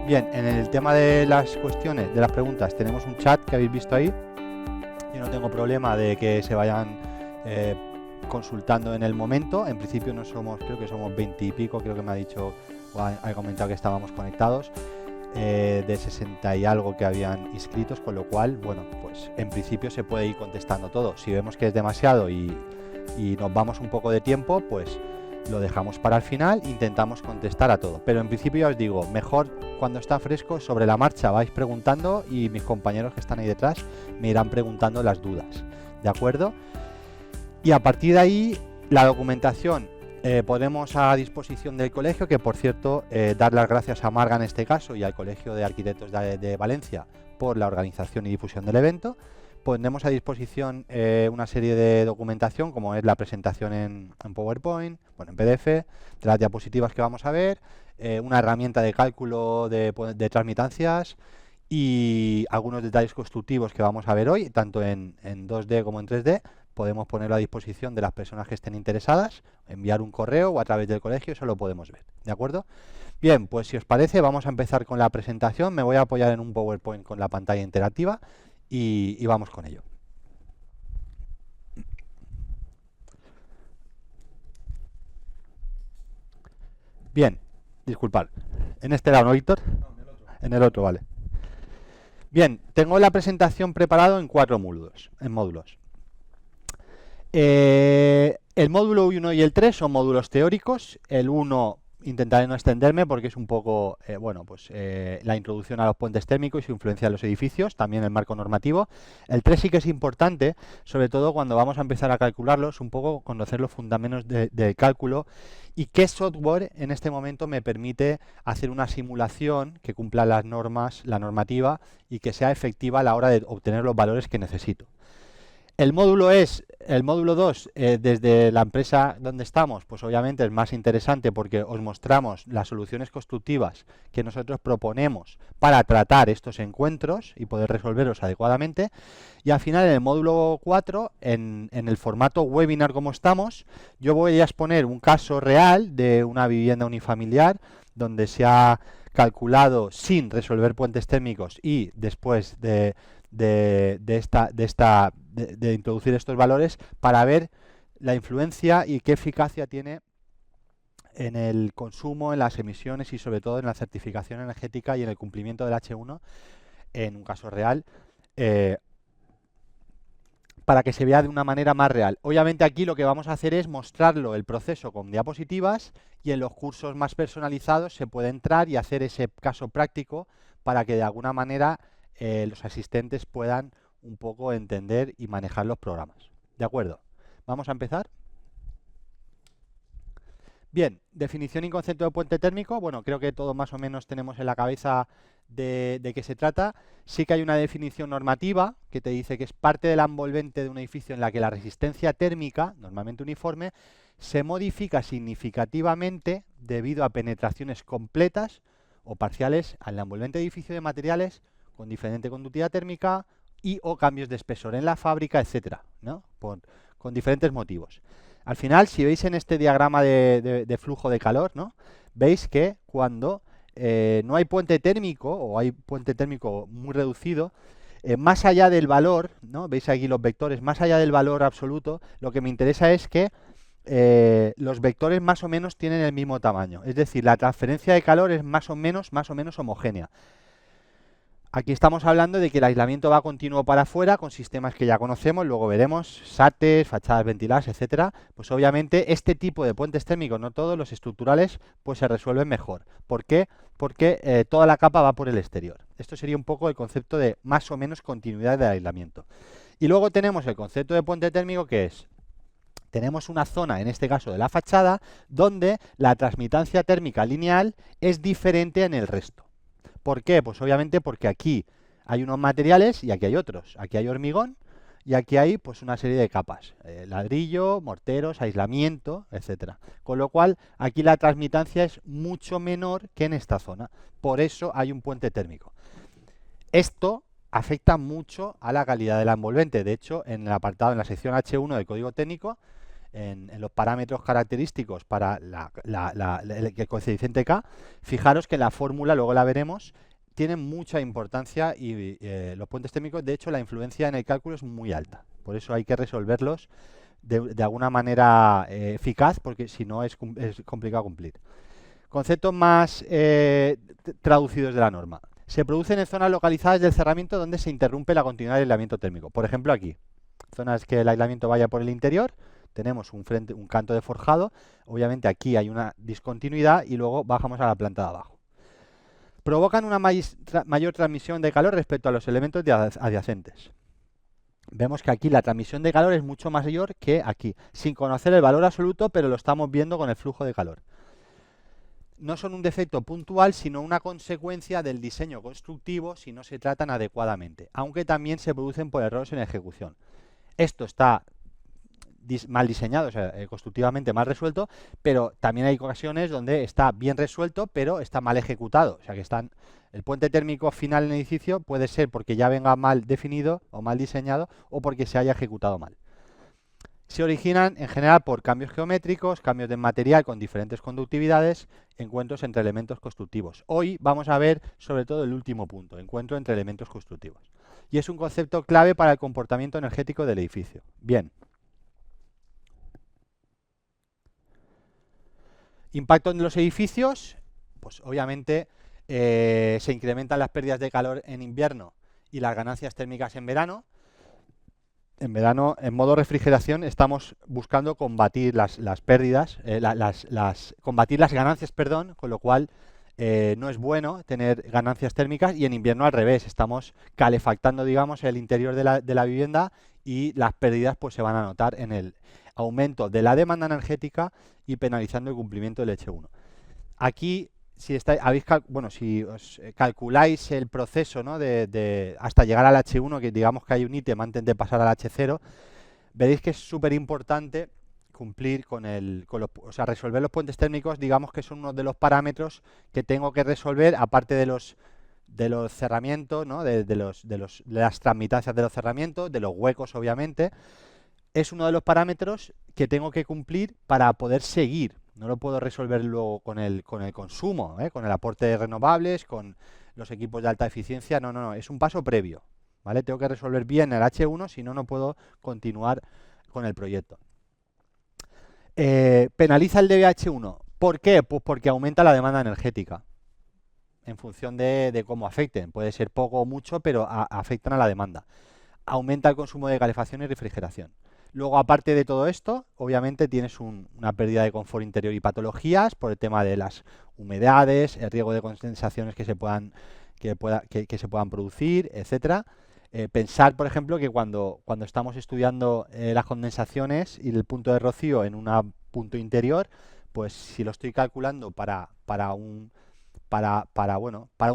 Bien, en el tema de las cuestiones, de las preguntas, tenemos un chat que habéis visto ahí. Yo no tengo problema de que se vayan consultando en el momento. En principio no somos, creo que somos 20 y pico, creo que me ha dicho o ha comentado que estábamos conectados, de 60 y algo que habían inscritos, con lo cual, bueno, pues en principio se puede ir contestando todo. Si vemos que es demasiado y nos vamos un poco de tiempo, pues lo dejamos para el final, intentamos contestar a todo. Pero en principio ya os digo, mejor cuando está fresco, sobre la marcha vais preguntando y mis compañeros que están ahí detrás me irán preguntando las dudas, ¿de acuerdo? Y a partir de ahí, la documentación ponemos a disposición del colegio, que por cierto, dar las gracias a Marga en este caso y al Colegio de Arquitectos de Valencia por la organización y difusión del evento. Pondremos a disposición una serie de documentación, como es la presentación en PowerPoint, bueno, en PDF, de las diapositivas que vamos a ver, una herramienta de cálculo de transmitancias y algunos detalles constructivos que vamos a ver hoy, tanto en 2D como en 3D. Podemos ponerlo a disposición de las personas que estén interesadas, enviar un correo o a través del colegio, eso lo podemos ver, ¿de acuerdo? Bien, pues si os parece, vamos a empezar con la presentación. Me voy a apoyar en un PowerPoint con la pantalla interactiva y vamos con ello. Bien, disculpad. ¿En este lado, no, Víctor? No, en el otro. En el otro, vale. Bien, tengo la presentación preparado en 4 módulos. El módulo 1 y el 3 son módulos teóricos. El 1 intentaré no extenderme porque es un poco, bueno, pues la introducción a los puentes térmicos y su influencia en los edificios, también el marco normativo. El 3 sí que es importante, sobre todo cuando vamos a empezar a calcularlos, un poco conocer los fundamentos del cálculo y qué software en este momento me permite hacer una simulación que cumpla las normas, la normativa y que sea efectiva a la hora de obtener los valores que necesito. El módulo 2, desde la empresa donde estamos, pues obviamente es más interesante porque os mostramos las soluciones constructivas que nosotros proponemos para tratar estos encuentros y poder resolverlos adecuadamente. Y al final, en el módulo 4, en el formato webinar como estamos, yo voy a exponer un caso real de una vivienda unifamiliar donde se ha calculado sin resolver puentes térmicos y después de introducir estos valores para ver la influencia y qué eficacia tiene en el consumo, en las emisiones y sobre todo en la certificación energética y en el cumplimiento del H1 en un caso real, para que se vea de una manera más real. Obviamente aquí lo que vamos a hacer es mostrarlo el proceso con diapositivas y en los cursos más personalizados se puede entrar y hacer ese caso práctico para que de alguna manera los asistentes puedan un poco entender y manejar los programas. ¿De acuerdo? Vamos a empezar. Bien, definición y concepto de puente térmico. Bueno, creo que todos más o menos tenemos en la cabeza de qué se trata. Sí que hay una definición normativa que te dice que es parte del envolvente de un edificio en la que la resistencia térmica, normalmente uniforme, se modifica significativamente debido a penetraciones completas o parciales al envolvente edificio de materiales con diferente conductividad térmica y o cambios de espesor en la fábrica, etcétera, ¿no? Con diferentes motivos. Al final, si veis en este diagrama de flujo de calor, ¿no? Veis que cuando no hay puente térmico o hay puente térmico muy reducido, más allá del valor, ¿no? Veis aquí los vectores, más allá del valor absoluto, lo que me interesa es que los vectores más o menos tienen el mismo tamaño. Es decir, la transferencia de calor es más o menos homogénea. Aquí estamos hablando de que el aislamiento va continuo para afuera con sistemas que ya conocemos, luego veremos, SATES, fachadas ventiladas, etcétera. Pues obviamente este tipo de puentes térmicos, no todos los estructurales, pues se resuelven mejor. ¿Por qué? Porque toda la capa va por el exterior. Esto sería un poco el concepto de más o menos continuidad del aislamiento. Y luego tenemos el concepto de puente térmico, que es, tenemos una zona, en este caso de la fachada, donde la transmitancia térmica lineal es diferente en el resto. ¿Por qué? Pues obviamente porque aquí hay unos materiales y aquí hay otros. Aquí hay hormigón y aquí hay pues una serie de capas. Ladrillo, morteros, aislamiento, etcétera. Con lo cual aquí la transmitancia es mucho menor que en esta zona. Por eso hay un puente térmico. Esto afecta mucho a la calidad del envolvente. De hecho, en el apartado, en la sección H1 del código técnico, en los parámetros característicos para el coeficiente K, fijaros que la fórmula, luego la veremos, tiene mucha importancia y los puentes térmicos, de hecho, la influencia en el cálculo es muy alta. Por eso hay que resolverlos de alguna manera eficaz, porque si no es complicado cumplir. Conceptos más traducidos de la norma. Se producen en zonas localizadas del cerramiento donde se interrumpe la continuidad del aislamiento térmico. Por ejemplo, aquí, zonas que el aislamiento vaya por el interior, tenemos un canto de forjado, obviamente aquí hay una discontinuidad y luego bajamos a la planta de abajo. Provocan una mayor transmisión de calor respecto a los elementos adyacentes. Vemos que aquí la transmisión de calor es mucho mayor que aquí, sin conocer el valor absoluto, pero lo estamos viendo con el flujo de calor. No son un defecto puntual, sino una consecuencia del diseño constructivo si no se tratan adecuadamente, aunque también se producen por errores en ejecución. Esto está mal diseñado, o sea, constructivamente mal resuelto, pero también hay ocasiones donde está bien resuelto, pero está mal ejecutado. O sea, que el puente térmico final en el edificio puede ser porque ya venga mal definido o mal diseñado o porque se haya ejecutado mal. Se originan en general por cambios geométricos, cambios de material con diferentes conductividades, encuentros entre elementos constructivos. Hoy vamos a ver sobre todo el último punto, encuentro entre elementos constructivos. Y es un concepto clave para el comportamiento energético del edificio. Bien. Impacto en los edificios, pues obviamente se incrementan las pérdidas de calor en invierno y las ganancias térmicas en verano. En verano, en modo refrigeración, estamos buscando combatir las pérdidas, combatir las ganancias, perdón, con lo cual no es bueno tener ganancias térmicas, y en invierno al revés, estamos calefactando, digamos, el interior de la vivienda y las pérdidas pues se van a notar en el aumento de la demanda energética y penalizando el cumplimiento del H1. Aquí, si os calculáis el proceso, ¿no?, hasta llegar al H1, que digamos que hay un ítem antes de pasar al H0, veréis que es súper importante cumplir resolver los puentes térmicos, digamos que son uno de los parámetros que tengo que resolver, aparte de los cerramientos, ¿no?, de las transmitancias de los cerramientos, de los huecos, obviamente. Es uno de los parámetros que tengo que cumplir para poder seguir. No lo puedo resolver luego con el consumo, con el aporte de renovables, con los equipos de alta eficiencia. No, es un paso previo, ¿vale? Tengo que resolver bien el H1, si no, no puedo continuar con el proyecto. Penaliza el DBH1. ¿Por qué? Pues porque aumenta la demanda energética en función de cómo afecten. Puede ser poco o mucho, pero afectan a la demanda. Aumenta el consumo de calefacción y refrigeración. Luego, aparte de todo esto, obviamente tienes una pérdida de confort interior y patologías por el tema de las humedades, el riesgo de condensaciones que se puedan producir, etcétera. Pensar, por ejemplo, que cuando estamos estudiando las condensaciones y el punto de rocío en un punto interior, pues si lo estoy calculando para un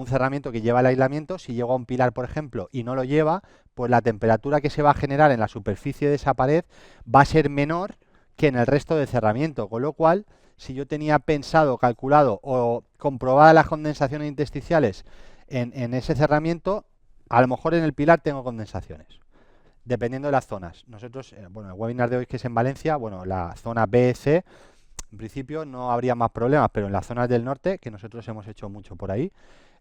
cerramiento que lleva el aislamiento, si llego a un pilar, por ejemplo, y no lo lleva, pues la temperatura que se va a generar en la superficie de esa pared va a ser menor que en el resto del cerramiento, con lo cual, si yo tenía pensado, calculado o comprobada las condensaciones intersticiales en ese cerramiento, a lo mejor en el pilar tengo condensaciones, dependiendo de las zonas. Nosotros, el webinar de hoy, que es en Valencia, la zona B, C, en principio no habría más problemas, pero en las zonas del norte, que nosotros hemos hecho mucho por ahí,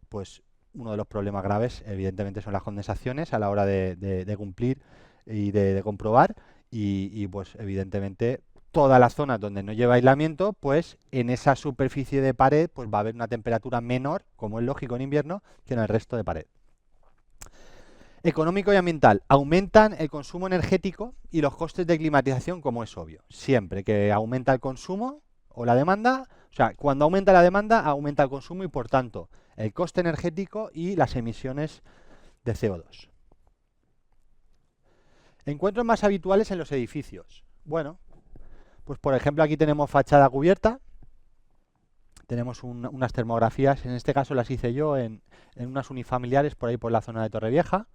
pues uno de los problemas graves, evidentemente, son las condensaciones a la hora de cumplir y de comprobar, y pues evidentemente todas las zonas donde no lleva aislamiento, pues en esa superficie de pared pues va a haber una temperatura menor, como es lógico en invierno, que en el resto de pared. Económico y ambiental. Aumentan el consumo energético y los costes de climatización, como es obvio. Siempre que aumenta el consumo o la demanda, o sea, cuando aumenta la demanda, aumenta el consumo y, por tanto, el coste energético y las emisiones de CO2. Encuentros más habituales en los edificios. Bueno, pues por ejemplo aquí tenemos fachada cubierta. Tenemos unas termografías, en este caso las hice yo en unas unifamiliares por ahí por la zona de Torrevieja.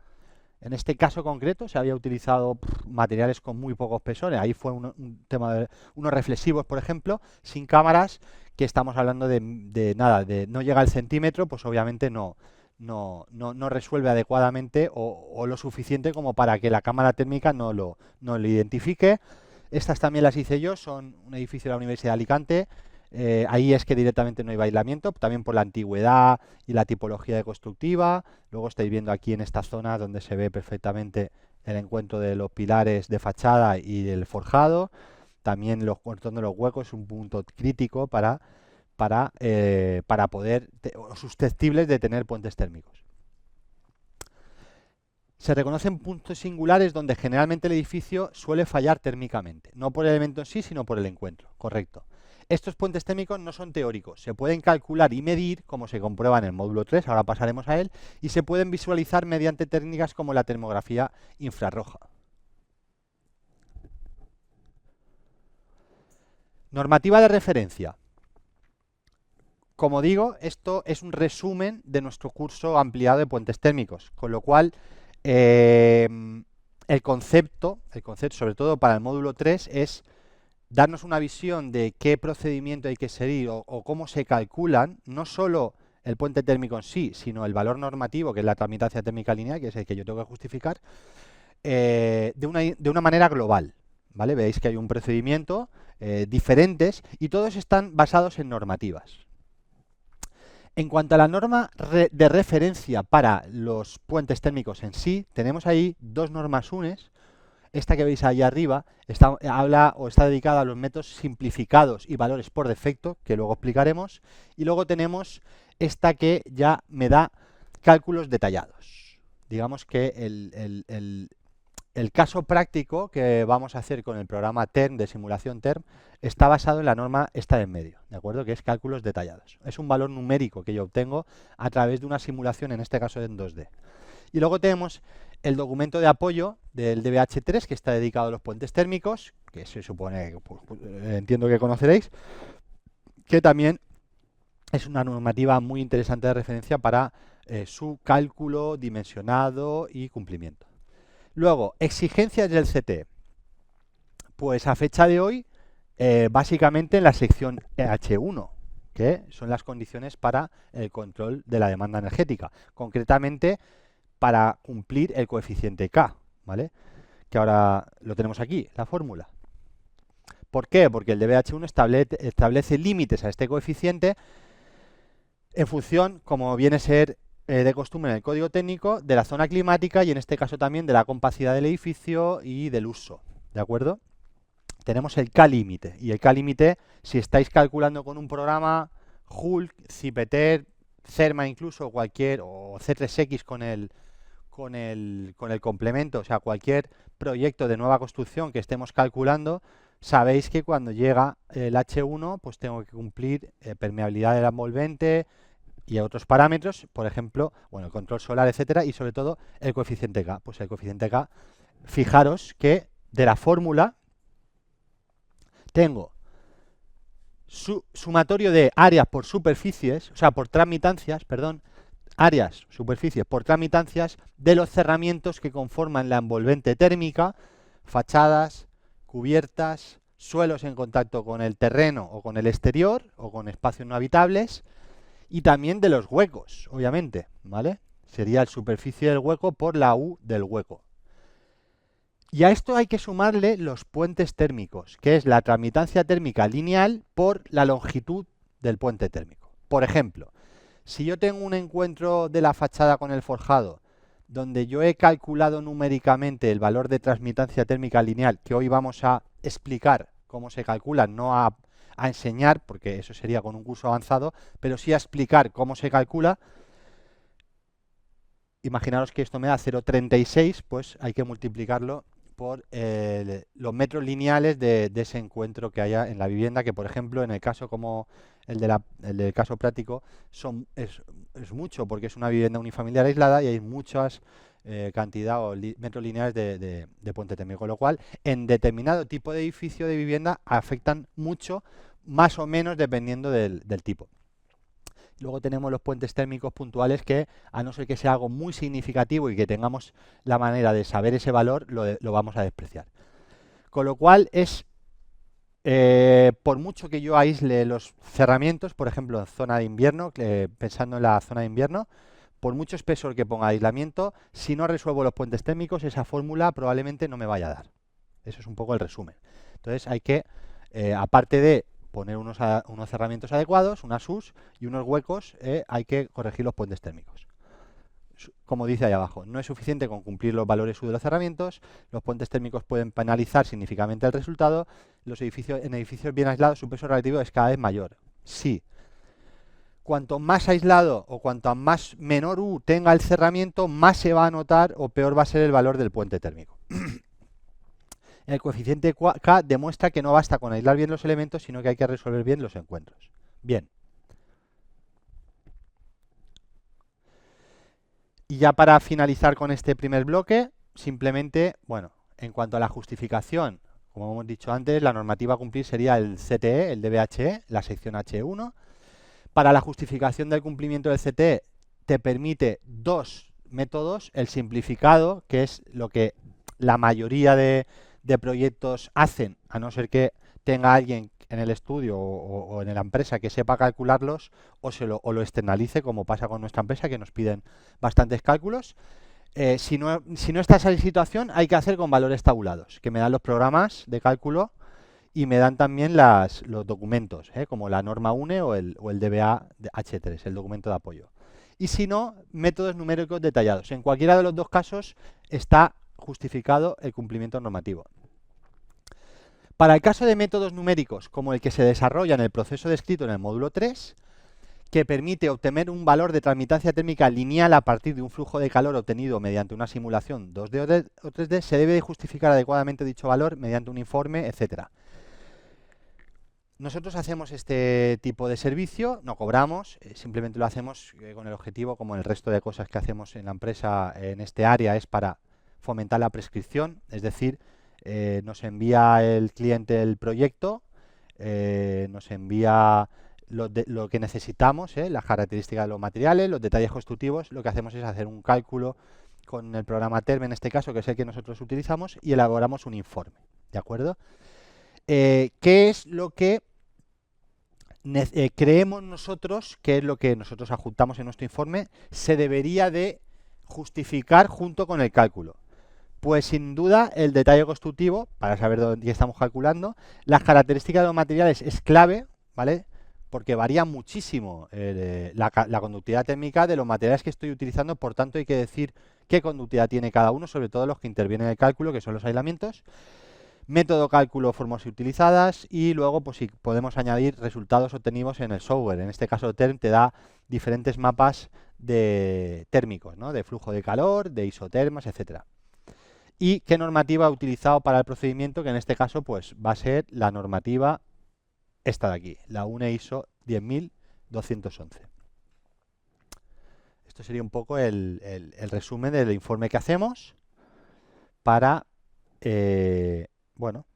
En este caso concreto se había utilizado materiales con muy pocos espesores. Ahí fue un tema de unos reflexivos, por ejemplo, sin cámaras, que estamos hablando de no llega al centímetro, pues obviamente no resuelve adecuadamente o lo suficiente como para que la cámara térmica no lo identifique. Estas también las hice yo, son un edificio de la Universidad de Alicante. Ahí es que directamente no hay aislamiento, también por la antigüedad y la tipología de constructiva. Luego estáis viendo aquí en esta zona donde se ve perfectamente el encuentro de los pilares de fachada y el forjado. También los cortón de los huecos es un punto crítico para poder, o susceptibles de tener puentes térmicos. Se reconocen puntos singulares donde generalmente el edificio suele fallar térmicamente, no por el elemento en sí, sino por el encuentro, correcto. Estos puentes térmicos no son teóricos, se pueden calcular y medir, como se comprueba en el módulo 3, ahora pasaremos a él, y se pueden visualizar mediante técnicas como la termografía infrarroja. Normativa de referencia. Como digo, esto es un resumen de nuestro curso ampliado de puentes térmicos, con lo cual el concepto, sobre todo para el módulo 3, es darnos una visión de qué procedimiento hay que seguir o cómo se calculan, no solo el puente térmico en sí, sino el valor normativo, que es la tramitancia térmica lineal, que es el que yo tengo que justificar, de una manera global. ¿Vale? Veis que hay un procedimiento diferentes y todos están basados en normativas. En cuanto a la norma de referencia para los puentes térmicos en sí, tenemos ahí dos normas UNES. Esta que veis ahí arriba está dedicada a los métodos simplificados y valores por defecto, que luego explicaremos. Y luego tenemos esta que ya me da cálculos detallados. Digamos que el caso práctico que vamos a hacer con el programa TERM, de simulación TERM, está basado en la norma esta de en medio, ¿de acuerdo? Que es cálculos detallados. Es un valor numérico que yo obtengo a través de una simulación, en este caso en 2D. Y luego tenemos el documento de apoyo del DBH3, que está dedicado a los puentes térmicos, que se supone, entiendo que conoceréis, que también es una normativa muy interesante de referencia para su cálculo, dimensionado y cumplimiento. Luego, exigencias del CT. Pues a fecha de hoy, básicamente en la sección H1, que son las condiciones para el control de la demanda energética. Concretamente, para cumplir el coeficiente K, ¿vale? Que ahora lo tenemos aquí, la fórmula. ¿Por qué? Porque el DBH1 establece límites a este coeficiente en función, como viene a ser de costumbre en el código técnico, de la zona climática y en este caso también de la compacidad del edificio y del uso, ¿de acuerdo? Tenemos el K-límite, y el K-límite, si estáis calculando con un programa Hulk, Cipeter, Cerma incluso, o C3X con el complemento, o sea, cualquier proyecto de nueva construcción que estemos calculando, sabéis que cuando llega el H1, pues tengo que cumplir permeabilidad del envolvente y otros parámetros, por ejemplo, bueno, el control solar, etcétera, y sobre todo el coeficiente K. Pues el coeficiente K, fijaros que de la fórmula tengo sumatorio de áreas por superficies, o sea, por tramitancias, perdón, áreas, superficies por tramitancias de los cerramientos que conforman la envolvente térmica, fachadas, cubiertas, suelos en contacto con el terreno o con el exterior o con espacios no habitables, y también de los huecos, obviamente, ¿vale? Sería la superficie del hueco por la U del hueco. Y a esto hay que sumarle los puentes térmicos, que es la tramitancia térmica lineal por la longitud del puente térmico. Por ejemplo, si yo tengo un encuentro de la fachada con el forjado, donde yo he calculado numéricamente el valor de transmitancia térmica lineal, que hoy vamos a explicar cómo se calcula, no a enseñar, porque eso sería con un curso avanzado, pero sí a explicar cómo se calcula. Imaginaros que esto me da 0,36, pues hay que multiplicarlo por los metros lineales de ese encuentro que haya en la vivienda, que por ejemplo en el caso como el del caso práctico es mucho, porque es una vivienda unifamiliar aislada y hay muchas cantidad o metros lineales de puente térmico, con lo cual en determinado tipo de edificio de vivienda afectan mucho, más o menos dependiendo del tipo. Luego tenemos los puentes térmicos puntuales que, a no ser que sea algo muy significativo y que tengamos la manera de saber ese valor, lo vamos a despreciar. Con lo cual es, por mucho que yo aísle los cerramientos, por ejemplo en zona de invierno, pensando en la zona de invierno, por mucho espesor que ponga de aislamiento, si no resuelvo los puentes térmicos, esa fórmula probablemente no me vaya a dar. Eso es un poco el resumen. Entonces hay que, aparte de poner unos cerramientos adecuados, unas SUS y unos huecos, hay que corregir los puentes térmicos. Como dice ahí abajo, no es suficiente con cumplir los valores U de los cerramientos, los puentes térmicos pueden penalizar significativamente el resultado, en edificios bien aislados su peso relativo es cada vez mayor. Sí. Cuanto más aislado o cuanto más menor U tenga el cerramiento, más se va a notar o peor va a ser el valor del puente térmico. El coeficiente K demuestra que no basta con aislar bien los elementos, sino que hay que resolver bien los encuentros. Bien. Y ya para finalizar con este primer bloque, simplemente, bueno, en cuanto a la justificación, como hemos dicho antes, la normativa a cumplir sería el CTE, el DBHE, la sección H1. Para la justificación del cumplimiento del CTE te permite dos métodos, el simplificado, que es lo que la mayoría de proyectos hacen, a no ser que tenga alguien en el estudio o en la empresa que sepa calcularlos o lo externalice, como pasa con nuestra empresa, que nos piden bastantes cálculos. Si no está esa situación, hay que hacer con valores tabulados, que me dan los programas de cálculo y me dan también los documentos, como la norma UNE o el DBA H3, el documento de apoyo. Y si no, métodos numéricos detallados. En cualquiera de los dos casos está justificado el cumplimiento normativo. Para el caso de métodos numéricos, como el que se desarrolla en el proceso descrito en el módulo 3, que permite obtener un valor de transmitancia térmica lineal a partir de un flujo de calor obtenido mediante una simulación 2D o 3D, se debe de justificar adecuadamente dicho valor mediante un informe, etc. Nosotros hacemos este tipo de servicio, no cobramos, simplemente lo hacemos con el objetivo, como el resto de cosas que hacemos en la empresa en este área, es para fomentar la prescripción, es decir, nos envía el cliente el proyecto, nos envía lo que necesitamos, las características de los materiales, los detalles constructivos. Lo que hacemos es hacer un cálculo con el programa TERM, en este caso, que es el que nosotros utilizamos, y elaboramos un informe, ¿de acuerdo? ¿Qué es lo que creemos nosotros, qué es lo que nosotros adjuntamos en nuestro informe, se debería de justificar junto con el cálculo? Pues sin duda el detalle constructivo, para saber dónde estamos calculando. Las características de los materiales es clave, ¿vale? Porque varía muchísimo la conductividad térmica de los materiales que estoy utilizando, por tanto hay que decir qué conductividad tiene cada uno, sobre todo los que intervienen en el cálculo, que son los aislamientos. Método cálculo, formas utilizadas, y luego pues si podemos añadir resultados obtenidos en el software. En este caso TERM te da diferentes mapas de térmicos, ¿no? De flujo de calor, de isotermas, etcétera. Y qué normativa ha utilizado para el procedimiento, que en este caso pues va a ser la normativa esta de aquí, la UNE ISO 10211. Esto sería un poco el resumen del informe que hacemos para bueno,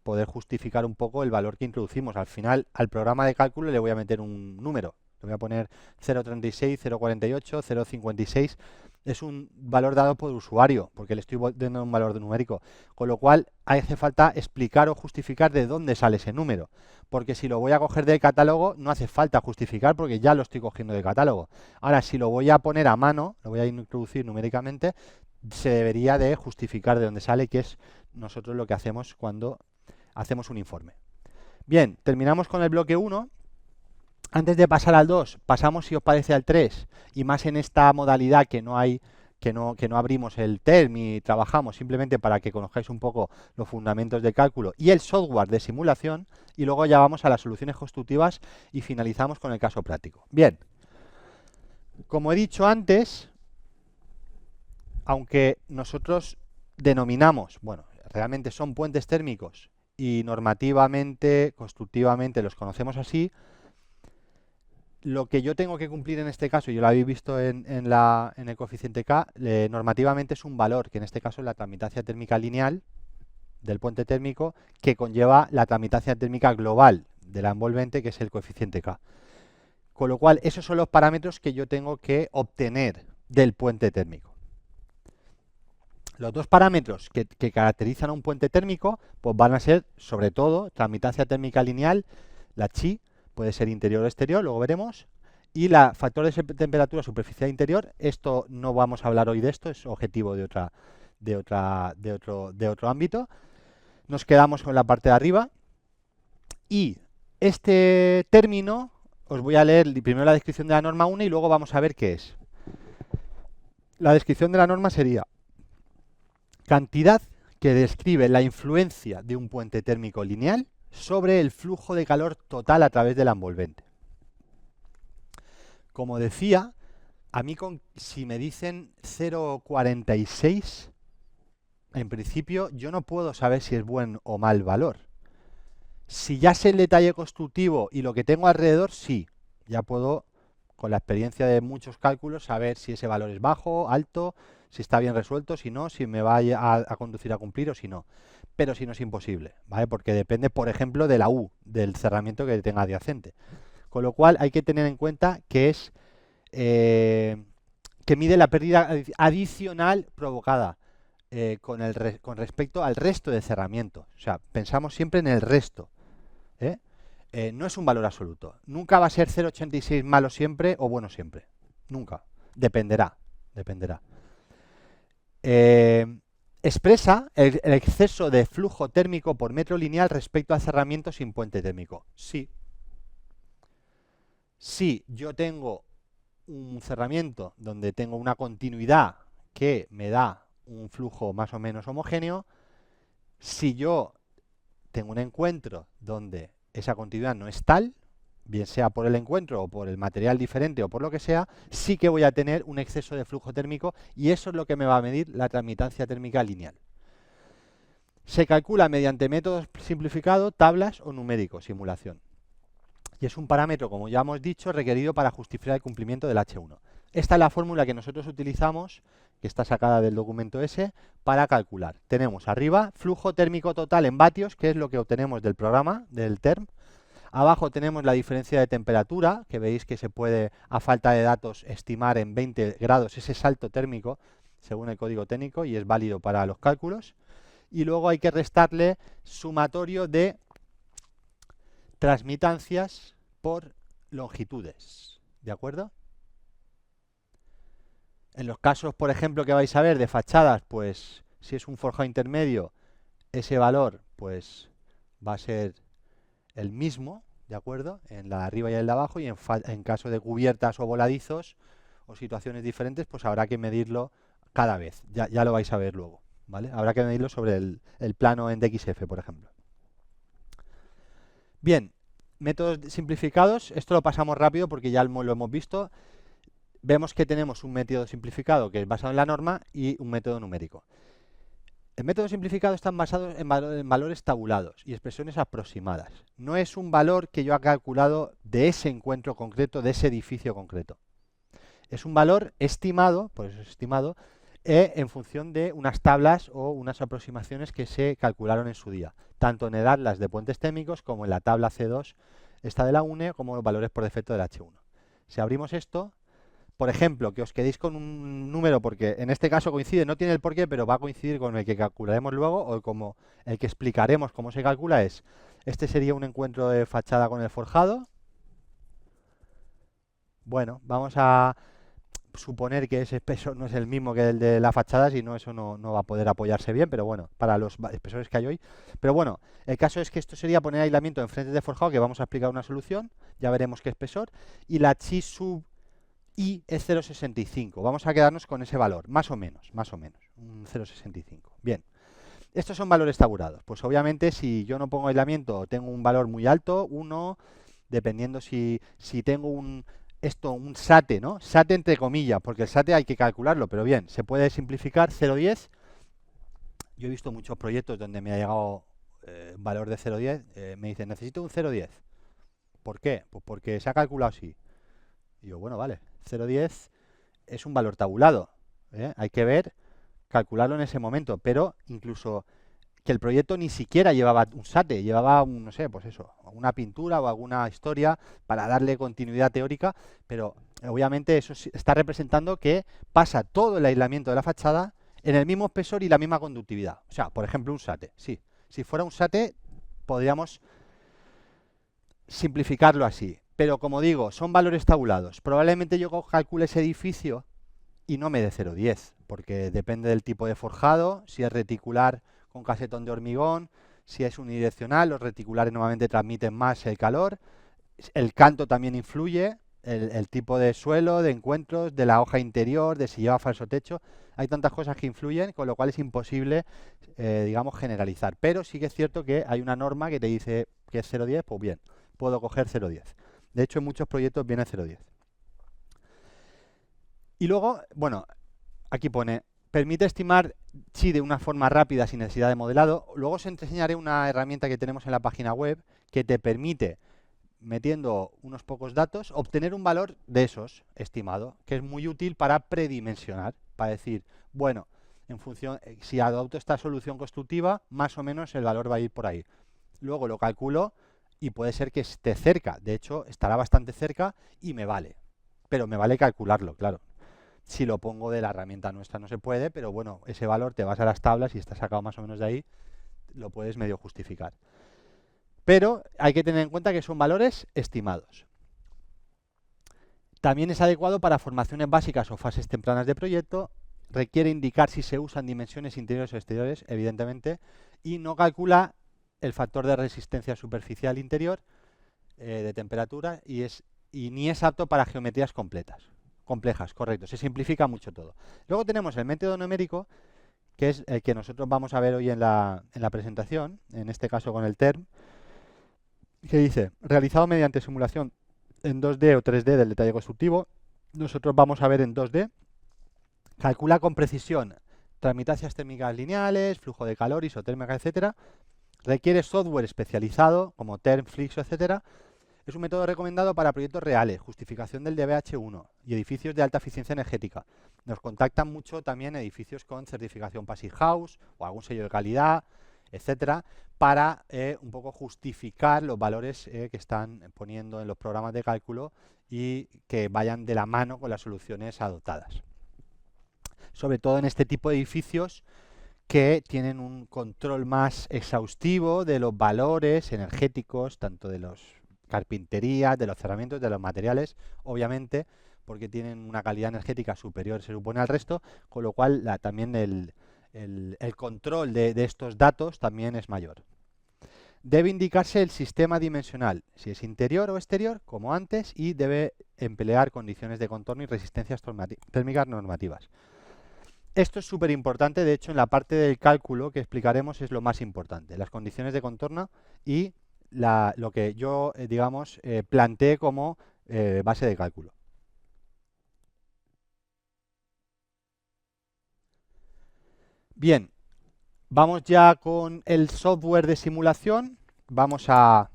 poder justificar un poco el valor que introducimos. Al final, al programa de cálculo le voy a meter un número. Le voy a poner 0.36, 0.48, 0.56. Es un valor dado por usuario, porque le estoy dando un valor numérico. Con lo cual, hace falta explicar o justificar de dónde sale ese número. Porque si lo voy a coger del catálogo, no hace falta justificar, porque ya lo estoy cogiendo del catálogo. Ahora, si lo voy a poner a mano, lo voy a introducir numéricamente, se debería de justificar de dónde sale, que es nosotros lo que hacemos cuando hacemos un informe. Bien, terminamos con el bloque 1. Antes de pasar al 2, pasamos, si os parece, al 3, y más en esta modalidad que no abrimos el TERM y trabajamos simplemente para que conozcáis un poco los fundamentos de cálculo y el software de simulación, y luego ya vamos a las soluciones constructivas y finalizamos con el caso práctico. Bien, como he dicho antes, aunque nosotros denominamos, bueno, realmente son puentes térmicos y normativamente, constructivamente los conocemos así, lo que yo tengo que cumplir en este caso, yo lo habéis visto en el coeficiente K, normativamente es un valor, que en este caso es la transmitancia térmica lineal del puente térmico, que conlleva la transmitancia térmica global de la envolvente, que es el coeficiente K. Con lo cual, esos son los parámetros que yo tengo que obtener del puente térmico. Los dos parámetros que caracterizan a un puente térmico pues van a ser, sobre todo, transmitancia térmica lineal, la chi, puede ser interior o exterior, luego veremos, y la factor de temperatura superficial interior. Esto no vamos a hablar hoy de esto, es objetivo de otro ámbito. Nos quedamos con la parte de arriba. Y este término, os voy a leer primero la descripción de la norma 1 y luego vamos a ver qué es. La descripción de la norma sería cantidad que describe la influencia de un puente térmico lineal sobre el flujo de calor total a través de la envolvente. Como decía, a mí si me dicen 0,46, en principio yo no puedo saber si es buen o mal valor. Si ya sé el detalle constructivo y lo que tengo alrededor, sí, ya puedo, con la experiencia de muchos cálculos, saber si ese valor es bajo, alto, si está bien resuelto, si no, si me va a conducir a cumplir o si no. Pero si no es imposible, ¿vale? Porque depende, por ejemplo, de la U, del cerramiento que tenga adyacente. Con lo cual hay que tener en cuenta que es que mide la pérdida adicional provocada con respecto al resto de cerramiento. O sea, pensamos siempre en el resto. No es un valor absoluto. Nunca va a ser 0,86 malo siempre o bueno siempre. Nunca. Dependerá. Expresa el exceso de flujo térmico por metro lineal respecto al cerramiento sin puente térmico. Sí. Si yo tengo un cerramiento donde tengo una continuidad que me da un flujo más o menos homogéneo, si yo tengo un encuentro donde esa continuidad no es tal, bien sea por el encuentro o por el material diferente o por lo que sea, sí que voy a tener un exceso de flujo térmico y eso es lo que me va a medir la transmitancia térmica lineal. Se calcula mediante métodos simplificados, tablas o numéricos, simulación. Y es un parámetro, como ya hemos dicho, requerido para justificar el cumplimiento del H1. Esta es la fórmula que nosotros utilizamos, que está sacada del documento S, para calcular. Tenemos arriba flujo térmico total en vatios, que es lo que obtenemos del programa, del TERM. Abajo tenemos la diferencia de temperatura, que veis que se puede, a falta de datos, estimar en 20 grados ese salto térmico, según el código técnico, y es válido para los cálculos. Y luego hay que restarle sumatorio de transmitancias por longitudes, ¿de acuerdo? En los casos, por ejemplo, que vais a ver de fachadas, pues si es un forjado intermedio, ese valor pues va a ser el mismo, ¿de acuerdo? En la de arriba y en la de abajo, y en caso de cubiertas o voladizos o situaciones diferentes, pues habrá que medirlo cada vez, ya lo vais a ver luego, ¿vale? Habrá que medirlo sobre el plano en DXF, por ejemplo. Bien, métodos simplificados, esto lo pasamos rápido porque ya lo hemos visto. Vemos que tenemos un método simplificado que es basado en la norma y un método numérico. El método simplificado está basado en valores tabulados y expresiones aproximadas. No es un valor que yo he calculado de ese encuentro concreto, de ese edificio concreto. Es un valor estimado, por eso es estimado, en función de unas tablas o unas aproximaciones que se calcularon en su día, tanto en el atlas de puentes térmicos como en la tabla C2, esta de la UNE, como los valores por defecto del H1. Si abrimos esto, por ejemplo, que os quedéis con un número, porque en este caso coincide, no tiene el porqué, pero va a coincidir con el que calcularemos luego, o como el que explicaremos cómo se calcula es, este sería un encuentro de fachada con el forjado. Bueno, vamos a suponer que ese espesor no es el mismo que el de la fachada, si no eso no va a poder apoyarse bien, pero bueno, para los espesores que hay hoy. Pero bueno, el caso es que esto sería poner aislamiento en frente de forjado, que vamos a explicar una solución, ya veremos qué espesor, y la chi sub i es 0,65. Vamos a quedarnos con ese valor, más o menos, un 0,65. Bien, estos son valores tabulados. Pues obviamente si yo no pongo aislamiento, tengo un valor muy alto, 1, dependiendo si tengo un SATE, ¿no? SATE entre comillas, porque el SATE hay que calcularlo, pero bien, se puede simplificar 0,10. Yo he visto muchos proyectos donde me ha llegado un valor de 0,10, me dicen, necesito un 0,10. ¿Por qué? Pues porque se ha calculado así. Y yo, bueno, vale, 0,10 es un valor tabulado, ¿eh? Hay que ver, calcularlo en ese momento, pero incluso que el proyecto ni siquiera llevaba un SATE, llevaba un, no sé, pues eso, una pintura o alguna historia para darle continuidad teórica, pero obviamente eso está representando que pasa todo el aislamiento de la fachada en el mismo espesor y la misma conductividad. O sea, por ejemplo, un SATE, sí. Si fuera un SATE, podríamos simplificarlo así. Pero como digo, son valores tabulados. Probablemente yo calcule ese edificio y no me dé 0,10, porque depende del tipo de forjado, si es reticular con casetón de hormigón, Si es unidireccional, los reticulares normalmente transmiten más el calor. El canto también influye, el tipo de suelo, de encuentros, de la hoja interior, de si lleva falso techo. Hay tantas cosas que influyen, con lo cual es imposible, digamos, generalizar. Pero sí que es cierto que hay una norma que te dice que es 0,10, pues bien, puedo coger 0,10. De hecho, en muchos proyectos viene 0,10. Y luego, bueno, aquí pone, permite estimar chi de una forma rápida sin necesidad de modelado. Luego os enseñaré una herramienta que tenemos en la página web que te permite, metiendo unos pocos datos, obtener un valor de esos estimado, que es muy útil para predimensionar, para decir, bueno, en función, si adopto esta solución constructiva, más o menos el valor va a ir por ahí. Luego lo calculo y puede ser que esté cerca, de hecho estará bastante cerca y me vale, pero me vale calcularlo, claro. Si lo pongo de la herramienta nuestra no se puede, pero bueno, ese valor te vas a las tablas y está sacado más o menos de ahí, lo puedes medio justificar. Pero hay que tener en cuenta que son valores estimados. También es adecuado para formaciones básicas o fases tempranas de proyecto. Requiere indicar si se usan dimensiones interiores o exteriores, evidentemente, y no calcula el factor de resistencia superficial interior, de temperatura, y ni es apto para geometrías complejas, correcto. Se simplifica mucho todo. Luego tenemos el método numérico, que es el que nosotros vamos a ver hoy en la presentación, en este caso con el TERM, que dice, realizado mediante simulación en 2D o 3D del detalle constructivo, nosotros vamos a ver en 2D, calcula con precisión transmitancias térmicas lineales, flujo de calor, isotérmica, etcétera. Requiere software especializado como TERM, Flixo, etcétera. Es un método recomendado para proyectos reales, justificación del DBH1 y edificios de alta eficiencia energética. Nos contactan mucho también edificios con certificación Passive House o algún sello de calidad, etcétera, para un poco justificar los valores que están poniendo en los programas de cálculo y que vayan de la mano con las soluciones adoptadas. Sobre todo en este tipo de edificios que tienen un control más exhaustivo de los valores energéticos, tanto de los carpinterías, de los cerramientos, de los materiales, obviamente, porque tienen una calidad energética superior, se supone, al resto, con lo cual también el control de estos datos también es mayor. Debe indicarse el sistema dimensional, si es interior o exterior, como antes, y debe emplear condiciones de contorno y resistencias térmicas normativas. Esto es súper importante, de hecho en la parte del cálculo que explicaremos es lo más importante, las condiciones de contorno y lo que yo, digamos, planteé como base de cálculo. Bien, vamos ya con el software de simulación, vamos a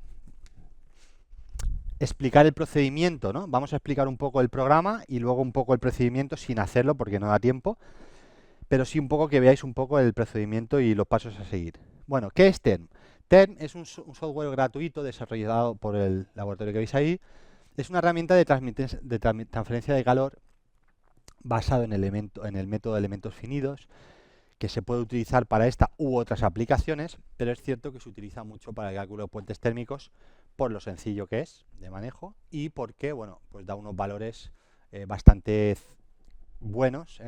explicar el procedimiento, ¿no? Vamos a explicar un poco el programa y luego un poco el procedimiento sin hacerlo porque no da tiempo, pero sí un poco que veáis un poco el procedimiento y los pasos a seguir. Bueno, ¿qué es TERM? TERM es un software gratuito desarrollado por el laboratorio que veis ahí. Es una herramienta de transferencia de calor basado en el método de elementos finidos, que se puede utilizar para esta u otras aplicaciones, pero es cierto que se utiliza mucho para el cálculo de puentes térmicos por lo sencillo que es de manejo y porque, bueno, pues da unos valores bastante buenos,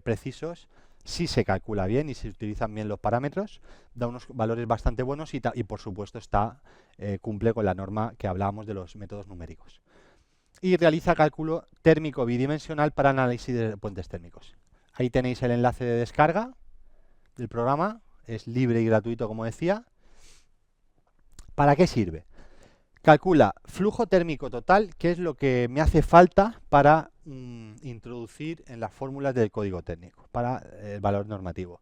precisos, si se calcula bien y se utilizan bien los parámetros, da unos valores bastante buenos y por supuesto cumple con la norma que hablábamos de los métodos numéricos. Y realiza cálculo térmico bidimensional para análisis de puentes térmicos. Ahí tenéis el enlace de descarga del programa, es libre y gratuito como decía. ¿Para qué sirve? Calcula flujo térmico total, que es lo que me hace falta para introducir en las fórmulas del código técnico, para el valor normativo.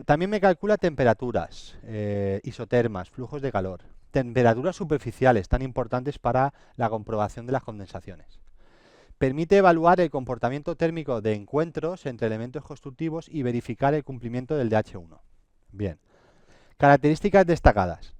También me calcula temperaturas, isotermas, flujos de calor, temperaturas superficiales, tan importantes para la comprobación de las condensaciones. Permite evaluar el comportamiento térmico de encuentros entre elementos constructivos y verificar el cumplimiento del DH1. Bien. Características destacadas.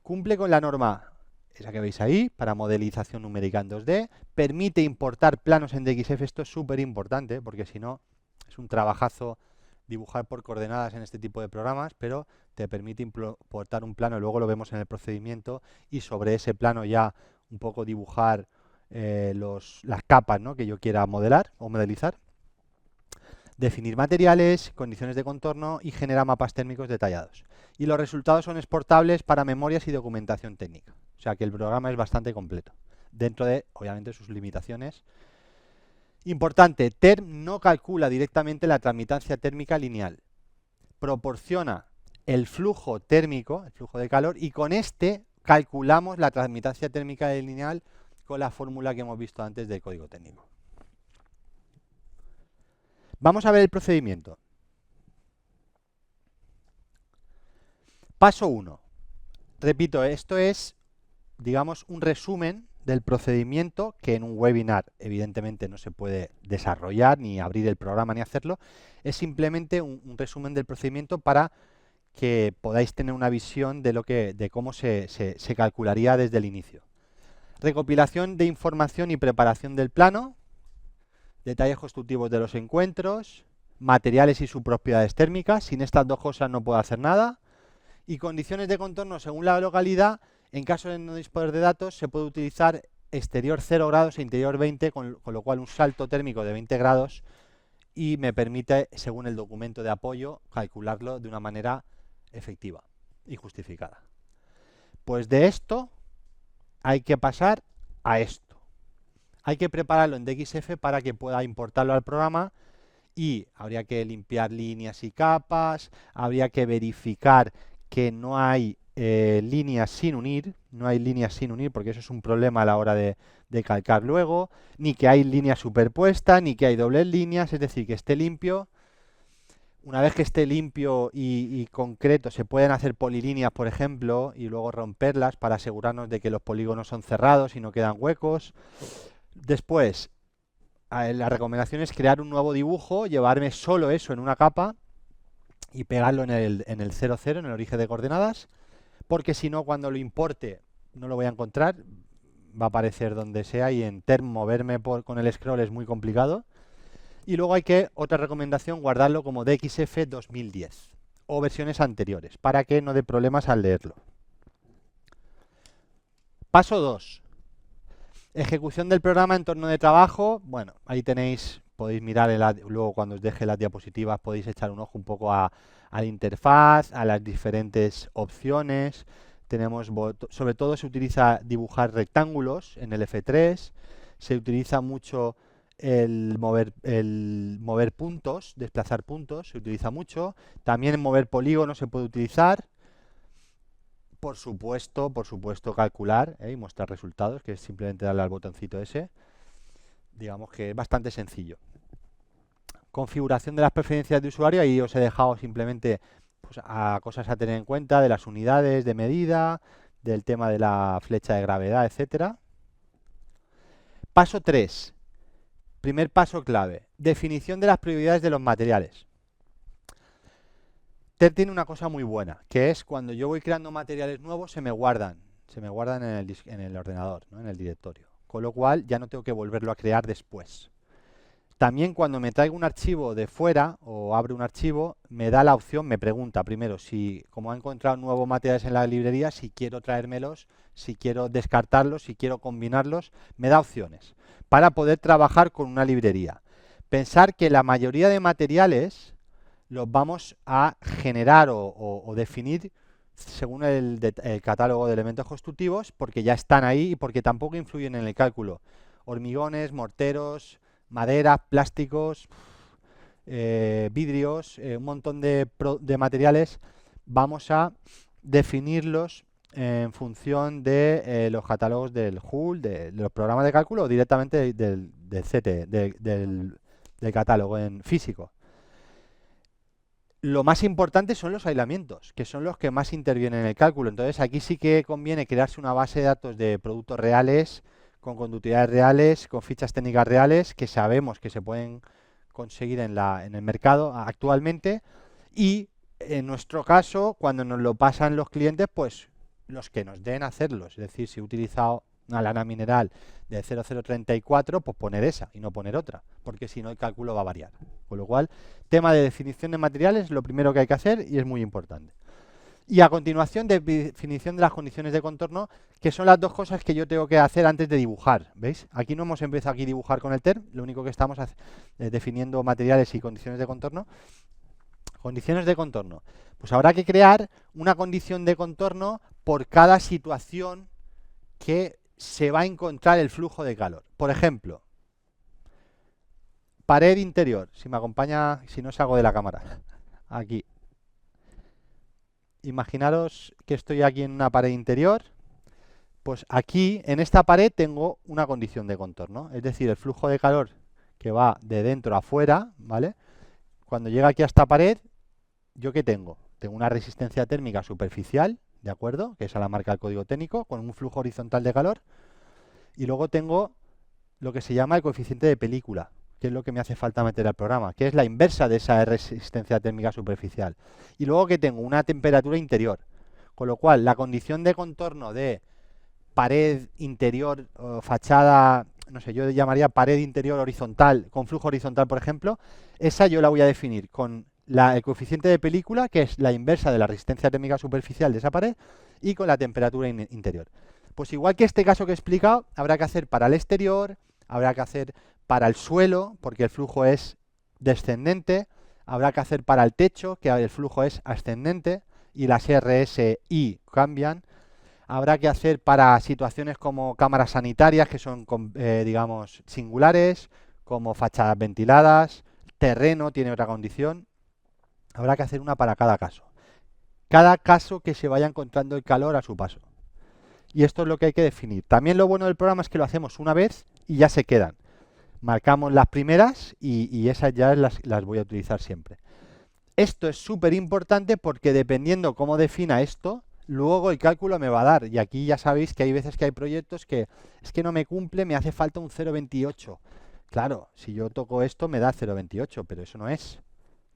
Cumple con la norma, esa que veis ahí, para modelización numérica en 2D. Permite importar planos en DXF. Esto es súper importante porque si no es un trabajazo dibujar por coordenadas en este tipo de programas, pero te permite importar un plano, luego lo vemos en el procedimiento, y sobre ese plano ya un poco dibujar las capas, ¿no?, que yo quiera modelar o modelizar. definir materiales, condiciones de contorno y genera mapas térmicos detallados. Y los resultados son exportables para memorias y documentación técnica. O sea que el programa es bastante completo, dentro de, obviamente, sus limitaciones. Importante, TERM no calcula directamente la transmitancia térmica lineal. Proporciona el flujo térmico, el flujo de calor, y con este calculamos la transmitancia térmica lineal con la fórmula que hemos visto antes del código técnico. Vamos a ver el procedimiento. Paso 1. Repito, esto es, digamos, un resumen del procedimiento que en un webinar evidentemente no se puede desarrollar, ni abrir el programa, ni hacerlo. Es simplemente un resumen del procedimiento para que podáis tener una visión de cómo se calcularía desde el inicio. Recopilación de información y preparación del plano, detalles constructivos de los encuentros, materiales y sus propiedades térmicas. Sin estas dos cosas no puedo hacer nada. Y condiciones de contorno según la localidad. En caso de no disponer de datos, se puede utilizar exterior 0 grados e interior 20, con lo cual un salto térmico de 20 grados y me permite, según el documento de apoyo, calcularlo de una manera efectiva y justificada. Pues de esto hay que pasar a esto. Hay que prepararlo en DXF para que pueda importarlo al programa y habría que limpiar líneas y capas, habría que verificar que no hay líneas sin unir, porque eso es un problema a la hora de calcar luego, ni que hay líneas superpuestas, ni que hay dobles líneas, es decir, que esté limpio. Una vez que esté limpio y concreto, se pueden hacer polilíneas, por ejemplo, y luego romperlas para asegurarnos de que los polígonos son cerrados y no quedan huecos. Después, la recomendación es crear un nuevo dibujo, llevarme solo eso en una capa y pegarlo en el 00, en el origen de coordenadas, porque si no, cuando lo importe, no lo voy a encontrar, va a aparecer donde sea, y en Term moverme con el scroll es muy complicado. Y luego otra recomendación, guardarlo como DXF 2010 o versiones anteriores, para que no dé problemas al leerlo. Paso 2. Ejecución del programa en entorno de trabajo. Bueno, ahí tenéis, podéis mirar, luego cuando os deje las diapositivas, podéis echar un ojo un poco a la interfaz, a las diferentes opciones. Tenemos, sobre todo se utiliza dibujar rectángulos en el F3, se utiliza mucho el mover puntos, desplazar puntos, se utiliza mucho. También en mover polígonos se puede utilizar. Por supuesto calcular y mostrar resultados, que es simplemente darle al botoncito ese. Digamos que es bastante sencillo. Configuración de las preferencias de usuario, ahí os he dejado simplemente pues, cosas a tener en cuenta, de las unidades de medida, del tema de la flecha de gravedad, etcétera. Paso 3. Primer paso clave, definición de las prioridades de los materiales. TER tiene una cosa muy buena, que es cuando yo voy creando materiales nuevos, se me guardan en el ordenador, ¿no? En el directorio. Con lo cual ya no tengo que volverlo a crear después. También cuando me traigo un archivo de fuera o abro un archivo, me da la opción, me pregunta primero si, como ha encontrado nuevos materiales en la librería, si quiero traérmelos, si quiero descartarlos, si quiero combinarlos, me da opciones para poder trabajar con una librería. Pensar que la mayoría de materiales los vamos a generar o definir según el catálogo de elementos constructivos, porque ya están ahí y porque tampoco influyen en el cálculo. Hormigones, morteros, madera, plásticos, vidrios, un montón de materiales, vamos a definirlos en función de los catálogos del HUL, de los programas de cálculo, o directamente del CT, del catálogo en físico. Lo más importante son los aislamientos, que son los que más intervienen en el cálculo. Entonces aquí sí que conviene crearse una base de datos de productos reales, con conductividades reales, con fichas técnicas reales, que sabemos que se pueden conseguir en el mercado actualmente, y en nuestro caso, cuando nos lo pasan los clientes, pues los que nos den hacerlos. Es decir, si he utilizado una lana mineral de 0034, pues poner esa y no poner otra, porque si no el cálculo va a variar. Con lo cual, tema de definición de materiales, lo primero que hay que hacer y es muy importante. Y a continuación, definición de las condiciones de contorno, que son las dos cosas que yo tengo que hacer antes de dibujar. ¿Veis? Aquí no hemos empezado aquí a dibujar con el TERM, lo único que estamos definiendo materiales y condiciones de contorno. Condiciones de contorno. Pues habrá que crear una condición de contorno por cada situación que se va a encontrar el flujo de calor. Por ejemplo, pared interior. Si me acompaña, si no salgo de la cámara. Aquí. Imaginaros que estoy aquí en una pared interior. Pues aquí, en esta pared, tengo una condición de contorno. Es decir, el flujo de calor que va de dentro a afuera, ¿vale? Cuando llega aquí a esta pared, ¿yo qué tengo? Tengo una resistencia térmica superficial, ¿de acuerdo? Que esa la marca el código técnico, con un flujo horizontal de calor. Y luego tengo lo que se llama el coeficiente de película, que es lo que me hace falta meter al programa, que es la inversa de esa resistencia térmica superficial. Y luego que tengo una temperatura interior. Con lo cual, la condición de contorno de pared interior o fachada, no sé, yo llamaría pared interior horizontal, con flujo horizontal, por ejemplo, esa yo la voy a definir con el coeficiente de película, que es la inversa de la resistencia térmica superficial de esa pared, y con la temperatura interior. Pues igual que este caso que he explicado, habrá que hacer para el exterior, habrá que hacer para el suelo, porque el flujo es descendente, habrá que hacer para el techo, que el flujo es ascendente, y las RSI cambian. Habrá que hacer para situaciones como cámaras sanitarias, que son, digamos, singulares, como fachadas ventiladas, terreno tiene otra condición. Habrá que hacer una para cada caso. Cada caso que se vaya encontrando el calor a su paso. Y esto es lo que hay que definir. También lo bueno del programa es que lo hacemos una vez y ya se quedan. Marcamos las primeras y esas ya las voy a utilizar siempre. Esto es súper importante porque dependiendo cómo defina esto, luego el cálculo me va a dar. Y aquí ya sabéis que hay veces que hay proyectos que es que no me cumple, me hace falta un 0,28. Claro, si yo toco esto me da 0,28, pero eso no es.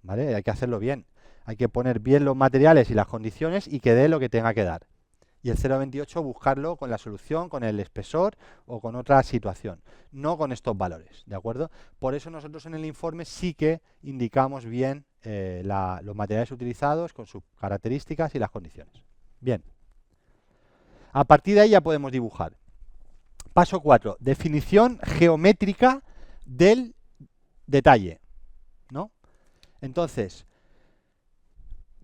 ¿Vale? Hay que hacerlo bien. Hay que poner bien los materiales y las condiciones y que dé lo que tenga que dar. Y el 0,28 buscarlo con la solución, con el espesor o con otra situación, no con estos valores, ¿de acuerdo? Por eso nosotros en el informe sí que indicamos bien los materiales utilizados con sus características y las condiciones. Bien. A partir de ahí ya podemos dibujar. Paso 4. Definición geométrica del detalle, ¿no? Entonces,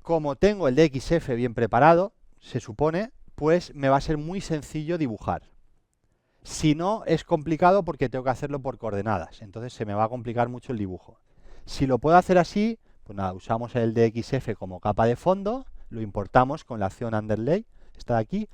como tengo el DXF bien preparado, se supone, pues me va a ser muy sencillo dibujar. Si no, es complicado porque tengo que hacerlo por coordenadas, entonces se me va a complicar mucho el dibujo. Si lo puedo hacer así, pues nada, usamos el DXF como capa de fondo, lo importamos con la acción underlay, está de aquí,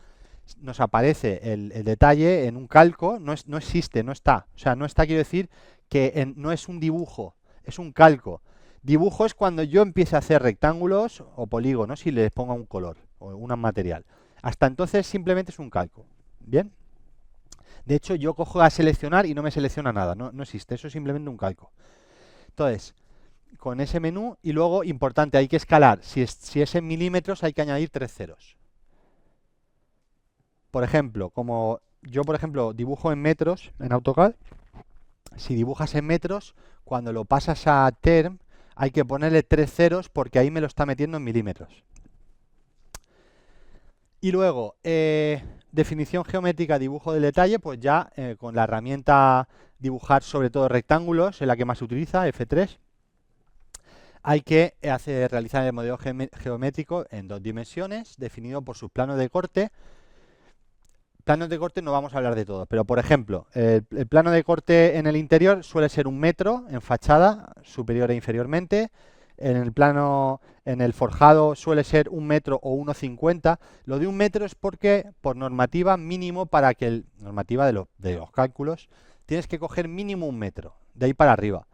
nos aparece el detalle en un calco, no existe, no está. O sea, no está, quiero decir, que no es un dibujo, es un calco. Dibujo es cuando yo empiece a hacer rectángulos o polígonos y les ponga un color o un material. Hasta entonces simplemente es un calco. ¿Bien? De hecho, yo cojo a seleccionar y no me selecciona nada, no existe, eso es simplemente un calco. Entonces, con ese menú y luego, importante, hay que escalar. Si es en milímetros hay que añadir 3 ceros. Por ejemplo, como yo, por ejemplo, dibujo en metros en AutoCAD, si dibujas en metros, cuando lo pasas a term, hay que ponerle 3 ceros porque ahí me lo está metiendo en milímetros. Y luego, definición geométrica, dibujo del detalle, pues ya con la herramienta dibujar sobre todo rectángulos, es la que más se utiliza, F3, hay que realizar el modelo geométrico en 2 dimensiones, definido por sus planos de corte. Planos de corte no vamos a hablar de todo, pero por ejemplo, el plano de corte en el interior suele ser 1 metro en fachada, superior e inferiormente. En el forjado suele ser 1 metro o 1,50. Lo de 1 metro es porque, por normativa mínimo, normativa de los cálculos, tienes que coger mínimo 1 metro, de ahí para arriba.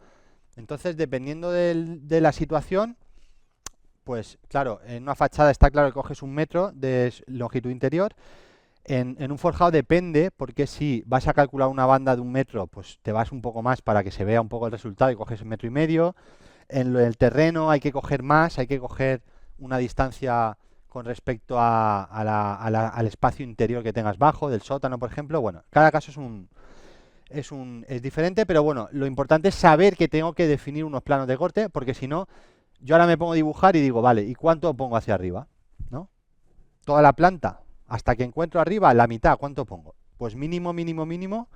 Entonces, dependiendo de la situación, pues claro, en una fachada está claro que coges 1 metro de longitud interior. En un forjado depende, porque si vas a calcular una banda de 1 metro, pues te vas un poco más para que se vea un poco el resultado y coges 1,5 metros. En el terreno hay que coger más, hay que coger una distancia con respecto al espacio interior que tengas bajo, del sótano, por ejemplo. Bueno, cada caso es diferente, pero bueno, lo importante es saber que tengo que definir unos planos de corte, porque si no, yo ahora me pongo a dibujar y digo, vale, ¿y cuánto pongo hacia arriba? ¿No? toda la planta, hasta que encuentro arriba la mitad, ¿cuánto pongo? Pues mínimo, mínimo, mínimo,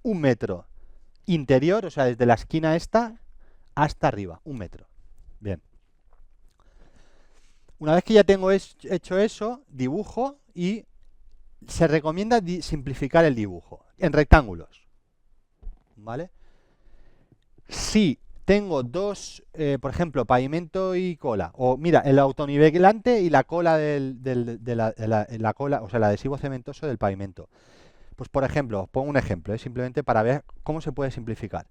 1 metro interior, o sea, desde la esquina esta hasta arriba, 1 metro. Bien. Una vez que ya tengo hecho eso, dibujo y se recomienda simplificar el dibujo en rectángulos, ¿vale? Si tengo dos, por ejemplo, pavimento y cola, o mira, el autonivelante y la cola la cola, o sea, el adhesivo cementoso del pavimento. Pues por ejemplo, os pongo un ejemplo, simplemente para ver cómo se puede simplificar.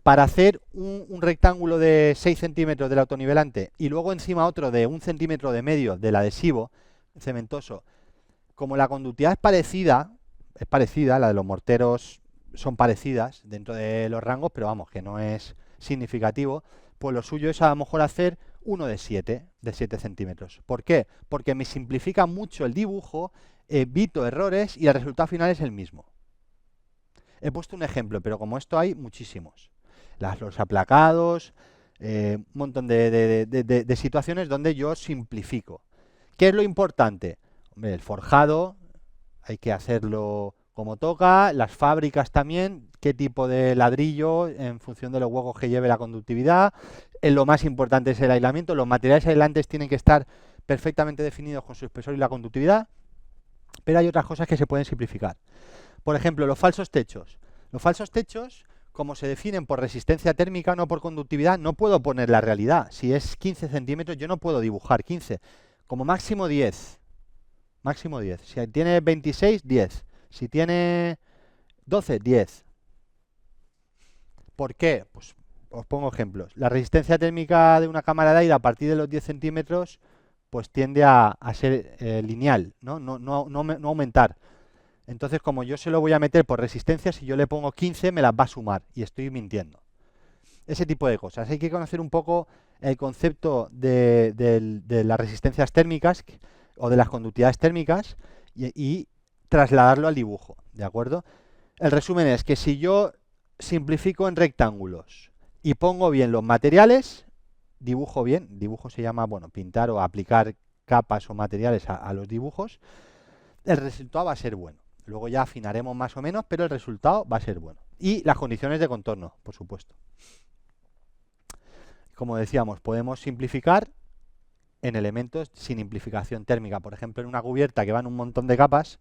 Para hacer un rectángulo de 6 centímetros del autonivelante y luego encima otro de 1,5 centímetros del adhesivo cementoso, como la conductividad es parecida, la de los morteros son parecidas dentro de los rangos, pero vamos, que no es significativo, pues lo suyo es a lo mejor hacer uno de 7 centímetros. ¿Por qué? Porque me simplifica mucho el dibujo, evito errores y el resultado final es el mismo. He puesto un ejemplo, pero como esto hay muchísimos. Los aplacados, un montón de situaciones donde yo simplifico. ¿Qué es lo importante? Hombre, el forjado hay que hacerlo como toca, las fábricas también, qué tipo de ladrillo en función de los huecos que lleve la conductividad. Lo más importante es el aislamiento, los materiales aislantes tienen que estar perfectamente definidos con su espesor y la conductividad, pero hay otras cosas que se pueden simplificar. Por ejemplo, los falsos techos. Los falsos techos, como se definen por resistencia térmica, no por conductividad, no puedo poner la realidad. Si es 15 centímetros, yo no puedo dibujar 15. Como máximo 10. Máximo 10. Si tiene 26, 10. Si tiene 12, 10. ¿Por qué? Pues os pongo ejemplos. La resistencia térmica de una cámara de aire a partir de los 10 centímetros pues tiende a ser lineal, no aumentar. Entonces, como yo se lo voy a meter por resistencia, si yo le pongo 15, me las va a sumar y estoy mintiendo. Ese tipo de cosas. Hay que conocer un poco el concepto de las resistencias térmicas o de las conductividades térmicas y trasladarlo al dibujo, ¿de acuerdo? El resumen es que si yo simplifico en rectángulos y pongo bien los materiales, dibujo bien, dibujo se llama, bueno, pintar o aplicar capas o materiales a los dibujos, el resultado va a ser bueno. Luego ya afinaremos más o menos, pero el resultado va a ser bueno. Y las condiciones de contorno, por supuesto. Como decíamos, podemos simplificar en elementos sin implicación térmica. Por ejemplo, en una cubierta que van un montón de capas,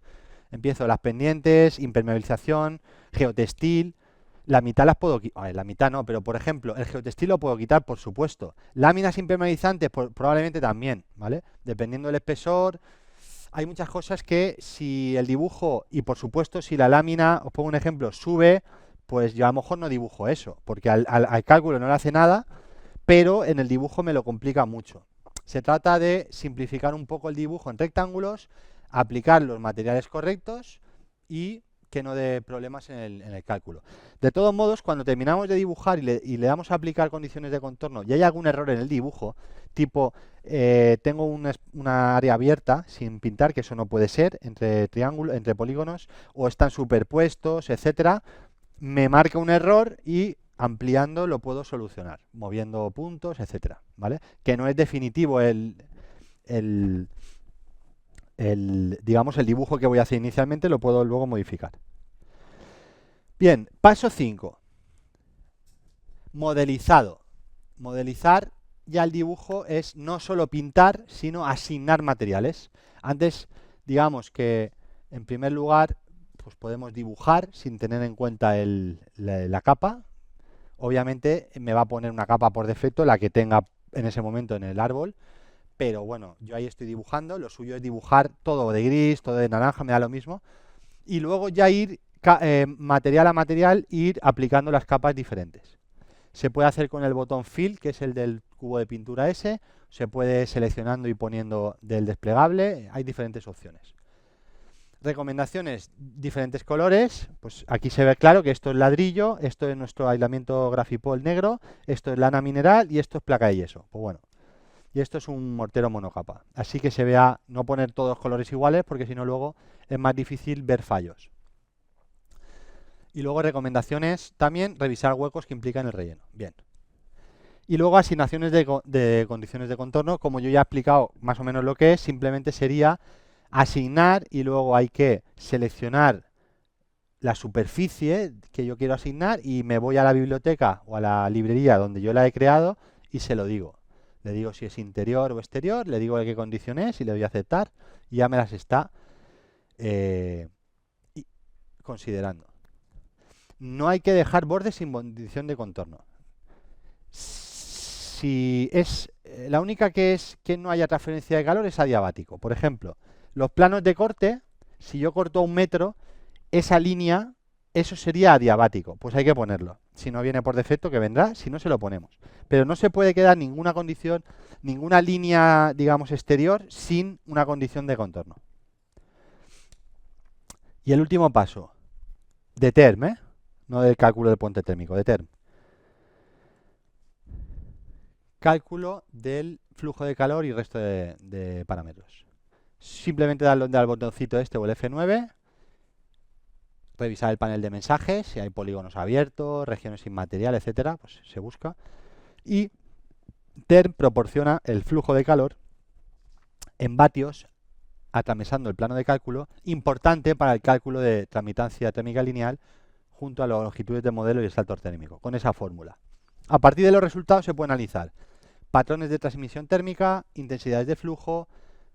empiezo las pendientes, impermeabilización, geotextil. La mitad las puedo quitar, la mitad no, pero por ejemplo, el geotextil lo puedo quitar, por supuesto. Láminas impermeabilizantes, probablemente también, ¿vale? Dependiendo del espesor. Hay muchas cosas que si el dibujo, y por supuesto si la lámina, os pongo un ejemplo, sube, pues yo a lo mejor no dibujo eso, porque al cálculo no le hace nada, pero en el dibujo me lo complica mucho. Se trata de simplificar un poco el dibujo en rectángulos, aplicar los materiales correctos y que no dé problemas en el cálculo. De todos modos, cuando terminamos de dibujar y le damos a aplicar condiciones de contorno y hay algún error en el dibujo, tipo tengo una área abierta sin pintar, que eso no puede ser, entre triángulos, entre polígonos, o están superpuestos, etcétera, me marca un error y ampliando lo puedo solucionar, moviendo puntos, etcétera, ¿vale? Que no es definitivo digamos, el dibujo que voy a hacer inicialmente, lo puedo luego modificar. Bien, paso 5. Modelizado. Modelizar ya el dibujo es no solo pintar, sino asignar materiales. Antes, digamos que en primer lugar, pues podemos dibujar sin tener en cuenta la capa. Obviamente me va a poner una capa por defecto, la que tenga en ese momento en el árbol, pero bueno, yo ahí estoy dibujando, lo suyo es dibujar todo de gris, todo de naranja, me da lo mismo, y luego ya ir material a material, ir aplicando las capas diferentes. Se puede hacer con el botón Fill, que es el del cubo de pintura ese, se puede seleccionando y poniendo del desplegable, hay diferentes opciones. Recomendaciones, diferentes colores, pues aquí se ve claro que esto es ladrillo, esto es nuestro aislamiento Grafipol negro, esto es lana mineral y esto es placa de yeso. Pues bueno, y esto es un mortero monocapa. Así que se vea, no poner todos los colores iguales porque si no luego es más difícil ver fallos. Y luego recomendaciones también, revisar huecos que implican el relleno. Bien. Y luego asignaciones de condiciones de contorno, como yo ya he explicado más o menos lo que es, simplemente sería asignar y luego hay que seleccionar la superficie que yo quiero asignar y me voy a la biblioteca o a la librería donde yo la he creado y se lo digo. Le digo si es interior o exterior, le digo de qué condición es y le doy a aceptar y ya me las está considerando. No hay que dejar bordes sin condición de contorno. Si es la única que es que no haya transferencia de calor es adiabático. Por ejemplo, los planos de corte, si yo corto 1 metro, esa línea, eso sería adiabático. Pues hay que ponerlo. Si no viene por defecto, que vendrá, si no se lo ponemos. Pero no se puede quedar ninguna condición, ninguna línea, digamos, exterior sin una condición de contorno. Y el último paso, de term, no del cálculo del puente térmico, de term. Cálculo del flujo de calor y resto de parámetros. Simplemente darle al botoncito este o el F9, revisar el panel de mensajes, si hay polígonos abiertos, regiones sin material, etcétera, pues se busca. Y term proporciona el flujo de calor en vatios atravesando el plano de cálculo, importante para el cálculo de transmitancia térmica lineal junto a las longitudes de modelo y el salto térmico, con esa fórmula. A partir de los resultados se puede analizar patrones de transmisión térmica, intensidades de flujo,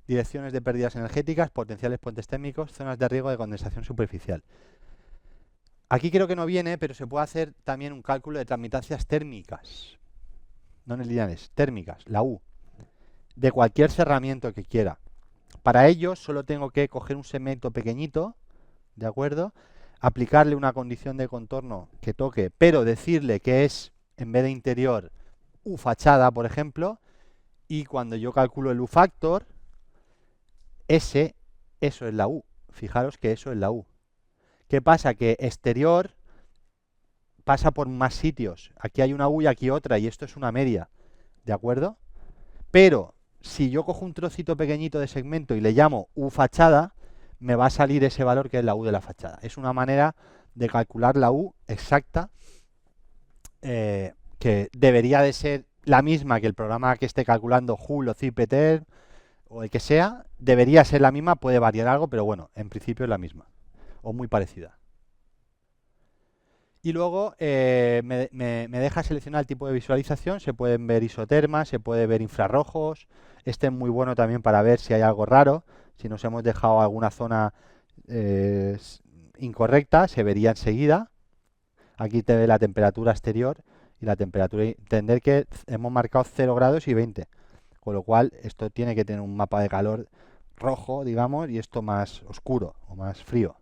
direcciones de pérdidas energéticas, potenciales puentes térmicos, zonas de riesgo de condensación superficial. Aquí creo que no viene, pero se puede hacer también un cálculo de transmitancias térmicas, no lineales, térmicas, la U, de cualquier cerramiento que quiera. Para ello solo tengo que coger un segmento pequeñito, ¿de acuerdo? Aplicarle una condición de contorno que toque, pero decirle que es, en vez de interior, U fachada, por ejemplo, y cuando yo calculo el U factor, eso es la U. Fijaros que eso es la U. ¿Qué pasa? Que exterior pasa por más sitios. Aquí hay una U y aquí otra, y esto es una media, ¿de acuerdo? Pero si yo cojo un trocito pequeñito de segmento y le llamo U fachada, me va a salir ese valor que es la U de la fachada. Es una manera de calcular la U exacta que debería de ser la misma que el programa que esté calculando Joule o Zipeter o el que sea, debería ser la misma, puede variar algo, pero bueno, en principio es la misma o muy parecida. Y luego me deja seleccionar el tipo de visualización, se pueden ver isotermas, se puede ver infrarrojos, este es muy bueno también para ver si hay algo raro, si nos hemos dejado alguna zona incorrecta, se vería enseguida. Aquí te ve la temperatura exterior y la temperatura, entender que hemos marcado 0 grados y 20, con lo cual esto tiene que tener un mapa de calor rojo, digamos, y esto más oscuro o más frío.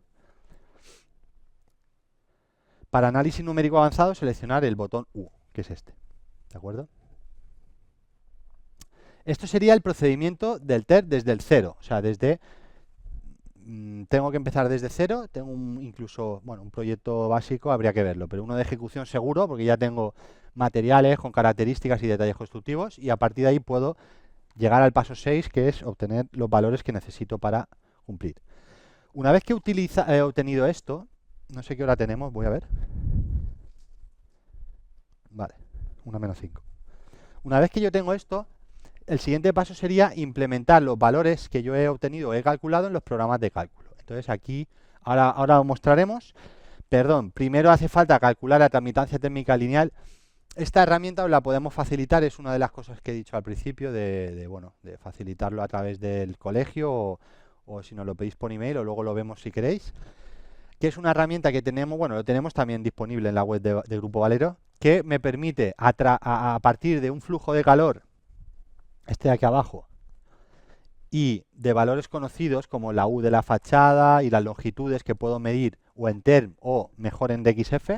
Para análisis numérico avanzado, seleccionar el botón U, que es este, ¿de acuerdo? Esto sería el procedimiento del TER desde el 0, o sea, desde tengo que empezar desde 0, tengo incluso, bueno, un proyecto básico, habría que verlo, pero uno de ejecución seguro, porque ya tengo materiales con características y detalles constructivos, y a partir de ahí puedo llegar al paso 6, que es obtener los valores que necesito para cumplir. Una vez que he obtenido esto, no sé qué hora tenemos, voy a ver. Vale, 1:05. Una vez que yo tengo esto, el siguiente paso sería implementar los valores que yo he obtenido o he calculado en los programas de cálculo. Entonces aquí, ahora lo mostraremos. Perdón, primero hace falta calcular la transmitancia térmica lineal. Esta herramienta os la podemos facilitar, es una de las cosas que he dicho al principio de facilitarlo a través del colegio o si nos lo pedís por email o luego lo vemos si queréis. Que es una herramienta que tenemos, bueno, lo tenemos también disponible en la web de Grupo Valero, que me permite a partir de un flujo de calor, este de aquí abajo, y de valores conocidos como la U de la fachada y las longitudes que puedo medir o en term o mejor en DXF,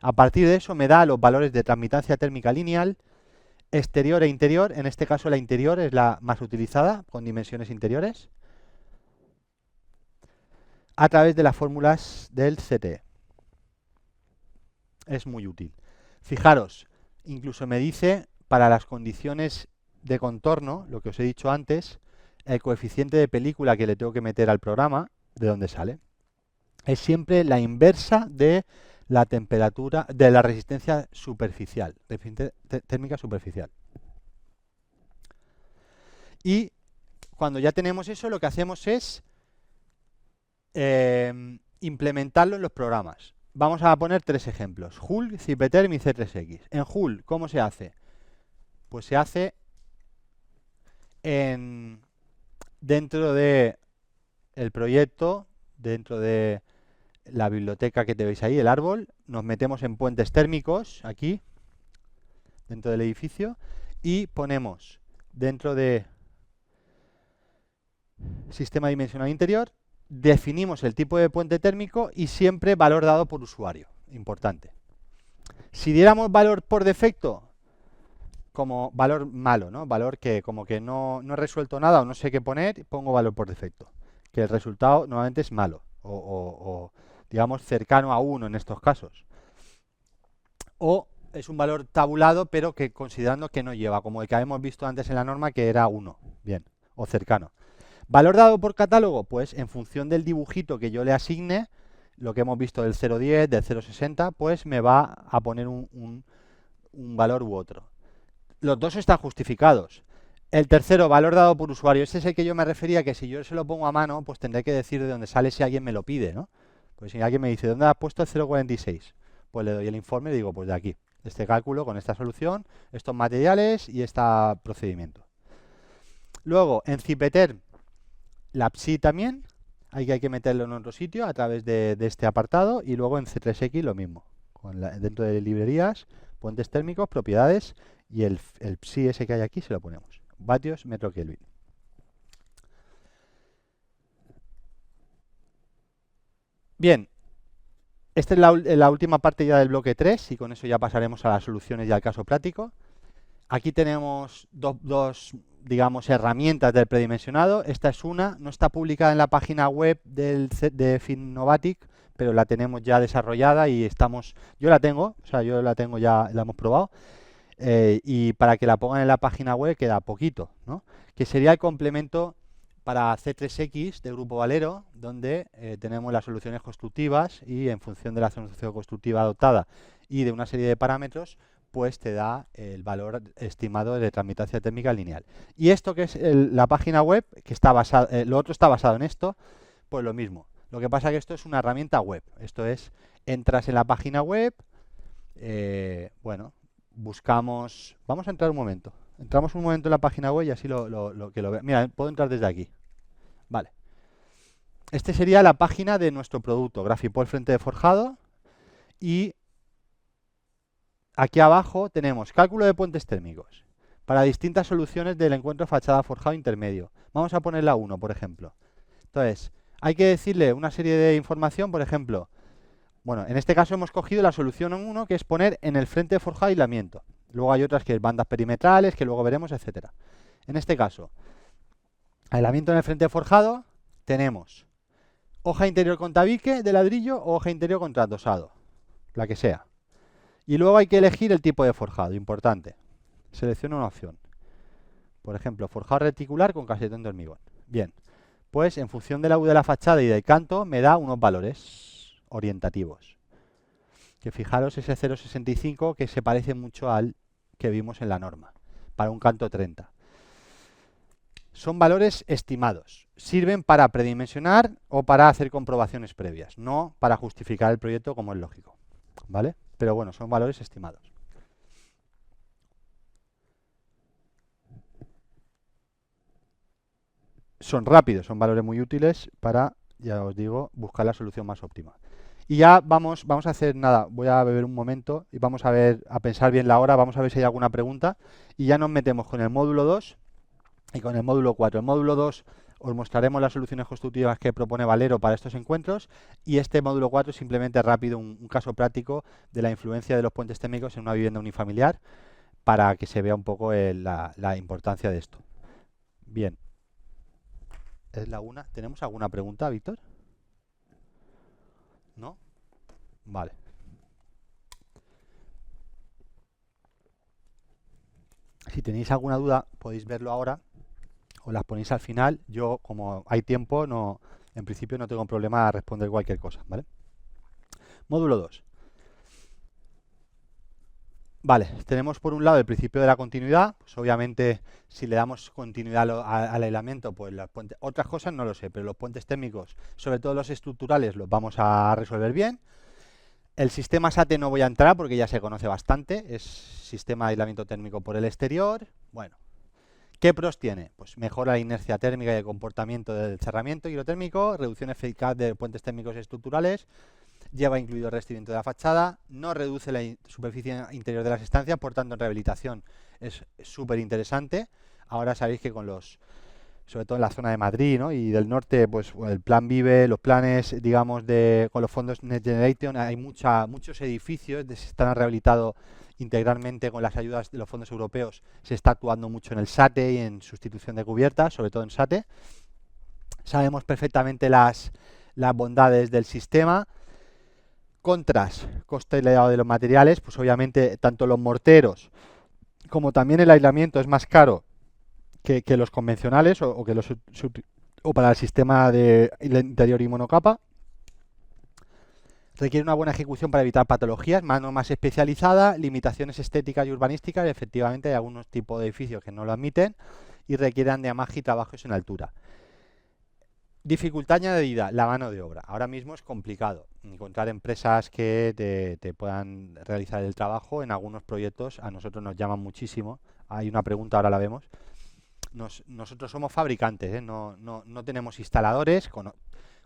a partir de eso me da los valores de transmitancia térmica lineal, exterior e interior, en este caso la interior es la más utilizada, con dimensiones interiores, a través de las fórmulas del CTE. Es muy útil. Fijaros, incluso me dice para las condiciones de contorno, lo que os he dicho antes, el coeficiente de película que le tengo que meter al programa, de dónde sale. Es siempre la inversa de la temperatura, de la resistencia superficial, resistencia térmica superficial. Y cuando ya tenemos eso, lo que hacemos es implementarlo en los programas. Vamos a poner tres ejemplos: Joule, Zipeterm y C3X. En Joule, ¿cómo se hace? Pues se hace dentro de el proyecto, dentro de la biblioteca que te veis ahí, el árbol, nos metemos en puentes térmicos, aquí, dentro del edificio, y ponemos dentro de sistema dimensional interior, definimos el tipo de puente térmico y siempre valor dado por usuario, importante. Si diéramos valor por defecto, como valor malo, ¿no? Valor que como que no he resuelto nada o no sé qué poner, pongo valor por defecto. Que el resultado normalmente es malo o digamos cercano a 1 en estos casos. O es un valor tabulado pero que considerando que no lleva, como el que habíamos visto antes en la norma que era 1, bien, o cercano. Valor dado por catálogo, pues en función del dibujito que yo le asigne, lo que hemos visto del 0.10, del 0.60, pues me va a poner un valor u otro. Los dos están justificados. El tercero, valor dado por usuario. Este es el que yo me refería, que si yo se lo pongo a mano, pues tendré que decir de dónde sale si alguien me lo pide, ¿no? Pues si alguien me dice, ¿dónde has puesto el 0.46? Pues le doy el informe y digo, pues de aquí. Este cálculo con esta solución, estos materiales y este procedimiento. Luego, en Zipeterm, la PSI también, hay que meterlo en otro sitio a través de este apartado. Y luego en C3X lo mismo. Dentro de librerías, puentes térmicos, propiedades y el PSI ese que hay aquí se lo ponemos. Vatios metro Kelvin. Bien, esta es la última parte ya del bloque 3 y con eso ya pasaremos a las soluciones y al caso práctico. Aquí tenemos dos, digamos, herramientas del predimensionado. Esta es una, no está publicada en la página web de Finnovatic, pero la tenemos ya desarrollada y yo la tengo, o sea, yo la tengo ya, la hemos probado. Y para que la pongan en la página web queda poquito, ¿no? Que sería el complemento para C3X de Grupo Valero, donde tenemos las soluciones constructivas y en función de la solución constructiva adoptada y de una serie de parámetros, pues te da el valor estimado de transmitancia térmica lineal. Y esto que es la página web, que está basado, lo otro está basado en esto, pues lo mismo. Lo que pasa es que esto es una herramienta web. Esto es, entras en la página web, bueno, buscamos, vamos a entrar un momento. Entramos un momento en la página web y así lo que lo ve. Mira, puedo entrar desde aquí. Vale. Este sería la página de nuestro producto, Grafipol frente de forjado. Y aquí abajo tenemos cálculo de puentes térmicos para distintas soluciones del encuentro fachada forjado intermedio. Vamos a poner la 1, por ejemplo. Entonces, hay que decirle una serie de información, por ejemplo, bueno, en este caso hemos cogido la solución 1, que es poner en el frente de forjado aislamiento. Luego hay otras que es bandas perimetrales, que luego veremos, etcétera. En este caso, aislamiento en el frente de forjado, tenemos hoja interior con tabique de ladrillo o hoja interior con trasdosado, la que sea. Y luego hay que elegir el tipo de forjado, importante. Selecciona una opción. Por ejemplo, forjado reticular con casetón de hormigón. Bien, pues en función de la U de la fachada y del canto me da unos valores orientativos. Que fijaros ese 0,65 que se parece mucho al que vimos en la norma, para un canto 30. Son valores estimados. Sirven para predimensionar o para hacer comprobaciones previas, no para justificar el proyecto como es lógico, ¿vale? Pero bueno, son valores estimados. Son rápidos, son valores muy útiles para, ya os digo, buscar la solución más óptima. Y ya vamos a hacer nada, voy a beber un momento y vamos a ver, a pensar bien la hora, vamos a ver si hay alguna pregunta y ya nos metemos con el módulo 2 y con el módulo 4. El módulo 2 os mostraremos las soluciones constructivas que propone Valero para estos encuentros y este módulo 4 es simplemente rápido un caso práctico de la influencia de los puentes térmicos en una vivienda unifamiliar para que se vea un poco la importancia de esto. Bien, es la una. ¿Tenemos alguna pregunta, Víctor? ¿No? Vale. Si tenéis alguna duda, podéis verlo ahora o las ponéis al final. Yo, como hay tiempo, en principio no tengo problema a responder cualquier cosa, ¿vale? Módulo 2. Vale, tenemos por un lado el principio de la continuidad. Pues obviamente, si le damos continuidad al aislamiento, pues otras cosas no lo sé, pero los puentes térmicos, sobre todo los estructurales, los vamos a resolver bien. El sistema SATE no voy a entrar porque ya se conoce bastante. Es sistema de aislamiento térmico por el exterior. Bueno, ¿qué pros tiene? Pues mejora la inercia térmica y el comportamiento del cerramiento hidrotérmico, reducción eficaz de puentes térmicos estructurales, lleva incluido el revestimiento de la fachada, no reduce la superficie interior de las estancias, por tanto en rehabilitación es súper interesante. Ahora sabéis que con los, sobre todo en la zona de Madrid, ¿no?, y del norte, pues el plan Vive, los planes, digamos, con los fondos Next Generation, hay muchos edificios que se están rehabilitados integralmente con las ayudas de los fondos europeos. Se está actuando mucho en el SATE y en sustitución de cubiertas, sobre todo en SATE. Sabemos perfectamente las bondades del sistema. Contras, coste elevado de los materiales, pues obviamente tanto los morteros como también el aislamiento es más caro que los convencionales o que o para el sistema de interior y monocapa. Requiere una buena ejecución para evitar patologías, mano más especializada, limitaciones estéticas y urbanísticas. Y efectivamente hay algunos tipos de edificios que no lo admiten y requieren de andamiaje y trabajos en altura. Dificultad añadida, la mano de obra. Ahora mismo es complicado encontrar empresas que te puedan realizar el trabajo. En algunos proyectos a nosotros nos llaman muchísimo. Hay una pregunta, ahora la vemos. Nosotros somos fabricantes, ¿eh? No tenemos instaladores.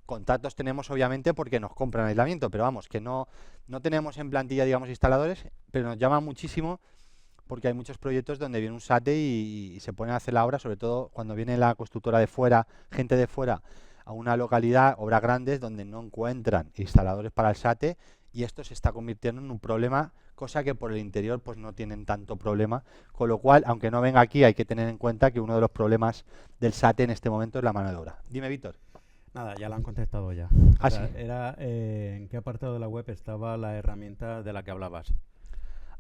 Contactos tenemos obviamente porque nos compran aislamiento, pero vamos, que no tenemos en plantilla, digamos, instaladores, pero nos llaman muchísimo porque hay muchos proyectos donde viene un SATE y se pone a hacer la obra, sobre todo cuando viene la constructora de fuera, gente de fuera, a una localidad, obras grandes, donde no encuentran instaladores para el SATE, y esto se está convirtiendo en un problema, cosa que por el interior pues no tienen tanto problema, con lo cual, aunque no venga aquí, hay que tener en cuenta que uno de los problemas del SATE en este momento es la mano de obra. Dime, Víctor. Nada, ya lo han contestado ya. Ah, sí. Era en qué apartado de la web estaba la herramienta de la que hablabas. Ya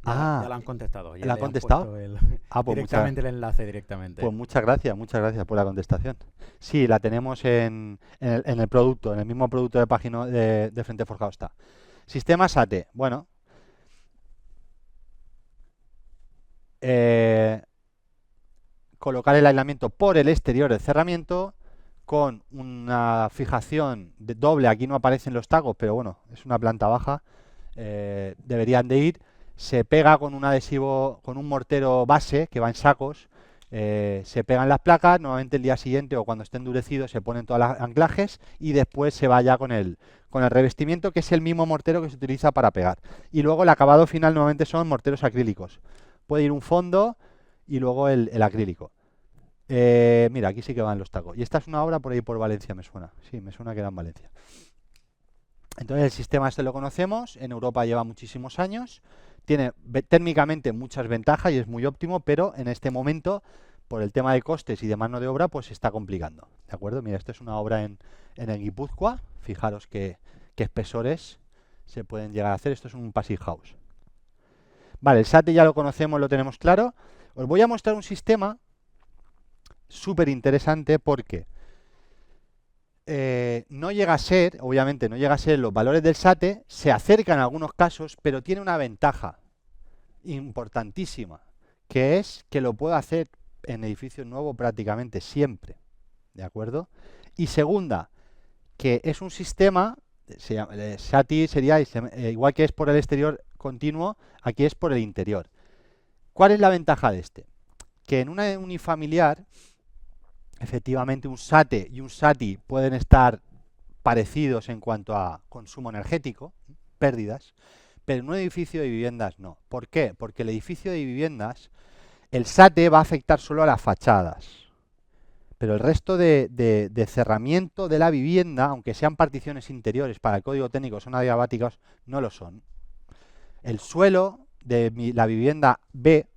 Ah, la han contestado, ya ¿la ha le han contestado? puesto Ah, pues directamente el enlace directamente. pues muchas gracias por la contestación. Sí, la tenemos en el producto, en el mismo producto de página de Frente Forjado está. Sistema SATE, bueno, eh, colocar el aislamiento por el exterior del cerramiento con una fijación doble. Aquí no aparecen los tacos, pero bueno, es una planta baja, deberían de ir. Se pega con un adhesivo, con un mortero base que va en sacos. Se pegan las placas, nuevamente el día siguiente o cuando esté endurecido se ponen todos los anclajes y después se va ya con el revestimiento, que es el mismo mortero que se utiliza para pegar. Y luego el acabado final nuevamente son morteros acrílicos. Puede ir un fondo y luego el acrílico. Mira, aquí sí que van los tacos. Y esta es una obra por ahí por Valencia, me suena. Sí, me suena que era en Valencia. Entonces el sistema este lo conocemos, en Europa lleva muchísimos años, tiene térmicamente muchas ventajas y es muy óptimo, pero en este momento, por el tema de costes y de mano de obra, pues se está complicando. ¿De acuerdo? Mira, esta es una obra en el Guipúzcoa, fijaros qué espesores se pueden llegar a hacer. Esto es un passive house. Vale, el SATE ya lo conocemos, lo tenemos claro. Os voy a mostrar un sistema súper interesante porque no llega a ser, obviamente no llega a ser los valores del SATE, se acercan en algunos casos, pero tiene una ventaja importantísima, que es que lo puedo hacer en edificios nuevos prácticamente siempre, ¿de acuerdo? Y segunda, que es un sistema, SATI sería igual que es por el exterior continuo, aquí es por el interior. ¿Cuál es la ventaja de este? Que en una unifamiliar, efectivamente un SATE y un SATI pueden estar parecidos en cuanto a consumo energético, pérdidas, pero en un edificio de viviendas no. ¿Por qué? Porque el edificio de viviendas, el SATE va a afectar solo a las fachadas, pero el resto de cerramiento de la vivienda, aunque sean particiones interiores para el código técnico, son adiabáticos, no lo son. El suelo de la vivienda B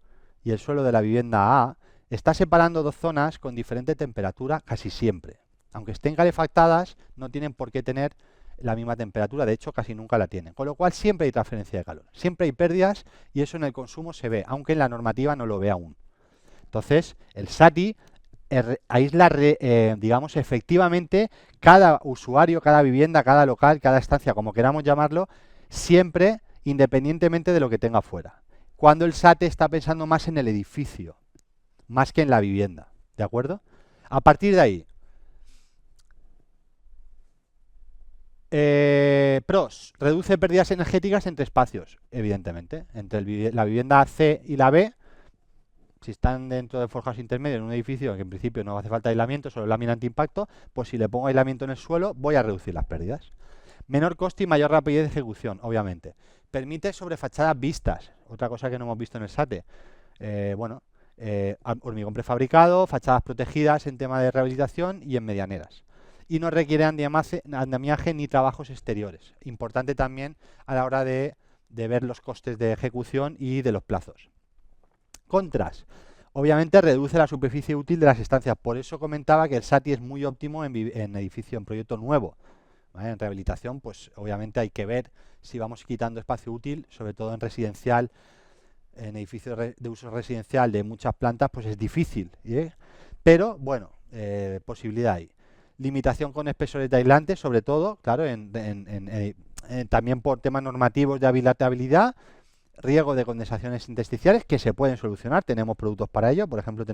y el suelo de la vivienda A está separando dos zonas con diferente temperatura casi siempre. Aunque estén calefactadas, no tienen por qué tener la misma temperatura, de hecho casi nunca la tienen. Con lo cual siempre hay transferencia de calor, siempre hay pérdidas y eso en el consumo se ve, aunque en la normativa no lo ve aún. Entonces, el SATI aísla, digamos, efectivamente cada usuario, cada vivienda, cada local, cada estancia, como queramos llamarlo, siempre independientemente de lo que tenga fuera. cuando el SATE está pensando más en el edificio, más que en la vivienda, ¿de acuerdo? A partir de ahí, pros, reduce pérdidas energéticas entre espacios, evidentemente, entre la vivienda C y la B. Si están dentro de forjados intermedios en un edificio que en principio no hace falta aislamiento, solo lámina antiimpacto, pues si le pongo aislamiento en el suelo voy a reducir las pérdidas. Menor coste y mayor rapidez de ejecución, obviamente. Permite sobre fachadas vistas, otra cosa que no hemos visto en el SATE. Hormigón prefabricado, fachadas protegidas en tema de rehabilitación y en medianeras. Y no requiere andamiaje ni trabajos exteriores. Importante también a la hora de ver los costes de ejecución y de los plazos. Contras. Obviamente reduce la superficie útil de las estancias. Por eso comentaba que el SATI es muy óptimo en edificio, en proyecto nuevo. ¿Vale? En rehabilitación, pues obviamente hay que ver si vamos quitando espacio útil, sobre todo en residencial, en edificios de uso residencial de muchas plantas, pues es difícil. Pero bueno, posibilidad hay. Limitación con espesores de aislantes, sobre todo, claro, también por temas normativos de habilitabilidad. Riesgo de condensaciones intersticiales que se pueden solucionar, tenemos productos para ello, por ejemplo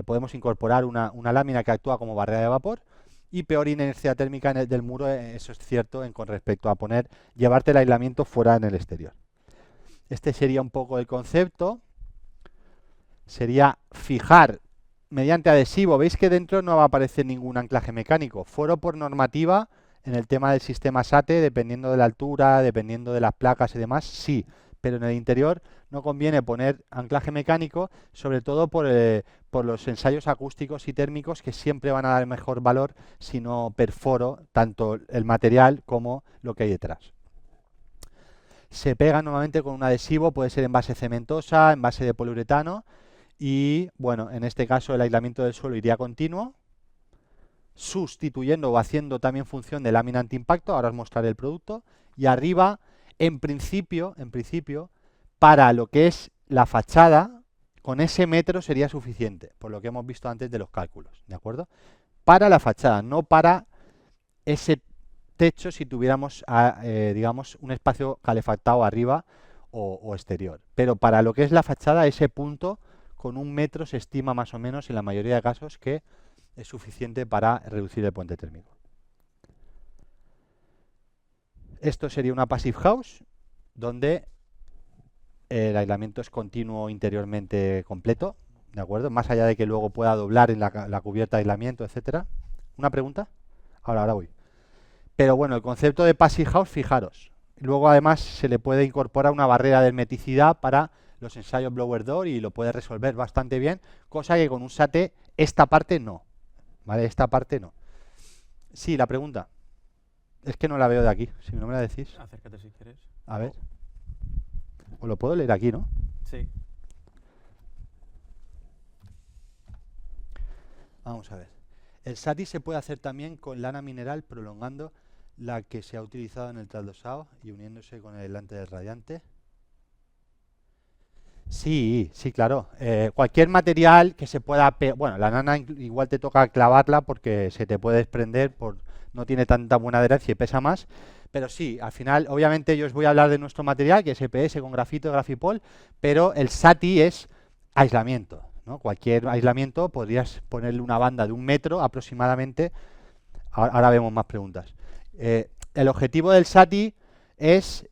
podemos incorporar una lámina que actúa como barrera de vapor, y peor inercia térmica del muro, eso es cierto con respecto a llevarte el aislamiento fuera en el exterior. Este sería un poco el concepto, sería fijar mediante adhesivo, veis que dentro no va a aparecer ningún anclaje mecánico, foro por normativa en el tema del sistema SATE, dependiendo de la altura, dependiendo de las placas y demás, sí, pero en el interior no conviene poner anclaje mecánico, sobre todo por los ensayos acústicos y térmicos que siempre van a dar mejor valor si no perforo tanto el material como lo que hay detrás. Se pega normalmente con un adhesivo, puede ser en base cementosa, en base de poliuretano, y bueno, en este caso el aislamiento del suelo iría continuo, sustituyendo o haciendo también función de lámina antiimpacto. Ahora os mostraré el producto. Y arriba, en principio, para lo que es la fachada, con ese metro sería suficiente, por lo que hemos visto antes de los cálculos, ¿de acuerdo? Para la fachada, no para ese techo si tuviéramos, digamos, un espacio calefactado arriba o exterior. Pero para lo que es la fachada, ese punto, con 1 metro se estima más o menos, en la mayoría de casos, que es suficiente para reducir el puente térmico. Esto sería una passive house, donde el aislamiento es continuo interiormente completo, ¿de acuerdo? Más allá de que luego pueda doblar en la cubierta de aislamiento, etcétera. ¿Una pregunta? Ahora voy. Pero bueno, el concepto de passive house, fijaros. Luego además se le puede incorporar una barrera de hermeticidad para los ensayos blower door y lo puede resolver bastante bien, cosa que con un SATE esta parte no. ¿Vale? Esta parte no. Sí, la pregunta. Es que no la veo de aquí. Si no me la decís. Acércate si quieres. A ver. O lo puedo leer aquí, ¿no? Sí. Vamos a ver. El SATI se puede hacer también con lana mineral, prolongando la que se ha utilizado en el trasdosado y uniéndose con el aislante del radiante. Sí, sí, claro. Cualquier material que se pueda... Bueno, la lana igual te toca clavarla porque se te puede desprender, no tiene tanta buena adherencia y pesa más. Pero sí, al final, obviamente yo os voy a hablar de nuestro material, que es EPS con grafito, Grafipol, pero el SATI es aislamiento, ¿no? Cualquier aislamiento podrías ponerle una banda de 1 metro aproximadamente. Ahora vemos más preguntas. El objetivo del SATI es...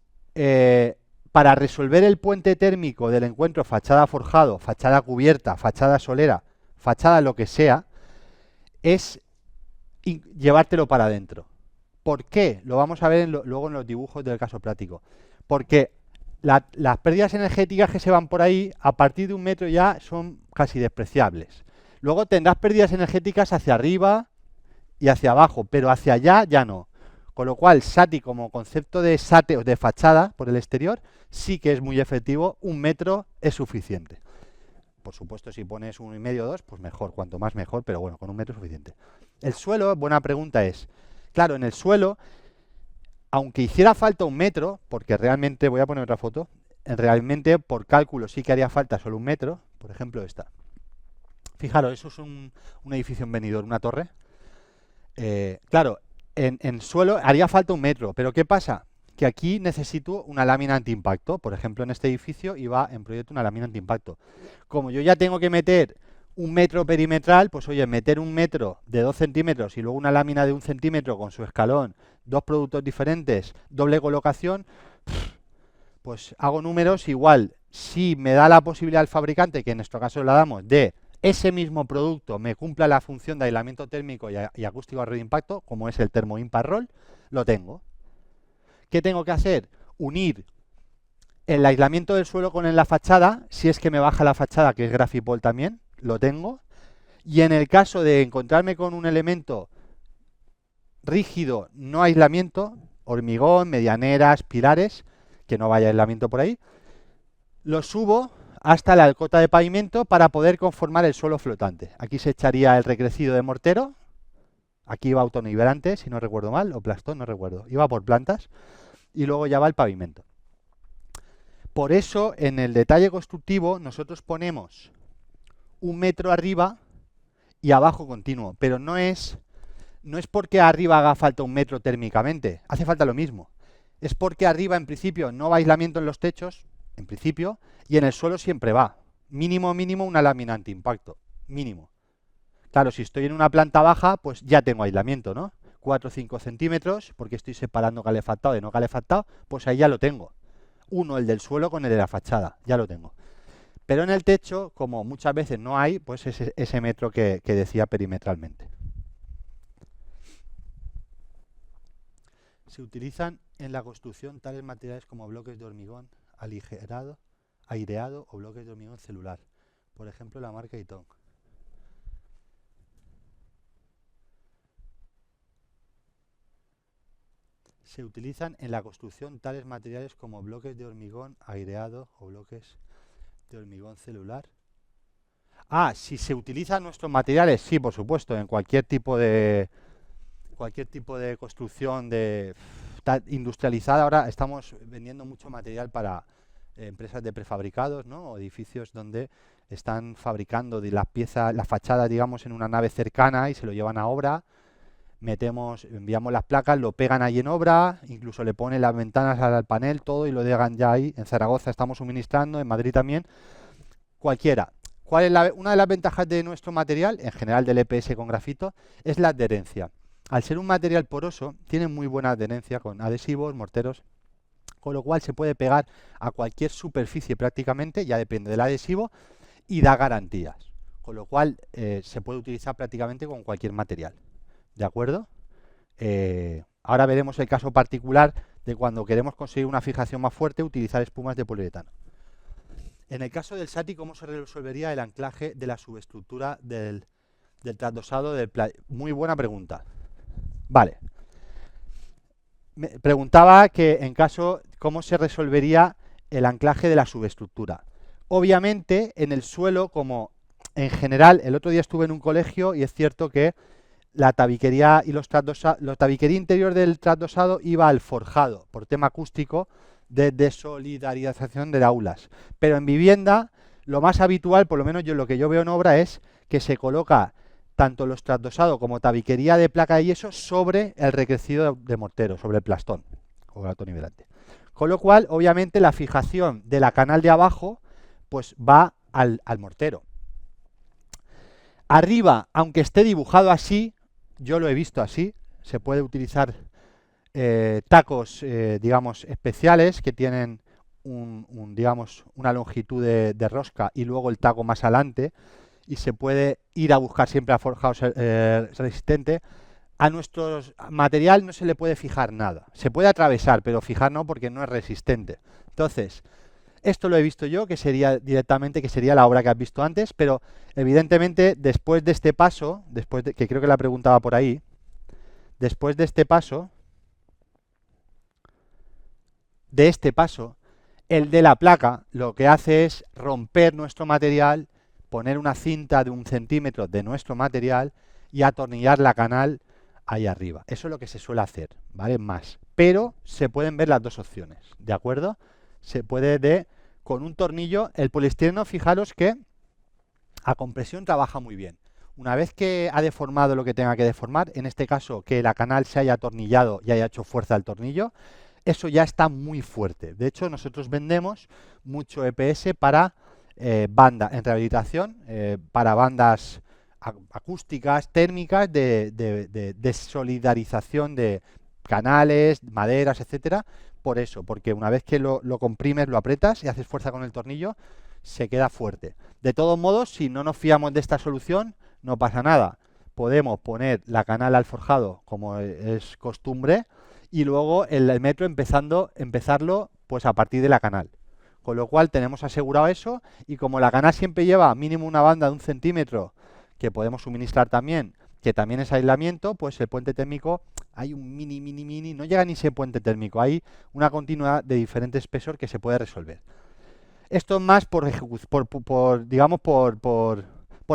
para resolver el puente térmico del encuentro fachada forjado, fachada cubierta, fachada solera, fachada lo que sea, es llevártelo para adentro. ¿Por qué? Lo vamos a ver luego en los dibujos del caso práctico. Porque las pérdidas energéticas que se van por ahí, a partir de 1 metro ya son casi despreciables. Luego tendrás pérdidas energéticas hacia arriba y hacia abajo, pero hacia allá ya no. Con lo cual, SATI como concepto de SATE o de fachada por el exterior sí que es muy efectivo, 1 metro es suficiente. Por supuesto, si pones 1,5 o 2, pues mejor, cuanto más mejor, pero bueno, con 1 metro es suficiente. El suelo, buena pregunta es, claro, en el suelo, aunque hiciera falta 1 metro, porque realmente, voy a poner otra foto, realmente por cálculo sí que haría falta solo 1 metro, por ejemplo esta. Fijaros, eso es un edificio en Benidorm, una torre. Claro, en suelo haría falta 1 metro, pero ¿qué pasa? que aquí necesito una lámina antiimpacto. Por ejemplo, en este edificio iba en proyecto una lámina antiimpacto. Como yo ya tengo que meter 1 metro perimetral, pues oye, meter 1 metro de 2 centímetros y luego una lámina de 1 centímetro con su escalón, 2 productos diferentes, doble colocación, pues hago números igual. Si me da la posibilidad al fabricante, que en nuestro caso la damos, de ese mismo producto me cumpla la función de aislamiento térmico y acústico a red de impacto, como es el Thermo Impact Roll, lo tengo. ¿Qué tengo que hacer? Unir el aislamiento del suelo con la fachada, si es que me baja la fachada, que es Grafipol también, lo tengo. Y en el caso de encontrarme con un elemento rígido, no aislamiento, hormigón, medianeras, pilares, que no vaya aislamiento por ahí, lo subo hasta la alcota de pavimento para poder conformar el suelo flotante. Aquí se echaría el recrecido de mortero, aquí va autonivelante, si no recuerdo mal, o plastón, no recuerdo, iba por plantas, y luego ya va el pavimento. Por eso, en el detalle constructivo, nosotros ponemos 1 metro arriba y abajo continuo, pero no es porque arriba haga falta 1 metro térmicamente, hace falta lo mismo. Es porque arriba, en principio, no va aislamiento en los techos, en principio, y en el suelo siempre va. Mínimo, mínimo, una lámina antiimpacto, mínimo. Claro, si estoy en una planta baja, pues ya tengo aislamiento, ¿no? 4 o 5 centímetros, porque estoy separando calefactado de no calefactado, pues ahí ya lo tengo. Uno, el del suelo con el de la fachada, ya lo tengo. Pero en el techo, como muchas veces no hay, pues ese metro que decía perimetralmente. Se utilizan en la construcción tales materiales como bloques de hormigón aligerado, aireado o bloques de hormigón celular. Por ejemplo, la marca Ytong. Se utilizan en la construcción tales materiales como bloques de hormigón aireado o bloques de hormigón celular. Ah, si se utilizan nuestros materiales, sí, por supuesto, en cualquier tipo de construcción industrializada. Ahora estamos vendiendo mucho material para empresas de prefabricados, ¿no? O edificios donde están fabricando las piezas, las fachadas, digamos, en una nave cercana y se lo llevan a obra. Enviamos las placas, lo pegan ahí en obra, incluso le ponen las ventanas al panel, todo, y lo dejan ya ahí. En Zaragoza estamos suministrando, en Madrid también, cualquiera. ¿Cuál es una de las ventajas de nuestro material, en general del EPS con grafito? Es la adherencia. Al ser un material poroso, tiene muy buena adherencia con adhesivos, morteros, con lo cual se puede pegar a cualquier superficie prácticamente, ya depende del adhesivo, y da garantías. Con lo cual se puede utilizar prácticamente con cualquier material. ¿De acuerdo? Ahora veremos el caso particular de cuando queremos conseguir una fijación más fuerte, utilizar espumas de poliuretano. En el caso del SATI, ¿cómo se resolvería el anclaje de la subestructura del trasdosado del Muy buena pregunta. Vale. Me preguntaba que en caso, ¿cómo se resolvería el anclaje de la subestructura? Obviamente, en el suelo, como en general, el otro día estuve en un colegio y es cierto que la tabiquería y la tabiquería interior del trasdosado iba al forjado por tema acústico de desolidarización de aulas. Pero en vivienda, lo más habitual, por lo menos lo que yo veo en obra, es que se coloca tanto los trasdosados como tabiquería de placa de yeso sobre el recrecido de mortero, sobre el plastón o el autonivelante. Con lo cual, obviamente, la fijación de la canal de abajo pues va al mortero. Arriba, aunque esté dibujado así, yo lo he visto así, se puede utilizar tacos, digamos, especiales que tienen digamos, una longitud de rosca y luego el taco más adelante, y se puede ir a buscar siempre a forjados resistente. A nuestro material no se le puede fijar nada, se puede atravesar, pero fijar no, porque no es resistente. Entonces, esto lo he visto yo, que sería directamente, que sería la obra que has visto antes, pero evidentemente después de este paso, que creo que la preguntaba por ahí, después de este paso, el de la placa lo que hace es romper nuestro material, poner una cinta de 1 centímetro de nuestro material y atornillar la canal ahí arriba. Eso es lo que se suele hacer, ¿vale? Más. Pero se pueden ver las dos opciones, ¿de acuerdo? Se puede con un tornillo. El poliestireno, fijaros que a compresión trabaja muy bien. Una vez que ha deformado lo que tenga que deformar, en este caso que la canal se haya atornillado y haya hecho fuerza al tornillo, eso ya está muy fuerte. De hecho, nosotros vendemos mucho EPS para banda en rehabilitación, para bandas acústicas, térmicas, de solidarización de canales, maderas, etcétera. Por eso, porque una vez que lo comprimes, lo aprietas y haces fuerza con el tornillo, se queda fuerte. De todos modos, si no nos fiamos de esta solución, no pasa nada. Podemos poner la canal al forjado como es costumbre y luego el metro empezarlo pues a partir de la canal. Con lo cual tenemos asegurado eso y como la canal siempre lleva mínimo una banda de 1 centímetro que podemos suministrar también, que también es aislamiento, pues el puente térmico hay un mini, no llega ni ese puente térmico, hay una continuidad de diferente espesor que se puede resolver. Esto es más digamos, por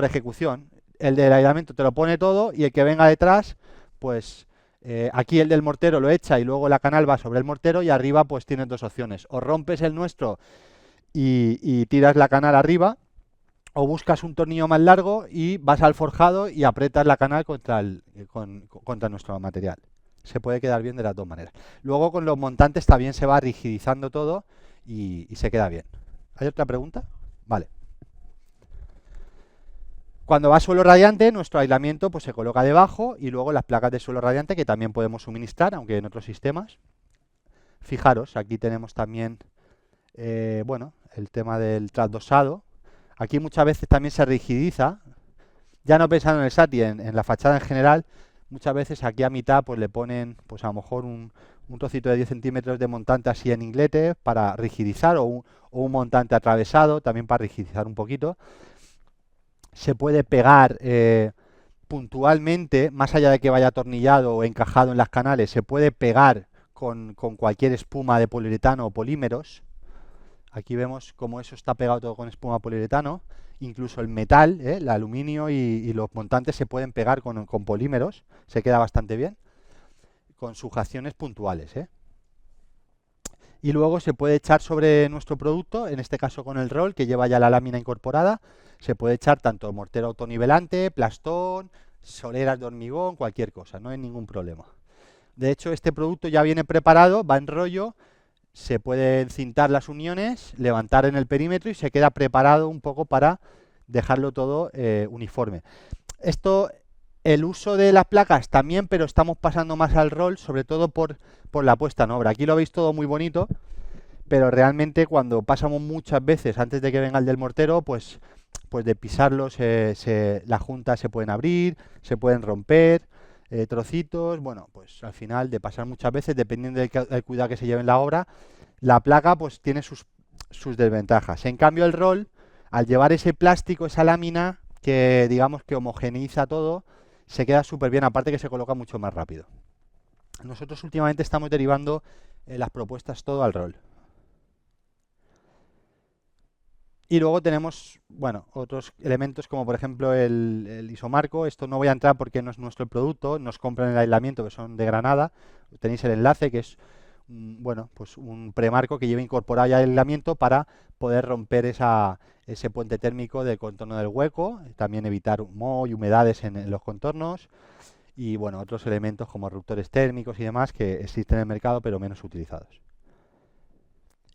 ejecución. El del aislamiento te lo pone todo y el que venga detrás, pues aquí el del mortero lo echa y luego la canal va sobre el mortero y arriba pues tienes dos opciones. O rompes el nuestro y tiras la canal arriba, o buscas un tornillo más largo y vas al forjado y aprietas la canal contra nuestro material. Se puede quedar bien de las dos maneras. Luego con los montantes también se va rigidizando todo y se queda bien. ¿Hay otra pregunta? Vale. Cuando va suelo radiante, nuestro aislamiento pues se coloca debajo y luego las placas de suelo radiante que también podemos suministrar, aunque en otros sistemas. Fijaros, aquí tenemos también bueno, el tema del trasdosado. Aquí muchas veces también se rigidiza, ya no pensando en el SATI, en la fachada en general, muchas veces aquí a mitad pues le ponen pues a lo mejor un trocito de 10 centímetros de montante así en inglete para rigidizar o un montante atravesado también para rigidizar un poquito. Se puede pegar puntualmente, más allá de que vaya atornillado o encajado en las canales, se puede pegar con cualquier espuma de poliuretano o polímeros. Aquí vemos cómo eso está pegado todo con espuma poliuretano. Incluso el metal, el aluminio y los montantes se pueden pegar con polímeros. Se queda bastante bien. Con sujeciones puntuales. Y luego se puede echar sobre nuestro producto, en este caso con el roll, que lleva ya la lámina incorporada. Se puede echar tanto mortero autonivelante, plastón, soleras de hormigón, cualquier cosa. No hay ningún problema. De hecho, este producto ya viene preparado, va en rollo. Se puede encintar las uniones, levantar en el perímetro y se queda preparado un poco para dejarlo todo uniforme. Esto, el uso de las placas también, pero estamos pasando más al rol, sobre todo por la puesta en obra. Aquí lo veis todo muy bonito, pero realmente cuando pasamos muchas veces antes de que venga el del mortero, pues de pisarlo las juntas se pueden abrir, se pueden romper, trocitos, bueno, pues al final de pasar muchas veces, dependiendo del cuidado que se lleve en la obra, la placa pues tiene sus desventajas. En cambio el roll, al llevar ese plástico, esa lámina, que digamos que homogeneiza todo, se queda súper bien, aparte que se coloca mucho más rápido. Nosotros últimamente estamos derivando las propuestas todo al roll. Y luego tenemos, bueno, otros elementos como por ejemplo el isomarco. Esto no voy a entrar porque no es nuestro producto, nos compran el aislamiento que son de Granada. Tenéis el enlace que es, bueno, pues un premarco que lleva incorporado ya el aislamiento para poder romper ese puente térmico del contorno del hueco, también evitar moho y humedades en los contornos y bueno, otros elementos como reductores térmicos y demás que existen en el mercado pero menos utilizados.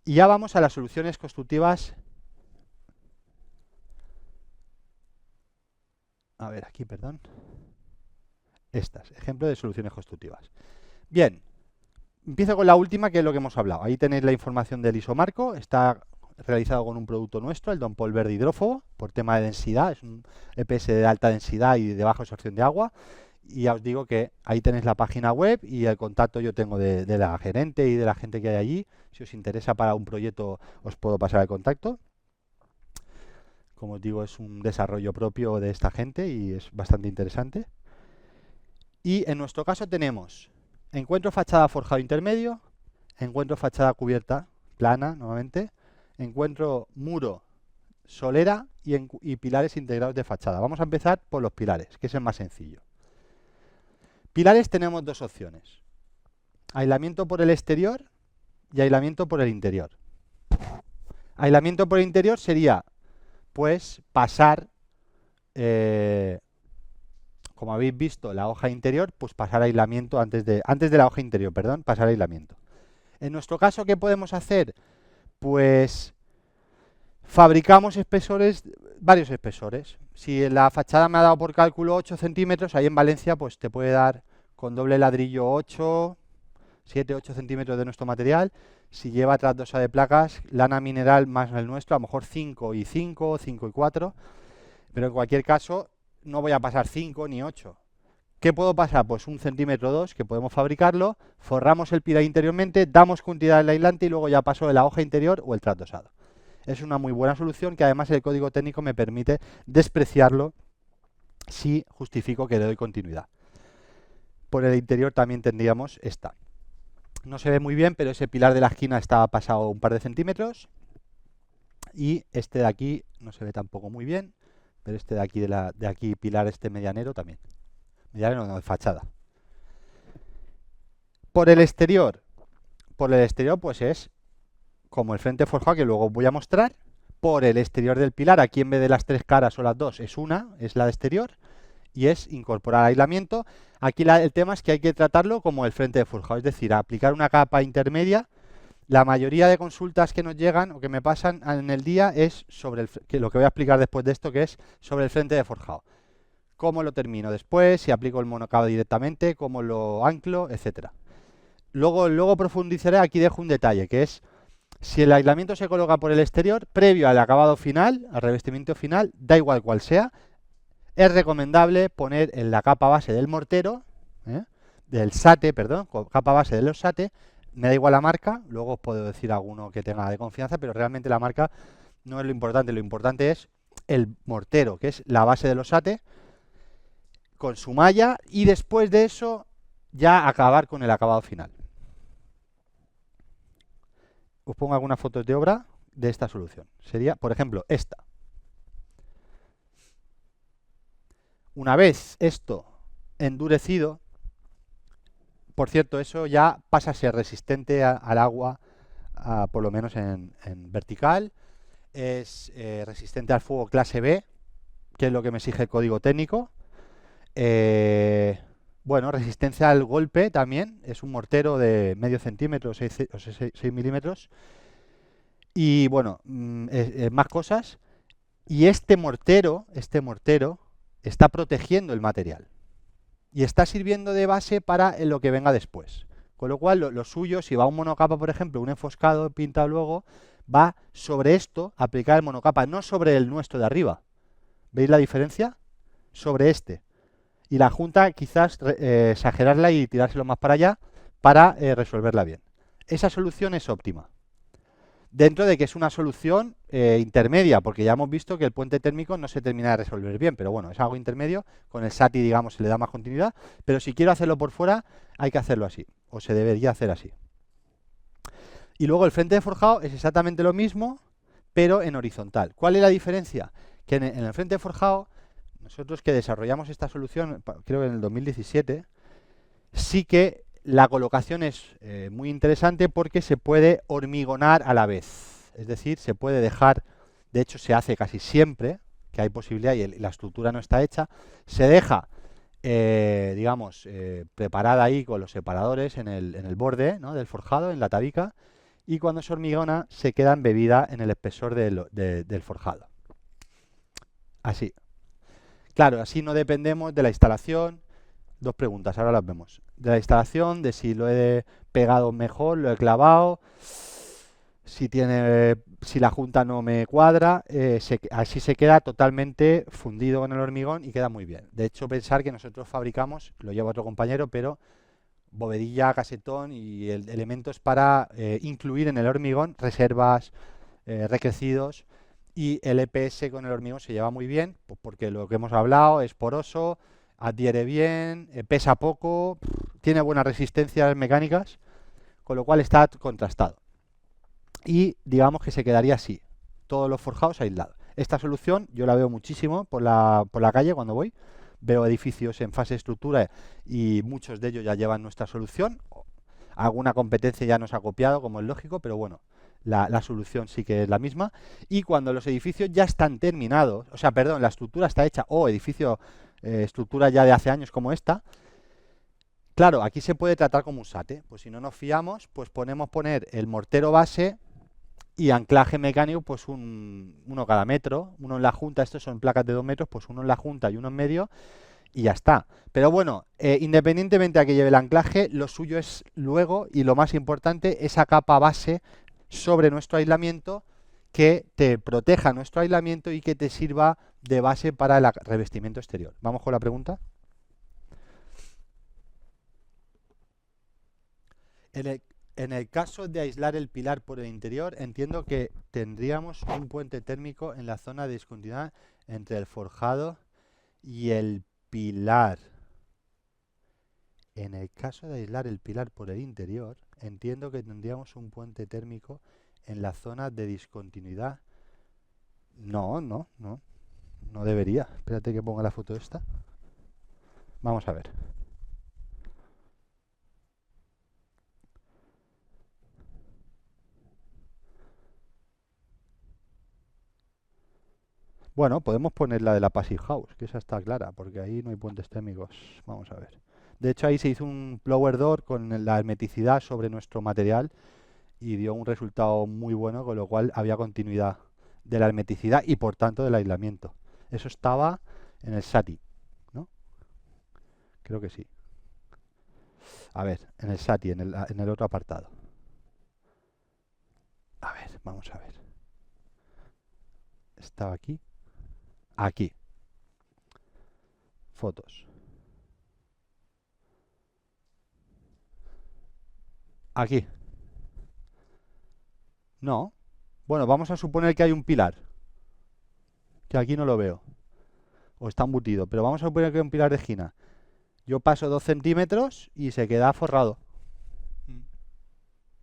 Y ya vamos a las soluciones constructivas. A ver, aquí, perdón. Estas, ejemplo de soluciones constructivas. Bien, empiezo con la última, que es lo que hemos hablado. Ahí tenéis la información del isomarco. Está realizado con un producto nuestro, el Don Paul Verde hidrófobo, por tema de densidad. Es un EPS de alta densidad y de baja absorción de agua. Y ya os digo que ahí tenéis la página web y el contacto yo tengo de la gerente y de la gente que hay allí. Si os interesa para un proyecto, os puedo pasar el contacto. Como os digo, es un desarrollo propio de esta gente y es bastante interesante. Y en nuestro caso tenemos encuentro fachada forjado intermedio, encuentro fachada cubierta plana, nuevamente, encuentro muro, solera y pilares integrados de fachada. Vamos a empezar por los pilares, que es el más sencillo. Pilares tenemos dos opciones. Aislamiento por el exterior y aislamiento por el interior. Aislamiento por el interior sería pues pasar, como habéis visto, la hoja interior, pues pasar aislamiento antes de la hoja interior, perdón, pasar aislamiento. En nuestro caso, ¿qué podemos hacer? Pues fabricamos espesores, varios espesores. Si en la fachada me ha dado por cálculo 8 centímetros, ahí en Valencia pues te puede dar con doble ladrillo 8, 7, 8 centímetros de nuestro material. Si lleva trasdosa de placas, lana mineral más el nuestro, a lo mejor 5 y 5, 5 y 4. Pero en cualquier caso, no voy a pasar 5 ni 8. ¿Qué puedo pasar? Pues 1 centímetro 2, que podemos fabricarlo, forramos el pilar interiormente, damos cantidad del aislante y luego ya paso de la hoja interior o el trasdosado. Es una muy buena solución que además el código técnico me permite despreciarlo si justifico que le doy continuidad. Por el interior también tendríamos esta. No se ve muy bien, pero ese pilar de la esquina está pasado un par de centímetros. Y este de aquí no se ve tampoco muy bien, pero este de aquí, de aquí pilar este medianero también. Medianero no, de fachada. Por el exterior pues es como el frente forjado que luego voy a mostrar. Por el exterior del pilar, aquí en vez de las 3 caras o las 2 es una, es la de exterior. Y es incorporar aislamiento. Aquí el tema es que hay que tratarlo como el frente de forjado, es decir, aplicar una capa intermedia. La mayoría de consultas que nos llegan o que me pasan en el día es sobre lo que voy a explicar después de esto, que es sobre el frente de forjado. Cómo lo termino después, si aplico el monocabo directamente, cómo lo anclo, etcétera. Luego profundizaré, aquí dejo un detalle, que es si el aislamiento se coloca por el exterior, previo al acabado final, al revestimiento final, da igual cual sea, es recomendable poner en la capa base del mortero, del SATE, perdón, capa base de los SATE, me da igual la marca, luego os puedo decir alguno que tenga de confianza, pero realmente la marca no es lo importante es el mortero, que es la base de los SATE, con su malla, y después de eso ya acabar con el acabado final. Os pongo algunas fotos de obra de esta solución. Sería, por ejemplo, esta. Una vez esto endurecido, por cierto, eso ya pasa a ser resistente al agua, por lo menos en vertical. Es resistente al fuego clase B, que es lo que me exige el código técnico. Bueno, resistencia al golpe también. Es un mortero de medio centímetro, 6 milímetros. Y bueno, más cosas. Y este mortero está protegiendo el material. Y está sirviendo de base para lo que venga después. Con lo cual, lo suyo, si va un monocapa, por ejemplo, un enfoscado pintado luego, va sobre esto a aplicar el monocapa, no sobre el nuestro de arriba. ¿Veis la diferencia? Sobre este. Y la junta quizás exagerarla y tirárselo más para allá para resolverla bien. Esa solución es óptima. Dentro de que es una solución intermedia, porque ya hemos visto que el puente térmico no se termina de resolver bien, pero bueno, es algo intermedio, con el SATI, digamos, se le da más continuidad, pero si quiero hacerlo por fuera, hay que hacerlo así, o se debería hacer así. Y luego el frente de forjado es exactamente lo mismo, pero en horizontal. ¿Cuál es la diferencia? Que en el frente de forjado, nosotros que desarrollamos esta solución, creo que en el 2017, sí que la colocación es muy interesante porque se puede hormigonar a la vez. Es decir, se puede dejar, de hecho se hace casi siempre, que hay posibilidad y la estructura no está hecha, se deja, digamos, preparada ahí con los separadores en el borde, ¿no?, del forjado, en la tabica, y cuando se hormigona se queda embebida en el espesor del forjado. Así. Claro, así no dependemos de la instalación. Dos preguntas, ahora las vemos. De la instalación, de si lo he pegado mejor, lo he clavado, si la junta no me cuadra, así se queda totalmente fundido con el hormigón y queda muy bien. De hecho, pensar que nosotros fabricamos, lo lleva otro compañero, pero bovedilla, casetón y elementos para incluir en el hormigón reservas, recrecidos, y el EPS con el hormigón se lleva muy bien, pues porque lo que hemos hablado es poroso, adhiere bien, pesa poco, tiene buenas resistencias mecánicas, con lo cual está contrastado. Y digamos que se quedaría así, todos los forjados aislados. Esta solución yo la veo muchísimo por la calle cuando voy. Veo edificios en fase de estructura y muchos de ellos ya llevan nuestra solución. Alguna competencia ya nos ha copiado, como es lógico, pero bueno, la solución sí que es la misma. Y cuando los edificios ya están terminados, o sea, perdón, la estructura está hecha, o estructura ya de hace años como esta, Claro, aquí se puede tratar como un SAT. Pues si no nos fiamos, pues ponemos poner el mortero base y anclaje mecánico, pues uno cada metro, uno en la junta, estos son placas de 2 metros, pues uno en la junta y uno en medio, y ya está. Pero bueno, independientemente a que lleve el anclaje, lo suyo es luego, y lo más importante, esa capa base sobre nuestro aislamiento que te proteja nuestro aislamiento y que te sirva de base para el revestimiento exterior. ¿Vamos con la pregunta? En el caso de aislar el pilar por el interior, entiendo que tendríamos un puente térmico en la zona de discontinuidad entre el forjado y el pilar. En el caso de aislar el pilar por el interior, entiendo que tendríamos un puente térmico en la zona de discontinuidad. No debería. Espérate que ponga la foto esta. Vamos a ver. Bueno, podemos poner la de la Passive House, que esa está clara, porque ahí no hay puentes térmicos. Vamos a ver. De hecho, ahí se hizo un blower door con la hermeticidad sobre nuestro material y dio un resultado muy bueno, con lo cual había continuidad de la hermeticidad y por tanto del aislamiento. Eso estaba en el SATI, ¿no? Creo que sí. A ver, en el SATI, en el otro apartado. A ver, vamos a ver. Estaba aquí. Aquí. Fotos. Aquí. No. Bueno, vamos a suponer que hay un pilar. Que aquí no lo veo. O está embutido. Pero vamos a suponer que hay un pilar de esquina. Yo paso 2 centímetros y se queda forrado.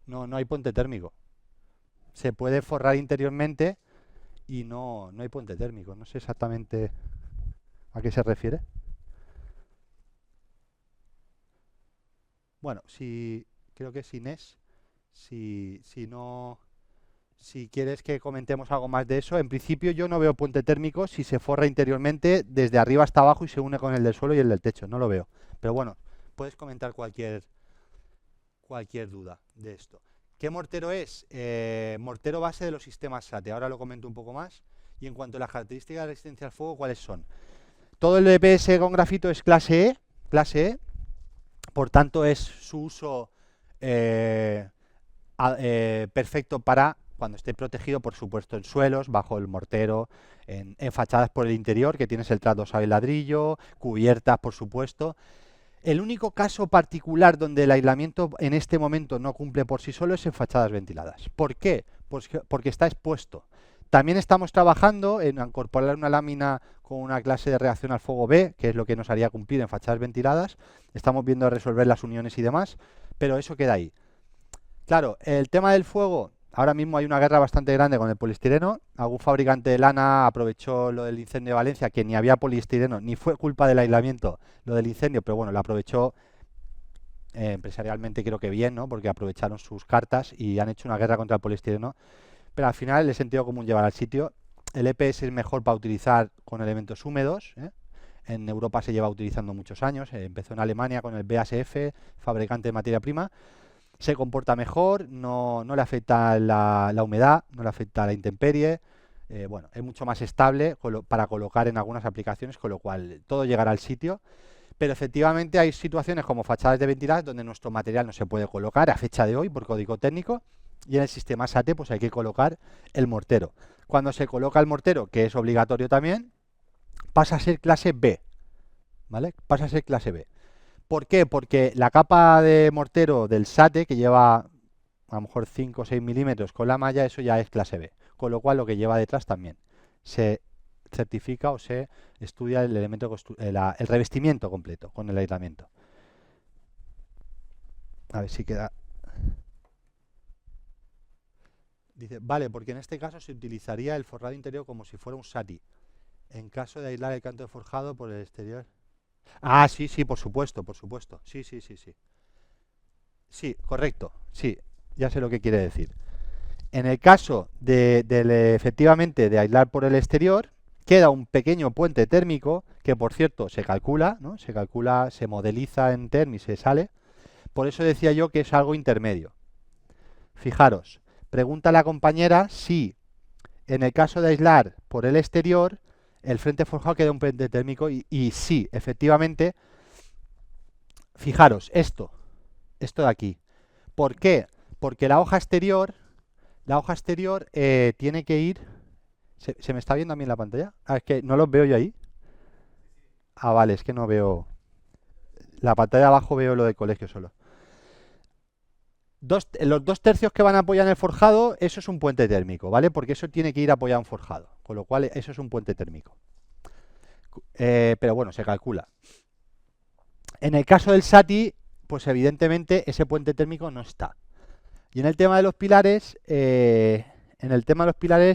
No hay puente térmico. Se puede forrar interiormente y no hay puente térmico. No sé exactamente a qué se refiere. Bueno, creo que es Inés. Si quieres que comentemos algo más de eso, en principio yo no veo puente térmico si se forra interiormente desde arriba hasta abajo y se une con el del suelo y el del techo. No lo veo. Pero bueno, puedes comentar cualquier duda de esto. ¿Qué mortero es? Mortero base de los sistemas SATE. Ahora lo comento un poco más. Y en cuanto a las características de resistencia al fuego, ¿cuáles son? Todo el EPS con grafito es clase E. Por tanto, es su uso perfecto para cuando esté protegido, por supuesto, en suelos, bajo el mortero, en fachadas por el interior, que tienes el trasdosado y ladrillo, cubiertas, por supuesto. El único caso particular donde el aislamiento en este momento no cumple por sí solo es en fachadas ventiladas. ¿Por qué? Porque está expuesto. También estamos trabajando en incorporar una lámina con una clase de reacción al fuego B, que es lo que nos haría cumplir en fachadas ventiladas. Estamos viendo resolver las uniones y demás, pero eso queda ahí. Claro, el tema del fuego, ahora mismo hay una guerra bastante grande con el poliestireno. Algún fabricante de lana aprovechó lo del incendio de Valencia, que ni había poliestireno, ni fue culpa del aislamiento lo del incendio, pero bueno, lo aprovechó empresarialmente creo que bien, ¿no? Porque aprovecharon sus cartas y han hecho una guerra contra el poliestireno. Pero al final el sentido común lleva al sitio. El EPS es mejor para utilizar con elementos húmedos. En Europa se lleva utilizando muchos años. Empezó en Alemania con el BASF, fabricante de materia prima. Se comporta mejor, no le afecta la humedad, no le afecta la intemperie. Bueno, es mucho más estable para colocar en algunas aplicaciones, con lo cual todo llegará al sitio. Pero efectivamente hay situaciones como fachadas de ventiladas donde nuestro material no se puede colocar a fecha de hoy por código técnico, y en el sistema SATE pues hay que colocar el mortero. Cuando se coloca el mortero, que es obligatorio también, pasa a ser clase B, ¿vale? Pasa a ser clase B. ¿Por qué? Porque la capa de mortero del SATE, que lleva a lo mejor 5 o 6 milímetros con la malla, eso ya es clase B. Con lo cual lo que lleva detrás también se certifica o se estudia el elemento el revestimiento completo con el aislamiento. A ver si queda. Dice, vale, porque en este caso se utilizaría el forrado interior como si fuera un SATI, en caso de aislar el canto de forjado por el exterior. Ah, sí, por supuesto. Sí. Sí, correcto, sí, ya sé lo que quiere decir. En el caso efectivamente de aislar por el exterior, queda un pequeño puente térmico que, por cierto, se calcula, ¿no? Se calcula, se modeliza en TERM y se sale. Por eso decía yo que es algo intermedio. Fijaros, pregunta a la compañera si en el caso de aislar por el exterior, el frente forjado queda un puente térmico y sí, efectivamente, fijaros, esto de aquí. ¿Por qué? Porque la hoja exterior tiene que ir... ¿Se me está viendo a mí en la pantalla? Ah, es que no los veo yo ahí. Ah, vale, es que no veo... La pantalla de abajo veo lo del colegio solo. Los 2/3 que van a apoyar en el forjado, eso es un puente térmico, ¿vale? Porque eso tiene que ir apoyado en forjado, con lo cual eso es un puente térmico. Pero bueno, se calcula. En el caso del SATI, pues evidentemente ese puente térmico no está. Y en el tema de los pilares,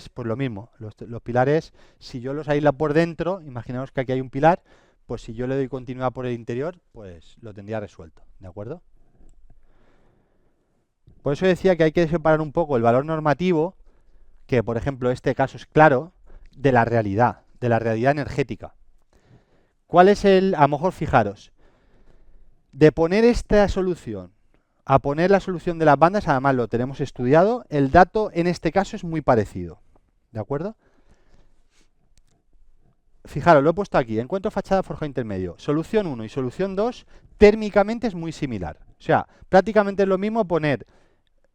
pues lo mismo. Los pilares, si yo los aíslo por dentro, imaginaos que aquí hay un pilar, pues si yo le doy continuidad por el interior, pues lo tendría resuelto, ¿de acuerdo? Por eso decía que hay que separar un poco el valor normativo, que por ejemplo este caso es claro, de la realidad energética. ¿Cuál es a lo mejor fijaros, de poner esta solución a poner la solución de las bandas, además lo tenemos estudiado, el dato en este caso es muy parecido, ¿de acuerdo? Fijaros, lo he puesto aquí, encuentro fachada forjado intermedio. Solución 1 y solución 2 térmicamente es muy similar. O sea, prácticamente es lo mismo poner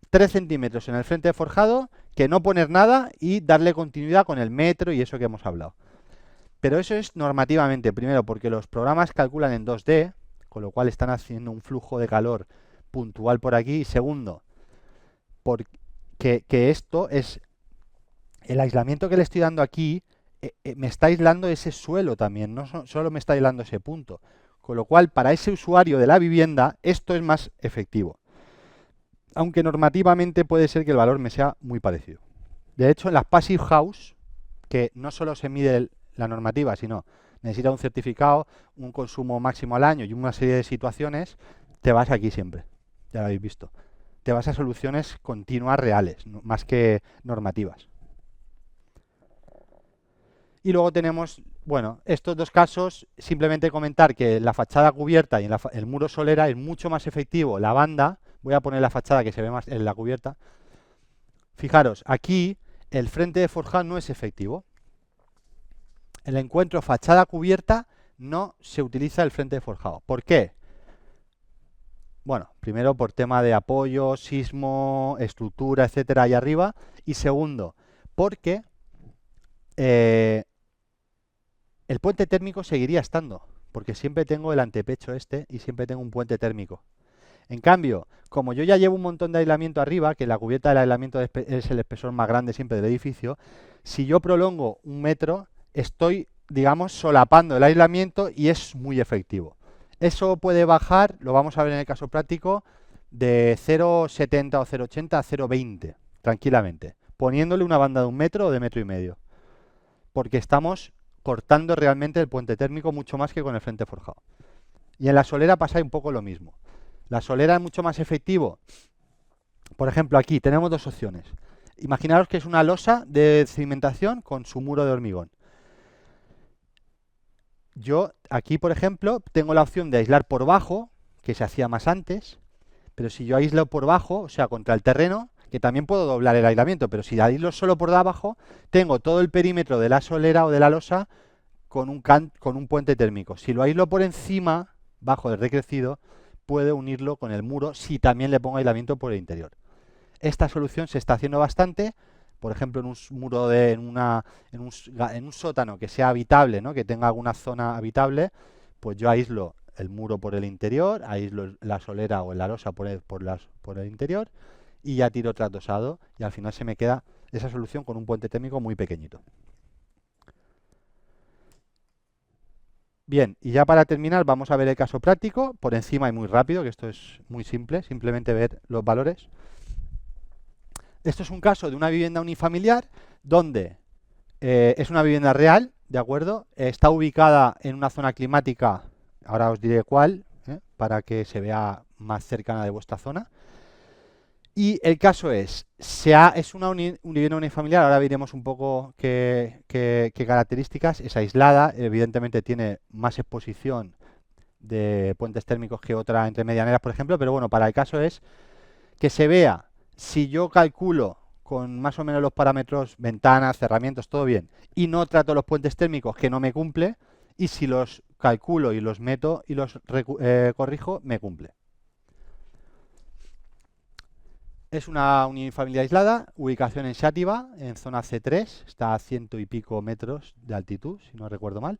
3 centímetros en el frente de forjado que no poner nada y darle continuidad con el metro y eso que hemos hablado. Pero eso es normativamente, primero porque los programas calculan en 2D, con lo cual están haciendo un flujo de calor puntual por aquí. Y segundo, porque esto es el aislamiento que le estoy dando aquí, me está aislando ese suelo también, no solo me está aislando ese punto. Con lo cual, para ese usuario de la vivienda, esto es más efectivo. Aunque normativamente puede ser que el valor me sea muy parecido. De hecho, en las Passive House, que no solo se mide la normativa, sino necesita un certificado, un consumo máximo al año y una serie de situaciones, te vas aquí siempre. Ya lo habéis visto. Te vas a soluciones continuas reales, más que normativas. Y luego tenemos, bueno, estos dos casos, simplemente comentar que la fachada cubierta y en el muro solera es mucho más efectivo la banda. Voy a poner la fachada que se ve más en la cubierta. Fijaros, aquí el frente de forjado no es efectivo. En el encuentro fachada cubierta no se utiliza el frente de forjado. ¿Por qué? Bueno, primero por tema de apoyo, sismo, estructura, etcétera, ahí arriba. Y segundo, porque el puente térmico seguiría estando, porque siempre tengo el antepecho este y siempre tengo un puente térmico. En cambio, como yo ya llevo un montón de aislamiento arriba, que la cubierta del aislamiento es el espesor más grande siempre del edificio, si yo prolongo 1 metro, estoy, digamos, solapando el aislamiento y es muy efectivo. Eso puede bajar, lo vamos a ver en el caso práctico, de 0,70 o 0,80 a 0,20, tranquilamente, poniéndole una banda de 1 metro o de 1,5 metros. Porque estamos cortando realmente el puente térmico mucho más que con el frente forjado. Y en la solera pasa un poco lo mismo. La solera es mucho más efectivo. Por ejemplo, aquí tenemos dos opciones. Imaginaros que es una losa de cimentación con su muro de hormigón. Yo aquí, por ejemplo, tengo la opción de aislar por bajo, que se hacía más antes, pero si yo aíslo por bajo, o sea, contra el terreno, que también puedo doblar el aislamiento, pero si aíslo solo por debajo, tengo todo el perímetro de la solera o de la losa con un puente térmico. Si lo aíslo por encima, bajo del recrecido, puedo unirlo con el muro si también le pongo aislamiento por el interior. Esta solución se está haciendo bastante, por ejemplo, en un muro en un sótano que sea habitable, ¿no? Que tenga alguna zona habitable, pues yo aíslo el muro por el interior, aíslo la solera o la losa por el interior y ya tiro tratosado y al final se me queda esa solución con un puente térmico muy pequeñito. Bien, y ya para terminar vamos a ver el caso práctico, por encima y muy rápido, que esto es muy simple, simplemente ver los valores. Esto es un caso de una vivienda unifamiliar donde es una vivienda real, ¿de acuerdo? Está ubicada en una zona climática, ahora os diré cuál, para que se vea más cercana de vuestra zona. Y el caso es, es una vivienda unifamiliar, ahora veremos un poco qué características, es aislada, evidentemente tiene más exposición de puentes térmicos que otra entre medianeras, por ejemplo, pero bueno, para el caso es que se vea si yo calculo con más o menos los parámetros, ventanas, cerramientos, todo bien, y no trato los puentes térmicos que no me cumple, y si los calculo y los meto y los corrijo, me cumple. Es una unifamiliar aislada, ubicación en Xàtiva, en zona C3, está a 100 y pico metros de altitud, si no recuerdo mal.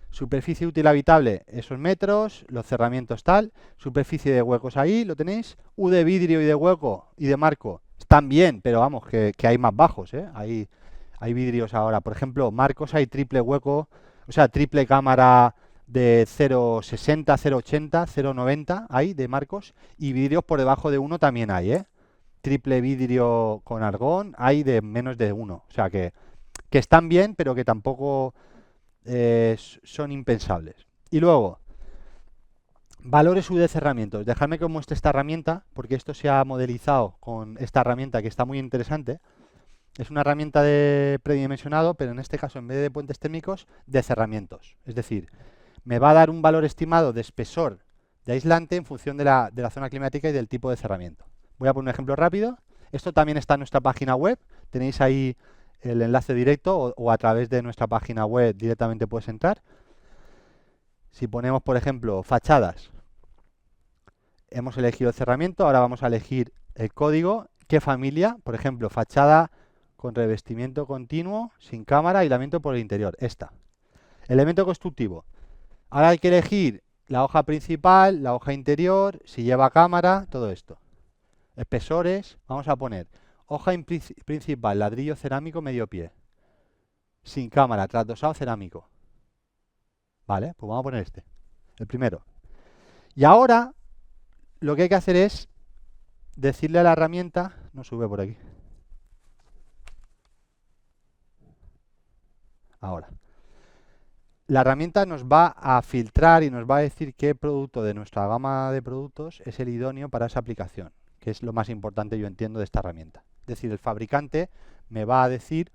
Superficie útil habitable, esos metros, los cerramientos tal, superficie de huecos ahí, lo tenéis. U de vidrio y de hueco y de marco, están bien, pero vamos, que hay más bajos, ¿eh? Hay vidrios ahora, por ejemplo, marcos hay triple hueco, o sea, triple cámara de 0,60, 0,80, 0,90 hay de marcos, y vidrios por debajo de 1 también hay, ¿eh? Triple vidrio con argón hay de menos de 1, o sea que están bien, pero que tampoco son impensables. Y luego, valores U de cerramientos. Dejadme que os muestre esta herramienta, porque esto se ha modelizado con esta herramienta que está muy interesante. Es una herramienta de predimensionado, pero en este caso, en vez de puentes térmicos, de cerramientos. Es decir, me va a dar un valor estimado de espesor de aislante en función de la zona climática y del tipo de cerramiento. Voy a poner un ejemplo rápido. Esto también está en nuestra página web. Tenéis ahí el enlace directo o a través de nuestra página web directamente puedes entrar. Si ponemos, por ejemplo, fachadas, hemos elegido el cerramiento, ahora vamos a elegir el código, qué familia, por ejemplo, fachada con revestimiento continuo, sin cámara, aislamiento por el interior, esta. Elemento constructivo, ahora hay que elegir la hoja principal, la hoja interior, si lleva cámara, todo esto. Espesores, vamos a poner hoja principal, ladrillo cerámico medio pie, sin cámara, trasdosado cerámico. Vale, pues vamos a poner este, el primero. Y ahora lo que hay que hacer es decirle a la herramienta, no sube por aquí. Ahora. La herramienta nos va a filtrar y nos va a decir qué producto de nuestra gama de productos es el idóneo para esa aplicación, que es lo más importante, yo entiendo, de esta herramienta. Es decir, el fabricante me va a decir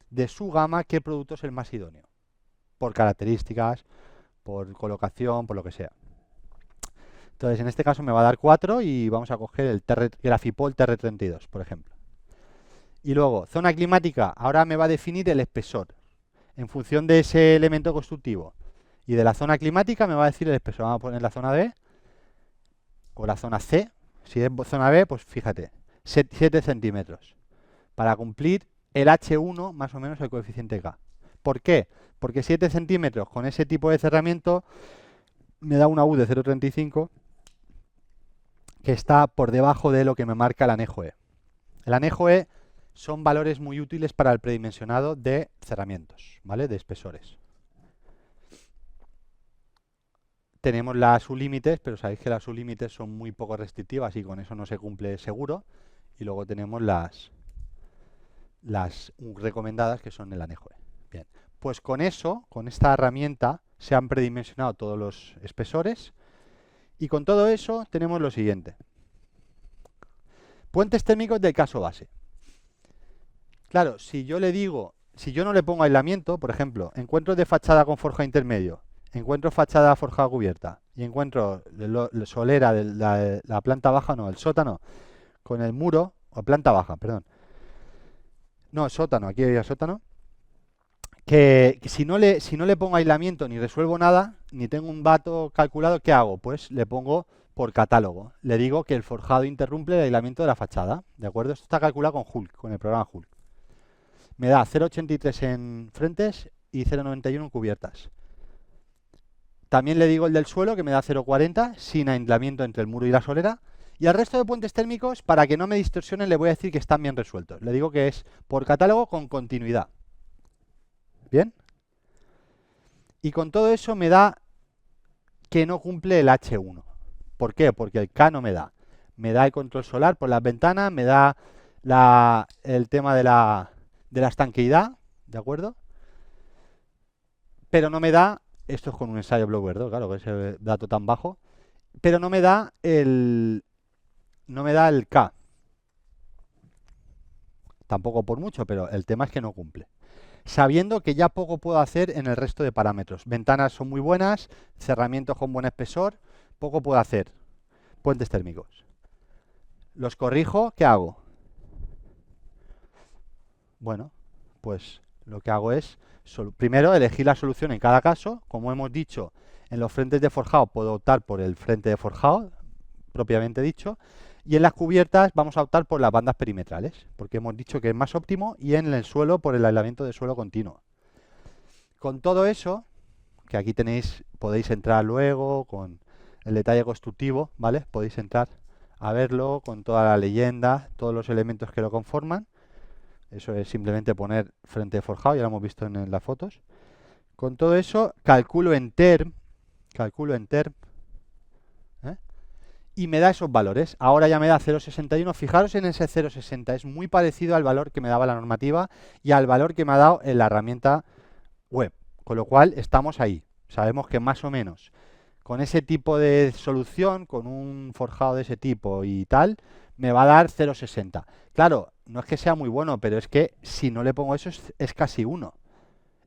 de su gama qué producto es el más idóneo, por características, por colocación, por lo que sea. Entonces, en este caso me va a dar 4 y vamos a coger el Grafipol TR32, por ejemplo. Y luego, zona climática, ahora me va a definir el espesor. En función de ese elemento constructivo y de la zona climática me va a decir el espesor. Vamos a poner la zona B o la zona C. Si es zona B, pues fíjate, 7 centímetros. Para cumplir el H1, más o menos el coeficiente K. ¿Por qué? Porque 7 centímetros con ese tipo de cerramiento me da una U de 0,35 que está por debajo de lo que me marca el anejo E. El anejo E son valores muy útiles para el predimensionado de cerramientos, ¿vale? De espesores. Tenemos las sublímites, pero sabéis que las sublímites son muy poco restrictivas y con eso no se cumple seguro. Y luego tenemos las recomendadas, que son el anejo E. Bien, pues con eso, con esta herramienta, se han predimensionado todos los espesores. Y con todo eso tenemos lo siguiente. Puentes térmicos del caso base. Claro, si yo le digo, si yo no le pongo aislamiento, por ejemplo, encuentro de fachada con forja intermedio, encuentro fachada forjada cubierta y encuentro solera de la planta baja, no, el sótano, con el muro, o planta baja, perdón. No, sótano, aquí había sótano. Que si no le pongo aislamiento ni resuelvo nada, ni tengo un dato calculado, ¿qué hago? Pues le pongo por catálogo. Le digo que el forjado interrumpe el aislamiento de la fachada, ¿de acuerdo? Esto está calculado con Hulk, con el programa Hulk. Me da 0,83 en frentes y 0,91 en cubiertas. También le digo el del suelo, que me da 0,40 sin aislamiento entre el muro y la solera. Y al resto de puentes térmicos, para que no me distorsionen, le voy a decir que están bien resueltos. Le digo que es por catálogo con continuidad. ¿Bien? Y con todo eso me da que no cumple el H1. ¿Por qué? Porque el K no me da. Me da el control solar por las ventanas, me da el tema de la estanqueidad, ¿de acuerdo? Pero no me da, esto es con un ensayo Blower 2, claro, con ese dato tan bajo, pero no me da el K. tampoco por mucho, pero el tema es que no cumple. Sabiendo que ya poco puedo hacer en el resto de parámetros. Ventanas son muy buenas, cerramientos con buen espesor, poco puedo hacer. Puentes térmicos. Los corrijo, ¿qué hago? Bueno, pues lo que hago es, primero, elegir la solución en cada caso. Como hemos dicho, en los frentes de forjado puedo optar por el frente de forjado, propiamente dicho, y en las cubiertas vamos a optar por las bandas perimetrales, porque hemos dicho que es más óptimo, y en el suelo por el aislamiento de suelo continuo. Con todo eso, que aquí tenéis, podéis entrar luego con el detalle constructivo, ¿vale? Podéis entrar a verlo con toda la leyenda, todos los elementos que lo conforman. Eso es simplemente poner frente de forjado, ya lo hemos visto en las fotos. Con todo eso, calculo en term, ¿eh? Y me da esos valores. Ahora ya me da 0,61. Fijaros en ese 0,60. Es muy parecido al valor que me daba la normativa y al valor que me ha dado en la herramienta web. Con lo cual, estamos ahí. Sabemos que más o menos con ese tipo de solución, con un forjado de ese tipo y tal, me va a dar 0,60. Claro, no es que sea muy bueno, pero es que si no le pongo eso es casi 1.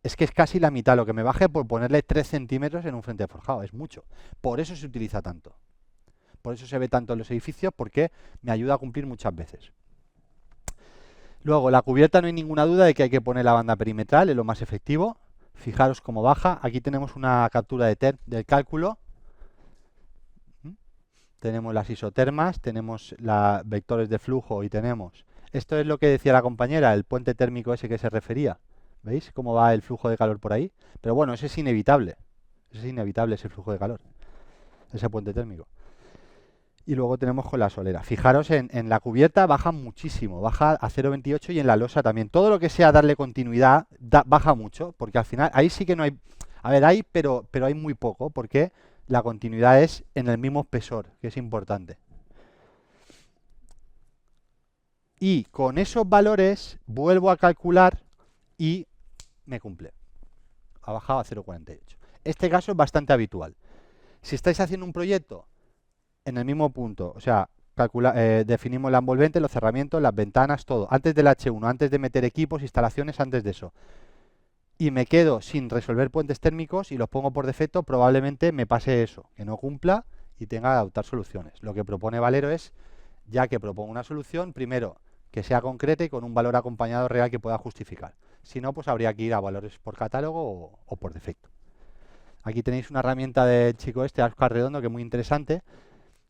Es que es casi la mitad lo que me baje por ponerle 3 centímetros en un frente de forjado. Es mucho. Por eso se utiliza tanto. Por eso se ve tanto en los edificios, porque me ayuda a cumplir muchas veces. Luego, la cubierta no hay ninguna duda de que hay que poner la banda perimetral, es lo más efectivo. Fijaros cómo baja. Aquí tenemos una captura del cálculo. Tenemos las isotermas, tenemos los vectores de flujo y tenemos... Esto es lo que decía la compañera, el puente térmico ese que se refería. ¿Veis cómo va el flujo de calor por ahí? Pero bueno, ese es inevitable. Es inevitable ese flujo de calor, ese puente térmico. Y luego tenemos con la solera. Fijaros, en la cubierta baja muchísimo, baja a 0,28 y en la losa también. Todo lo que sea darle continuidad baja mucho, porque al final ahí sí que no hay... A ver, hay, pero hay muy poco, porque la continuidad es en el mismo espesor, que es importante. Y con esos valores vuelvo a calcular y me cumple. Ha bajado a 0,48. Este caso es bastante habitual. Si estáis haciendo un proyecto en el mismo punto, o sea, definimos la envolvente, los cerramientos, las ventanas, todo, antes del H1, antes de meter equipos, instalaciones, antes de eso, y me quedo sin resolver puentes térmicos y los pongo por defecto, probablemente me pase eso, que no cumpla y tenga que adoptar soluciones. Lo que propone Valero es, ya que propongo una solución, primero, que sea concreta y con un valor acompañado real que pueda justificar. Si no, pues habría que ir a valores por catálogo o por defecto. Aquí tenéis una herramienta del chico este, Óscar Redondo, que es muy interesante,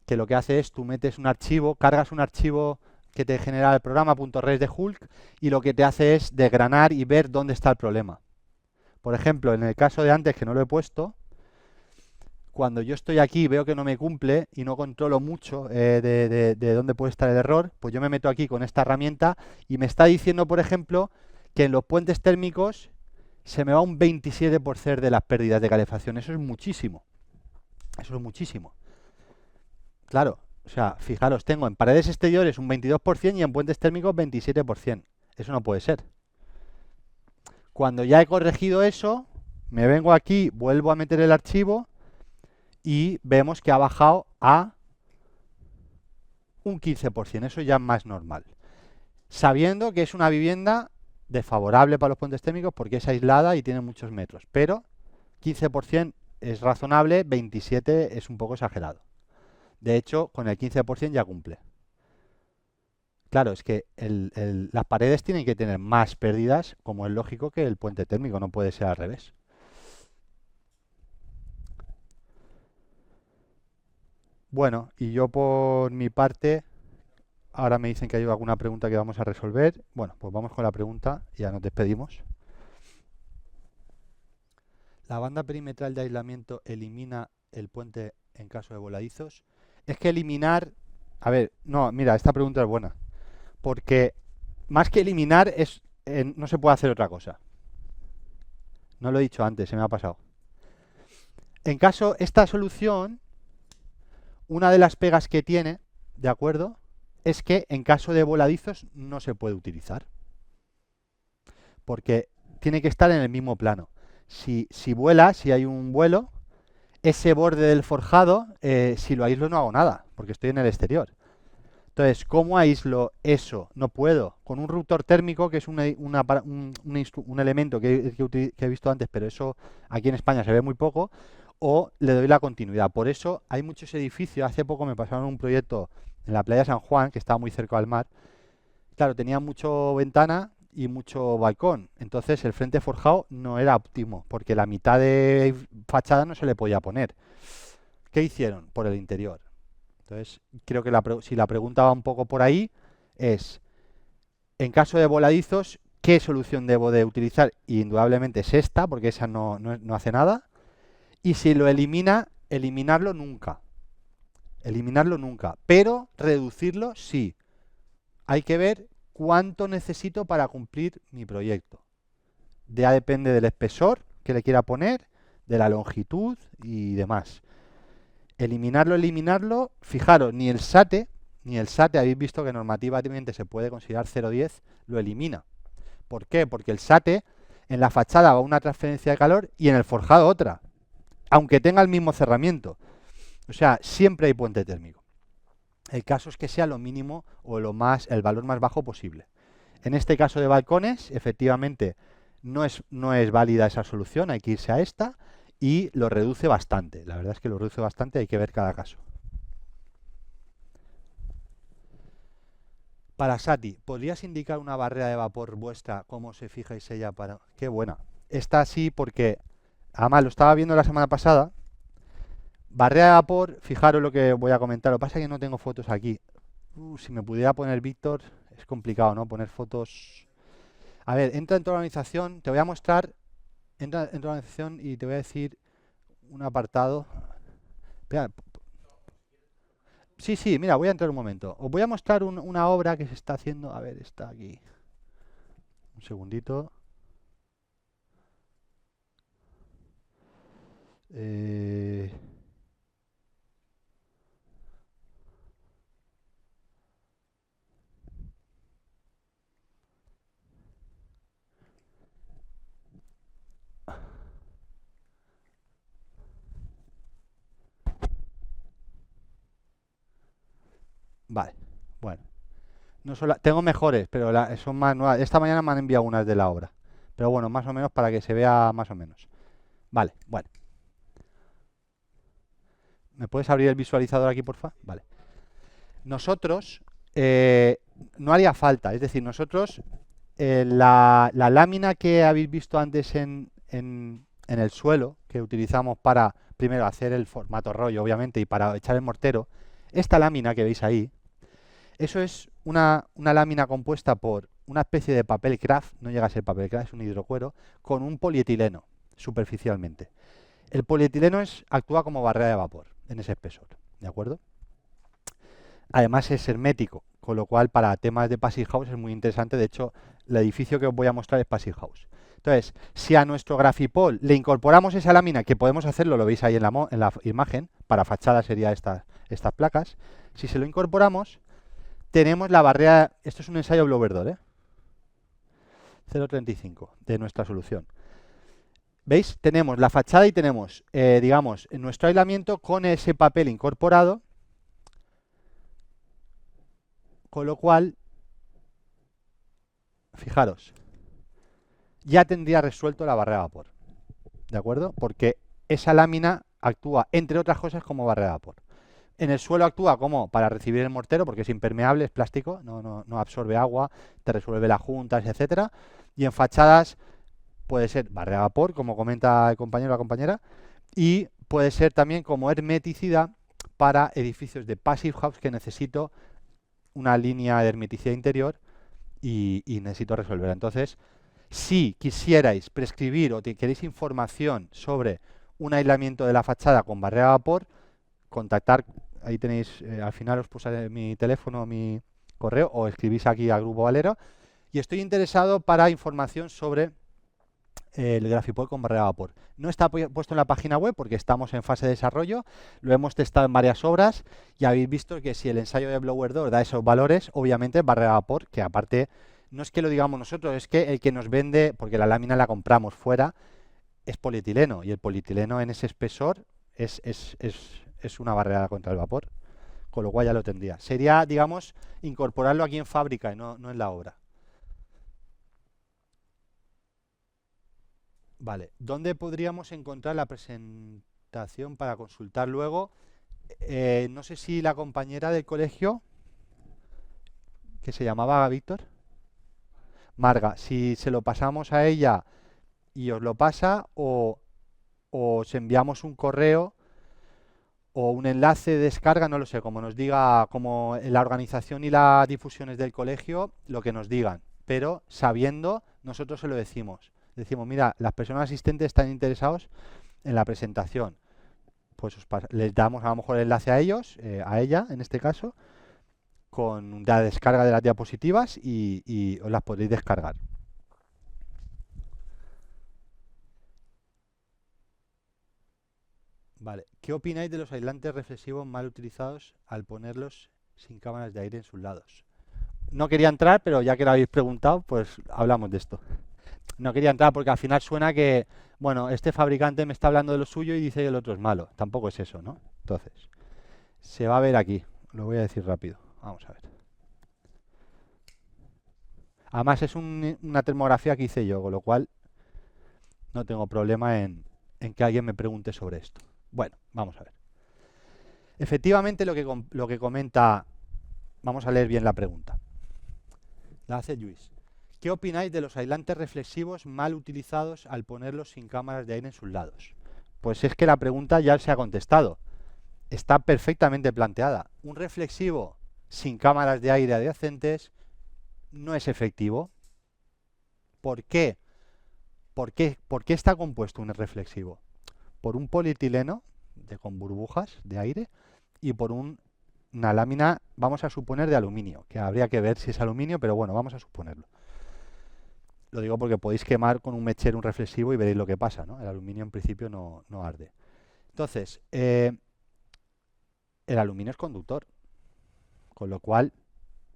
que lo que hace es, tú metes un archivo, cargas un archivo que te genera el programa .res de Hulk y lo que te hace es desgranar y ver dónde está el problema. Por ejemplo, en el caso de antes, que no lo he puesto, cuando yo estoy aquí y veo que no me cumple y no controlo mucho de dónde puede estar el error, pues yo me meto aquí con esta herramienta y me está diciendo, por ejemplo, que en los puentes térmicos se me va un 27% de las pérdidas de calefacción. Eso es muchísimo. Eso es muchísimo. Claro, o sea, fijaros, tengo en paredes exteriores un 22% y en puentes térmicos 27%. Eso no puede ser. Cuando ya he corregido eso, me vengo aquí, vuelvo a meter el archivo y vemos que ha bajado a un 15%. Eso ya es más normal. Sabiendo que es una vivienda desfavorable para los puentes térmicos porque es aislada y tiene muchos metros. Pero 15% es razonable, 27% es un poco exagerado. De hecho, con el 15% ya cumple. Claro, es que las paredes tienen que tener más pérdidas, como es lógico, que el puente térmico, no puede ser al revés. Bueno, y yo por mi parte, ahora me dicen que hay alguna pregunta que vamos a resolver. Bueno, pues vamos con la pregunta y ya nos despedimos. ¿La banda perimetral de aislamiento elimina el puente en caso de voladizos? Es que eliminar... A ver, no, mira, esta pregunta es buena. Porque más que eliminar, no se puede hacer otra cosa. No lo he dicho antes, se me ha pasado. En caso, esta solución, una de las pegas que tiene, ¿de acuerdo?, es que en caso de voladizos no se puede utilizar. Porque tiene que estar en el mismo plano. Si vuela, si hay un vuelo, ese borde del forjado, si lo aíslo no hago nada, porque estoy en el exterior. Entonces, ¿cómo aíslo eso? No puedo. Con un ruptor térmico, que es un elemento que he visto antes, pero eso aquí en España se ve muy poco, o le doy la continuidad. Por eso hay muchos edificios. Hace poco me pasaron un proyecto en la playa de San Juan, que estaba muy cerca del mar. Claro, tenía mucho ventana y mucho balcón. Entonces el frente forjado no era óptimo, porque la mitad de fachada no se le podía poner. ¿Qué hicieron? Por el interior. Entonces, creo que si la pregunta va un poco por ahí, es, en caso de voladizos, ¿qué solución debo de utilizar? Y indudablemente es esta, porque esa no hace nada. Y si lo elimina, eliminarlo nunca. Eliminarlo nunca. Pero reducirlo sí. Hay que ver cuánto necesito para cumplir mi proyecto. Ya depende del espesor que le quiera poner, de la longitud y demás. Eliminarlo, fijaros, ni el SATE, habéis visto que normativamente se puede considerar 0,10, lo elimina. ¿Por qué? Porque el SATE en la fachada va una transferencia de calor y en el forjado otra, aunque tenga el mismo cerramiento. O sea, siempre hay puente térmico. El caso es que sea lo mínimo o el valor más bajo posible. En este caso de balcones, efectivamente, no es válida esa solución, hay que irse a esta y lo reduce bastante. La verdad es que lo reduce bastante, hay que ver cada caso. Para Sati, ¿podrías indicar una barrera de vapor vuestra? ¿Cómo se fijáis ella para...? Qué buena. Esta sí porque, además lo estaba viendo la semana pasada. Barrera de vapor, fijaros lo que voy a comentar. Lo que pasa es que no tengo fotos aquí. Si me pudiera poner Víctor, es complicado, ¿no? Poner fotos... A ver, entra en tu organización, te voy a mostrar... Entra en tu organización y te voy a decir un apartado. Espera, sí, mira, voy a entrar un momento. Os voy a mostrar una obra que se está haciendo. A ver, está aquí. Un segundito. Eh, Vale, bueno. No tengo mejores, pero son más nuevas. Esta mañana me han enviado unas de la obra. Pero bueno, más o menos para que se vea más o menos. Vale, bueno. ¿Me puedes abrir el visualizador aquí, porfa? Vale. Nosotros no haría falta, es decir, nosotros la lámina que habéis visto antes en el suelo, que utilizamos para primero hacer el formato rollo, obviamente, y para echar el mortero, esta lámina que veis ahí, eso es una lámina compuesta por una especie de papel craft, no llega a ser papel craft, es un hidrocuero, con un polietileno, superficialmente. El polietileno actúa como barrera de vapor en ese espesor, ¿de acuerdo? Además es hermético, con lo cual para temas de Passive House es muy interesante. De hecho, el edificio que os voy a mostrar es Passive House. Entonces, si a nuestro Grafipol le incorporamos esa lámina, que podemos hacerlo, lo veis ahí en la imagen, para fachada sería estas placas, si se lo incorporamos, tenemos la barrera, esto es un ensayo blower door, 0,35 de nuestra solución. ¿Veis? Tenemos la fachada y tenemos, digamos, nuestro aislamiento con ese papel incorporado, con lo cual, fijaros, ya tendría resuelto la barrera de vapor, ¿de acuerdo? Porque esa lámina actúa, entre otras cosas, como barrera de vapor. En el suelo actúa como para recibir el mortero, porque es impermeable, es plástico, no absorbe agua, te resuelve las juntas, etcétera. Y en fachadas puede ser barrera de vapor, como comenta el compañero o la compañera, y puede ser también como hermeticidad para edificios de Passive House que necesito una línea de hermeticidad interior y necesito resolverla. Entonces, si quisierais prescribir o queréis información sobre un aislamiento de la fachada con barrera de vapor, contactar, ahí tenéis, al final os puse mi teléfono, mi correo, o escribís aquí al Grupo Valero, y estoy interesado para información sobre el Grafipol con barrera de vapor. No está puesto en la página web porque estamos en fase de desarrollo, lo hemos testado en varias obras y habéis visto que si el ensayo de Blower Door da esos valores, obviamente barrera de vapor, que aparte no es que lo digamos nosotros, es que el que nos vende, porque la lámina la compramos fuera, es polietileno, y el polietileno en ese espesor es una barrera contra el vapor, con lo cual ya lo tendría. Sería, digamos, incorporarlo aquí en fábrica y no en la obra. Vale, ¿dónde podríamos encontrar la presentación para consultar luego? No sé si la compañera del colegio, que se llamaba Víctor, Marga, si se lo pasamos a ella y os lo pasa o os enviamos un correo o un enlace de descarga, no lo sé, como nos diga, como la organización y las difusiones del colegio, lo que nos digan. Pero sabiendo, nosotros se lo decimos. Decimos, mira, las personas asistentes están interesados en la presentación. Pues les damos a lo mejor el enlace a ellos, a ella en este caso, con la descarga de las diapositivas y os las podréis descargar. Vale, ¿qué opináis de los aislantes reflexivos mal utilizados al ponerlos sin cámaras de aire en sus lados? No quería entrar, pero ya que lo habéis preguntado, pues hablamos de esto. No quería entrar porque al final suena que, bueno, este fabricante me está hablando de lo suyo y dice que el otro es malo. Tampoco es eso, ¿no? Entonces, se va a ver aquí. Lo voy a decir rápido. Vamos a ver. Además es una termografía que hice yo, con lo cual no tengo problema en que alguien me pregunte sobre esto. Bueno, vamos a ver. Efectivamente lo que comenta, vamos a leer bien la pregunta. La hace Luis. ¿Qué opináis de los aislantes reflexivos mal utilizados al ponerlos sin cámaras de aire en sus lados? Pues es que la pregunta ya se ha contestado. Está perfectamente planteada. Un reflexivo sin cámaras de aire adyacentes no es efectivo. ¿Por qué? ¿Por qué está compuesto un reflexivo? Por un polietileno con burbujas de aire y por una lámina, vamos a suponer, de aluminio, que habría que ver si es aluminio, pero bueno, vamos a suponerlo. Lo digo porque podéis quemar con un mechero un reflexivo y veréis lo que pasa, ¿no? El aluminio en principio no arde. Entonces, el aluminio es conductor, con lo cual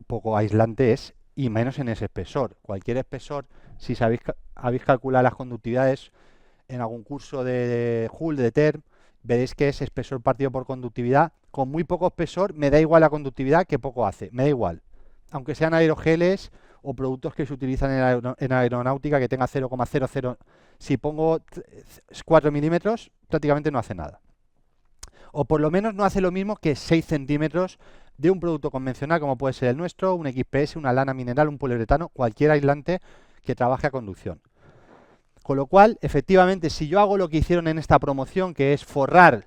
poco aislante es, y menos en ese espesor. Cualquier espesor, si habéis calculado las conductividades en algún curso de Joule, de TERM, veréis que es espesor partido por conductividad. Con muy poco espesor me da igual la conductividad que poco hace, me da igual. Aunque sean aerogeles o productos que se utilizan en aeronáutica que tenga 0,00, si pongo 4 milímetros prácticamente no hace nada. O por lo menos no hace lo mismo que 6 centímetros de un producto convencional como puede ser el nuestro, un XPS, una lana mineral, un poliuretano, cualquier aislante que trabaje a conducción. Con lo cual, efectivamente, si yo hago lo que hicieron en esta promoción, que es forrar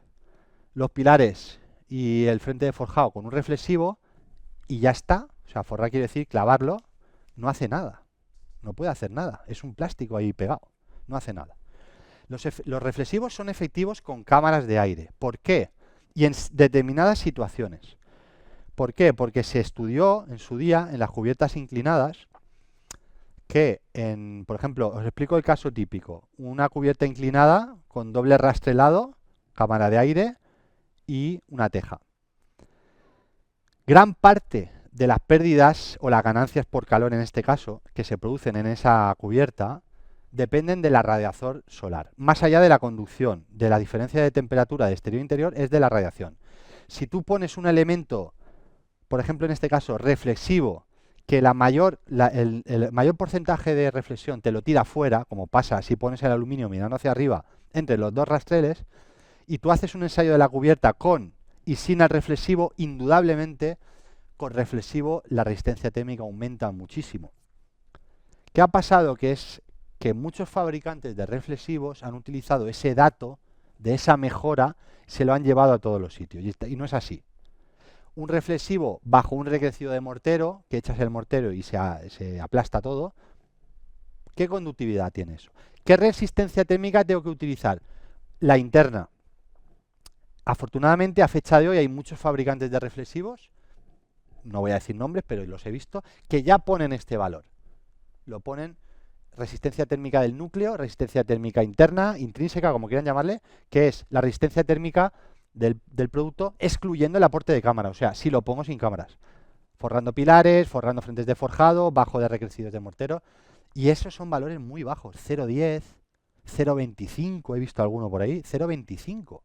los pilares y el frente de forjado con un reflexivo, y ya está, o sea, forrar quiere decir clavarlo, no hace nada, no puede hacer nada, es un plástico ahí pegado, no hace nada. Los reflexivos son efectivos con cámaras de aire. ¿Por qué? Y en determinadas situaciones. ¿Por qué? Porque se estudió en su día en las cubiertas inclinadas que, por ejemplo, os explico el caso típico. Una cubierta inclinada con doble rastrelado, cámara de aire y una teja. Gran parte de las pérdidas o las ganancias por calor en este caso que se producen en esa cubierta dependen de la radiación solar. Más allá de la conducción, de la diferencia de temperatura de exterior e interior, es de la radiación. Si tú pones un elemento, por ejemplo en este caso reflexivo, que el mayor porcentaje de reflexión te lo tira fuera, como pasa si pones el aluminio mirando hacia arriba entre los dos rastreles, y tú haces un ensayo de la cubierta con y sin el reflexivo, indudablemente con reflexivo la resistencia térmica aumenta muchísimo. ¿Qué ha pasado? Que es que muchos fabricantes de reflexivos han utilizado ese dato de esa mejora, se lo han llevado a todos los sitios, y no es así. Un reflexivo bajo un recrecivo de mortero, que echas el mortero y se aplasta todo, ¿qué conductividad tiene eso? ¿Qué resistencia térmica tengo que utilizar? La interna. Afortunadamente, a fecha de hoy hay muchos fabricantes de reflexivos, no voy a decir nombres, pero los he visto, que ya ponen este valor. Lo ponen resistencia térmica del núcleo, resistencia térmica interna, intrínseca, como quieran llamarle, que es la resistencia térmica del producto, excluyendo el aporte de cámara, o sea, si lo pongo sin cámaras. Forrando pilares, forrando frentes de forjado, bajo de recrecidos de mortero, y esos son valores muy bajos, 0,10, 0,25, he visto alguno por ahí, 0,25.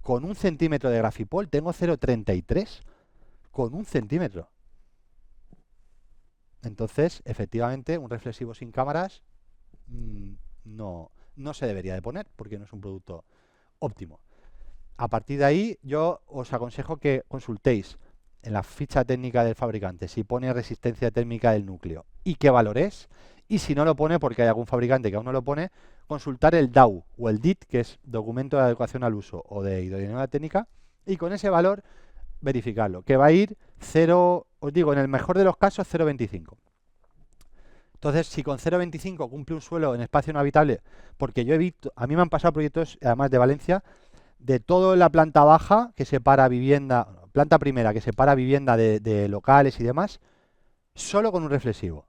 con 1 centímetro de Grafipol tengo 0,33 con 1 centímetro. Entonces, efectivamente, un reflexivo sin cámaras no se debería de poner porque no es un producto óptimo. A partir de ahí, yo os aconsejo que consultéis en la ficha técnica del fabricante si pone resistencia térmica del núcleo y qué valor es. Y si no lo pone, porque hay algún fabricante que aún no lo pone, consultar el DAU o el DIT, que es Documento de Adecuación al Uso o de Hidrodinámica Técnica, y con ese valor verificarlo, que va a ir 0, os digo, en el mejor de los casos 0,25. Entonces, si con 0,25 cumple un suelo en espacio no habitable, porque yo he visto, a mí me han pasado proyectos, además de Valencia, de toda la planta baja que separa vivienda, planta primera que separa vivienda de locales y demás, solo con un reflexivo.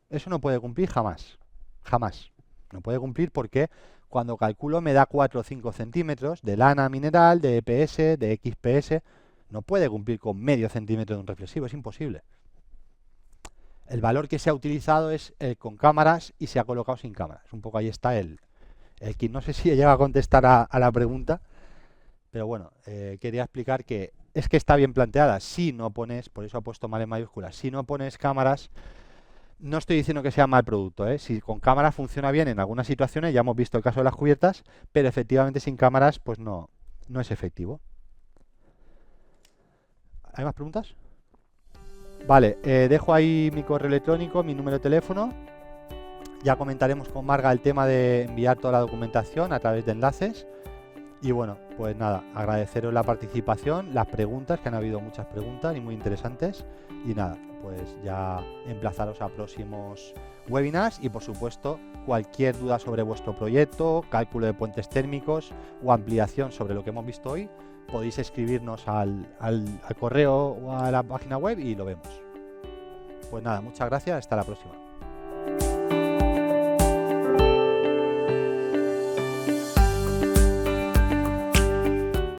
Eso no puede cumplir jamás, jamás. No puede cumplir porque cuando calculo me da 4 o 5 centímetros de lana mineral, de EPS, de XPS, no puede cumplir con medio centímetro de un reflexivo, es imposible. El valor que se ha utilizado es el con cámaras y se ha colocado sin cámaras. Un poco ahí está el kit. No sé si llega a contestar a la pregunta, pero bueno, quería explicar que es que está bien planteada. Si no pones, por eso ha puesto mal en mayúsculas, si no pones cámaras, no estoy diciendo que sea mal producto, ¿eh? Si con cámaras funciona bien en algunas situaciones, ya hemos visto el caso de las cubiertas, pero efectivamente sin cámaras pues no es efectivo. ¿Hay más preguntas? Vale, dejo ahí mi correo electrónico, mi número de teléfono. Ya comentaremos con Marga el tema de enviar toda la documentación a través de enlaces. Y bueno, pues nada, agradeceros la participación, las preguntas, que han habido muchas preguntas y muy interesantes. Y nada, pues ya emplazaros a próximos webinars y por supuesto cualquier duda sobre vuestro proyecto, cálculo de puentes térmicos o ampliación sobre lo que hemos visto hoy, podéis escribirnos al correo o a la página web y lo vemos. Pues nada, muchas gracias, hasta la próxima.